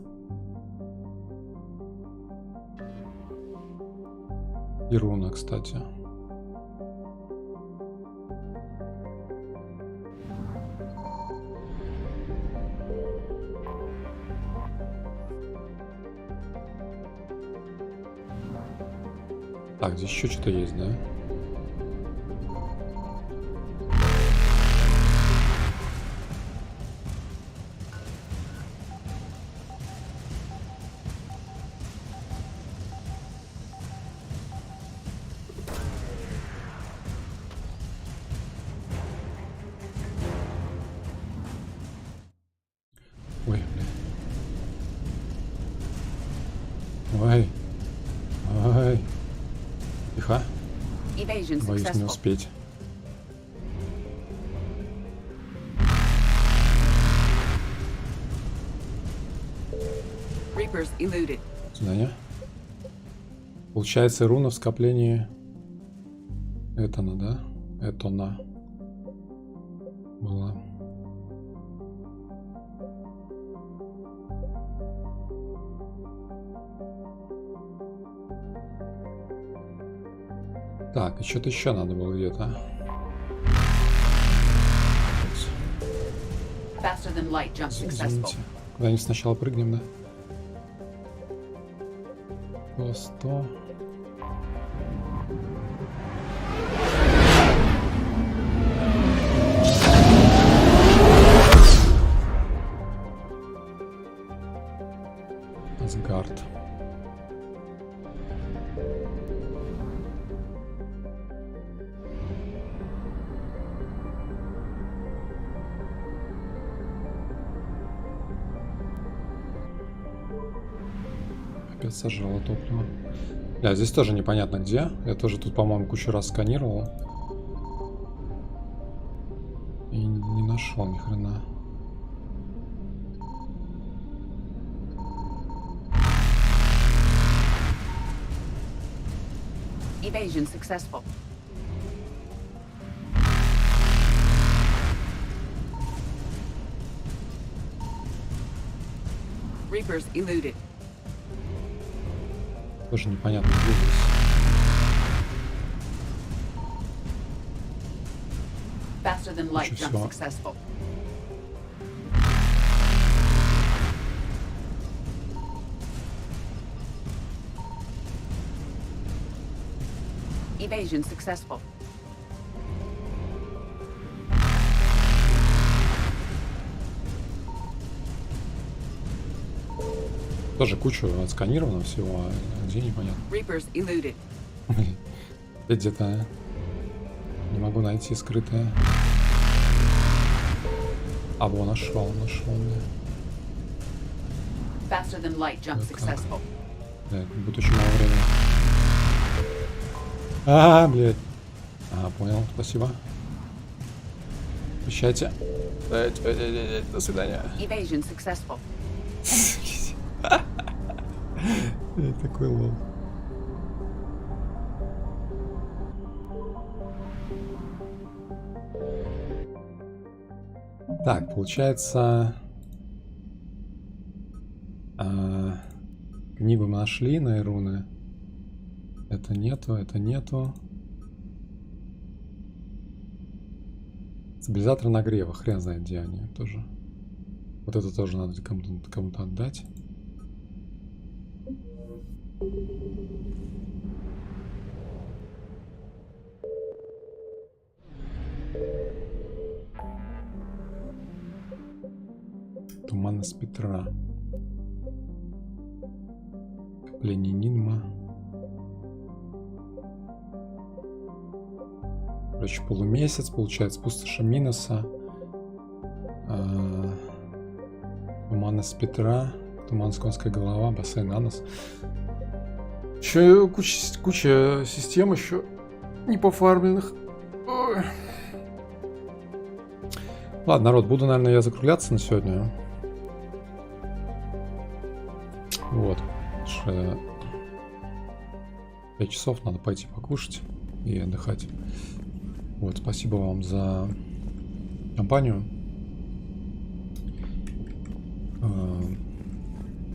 И руна, кстати. Так, здесь еще что-то есть, да? Ой, бля. Ой. Ой. Тихо. Боюсь не успеть. Reapers eluded. Знание. Получается, руна в скоплении. Это она, да? Это она была. Так, и что-то еще надо было где-то. Извините. Куда-нибудь сначала прыгнем, да? 100. Асгард. Опять сожрало топливо. Да, здесь тоже непонятно где. Я тоже тут, по-моему, кучу раз сканировал. И не нашел ни хрена. Evasion successful. Reapers eluded. Тоже непонятно, где здесь. Faster than light jump successful. Evasion successful. Тоже кучу отсканировано всего, а где непонятно. Reapers eluded. Где-то не могу найти скрытое. А вот нашел. Faster than light jump successful. Да, будет очень мало времени. Блядь. Понял, спасибо. Прощайте. До свидания. Evasion successful. Такой лол. Так, получается... книгу мы нашли на руны. Это нету. Стабилизатор нагрева. Хрен знает, где они тоже. Вот это тоже надо кому-то отдать. Туманность Петра. Копление Нинма. Короче, полумесяц, получается, пустоши Миноса. Туманность Петра. Тумансконская голова, бассейн Анос. Еще куча систем еще не пофармленных. Ой. Ладно, народ, буду, наверное, я закругляться на сегодня. Вот. 5 часов, надо пойти покушать и отдыхать. Вот, спасибо вам за компанию.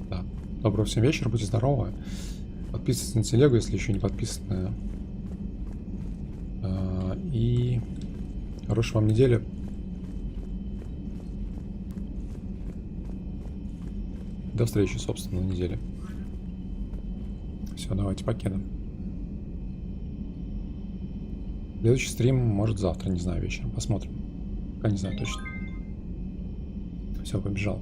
Да. Доброго всем вечера, будьте здоровы. Подписывайтесь на телегу, если еще не подписаны. И хорошей вам недели. До встречи, собственно, на неделе. Все, давайте покинем. Следующий стрим может завтра, не знаю, вечером. Посмотрим. Пока не знаю точно. Все, побежал.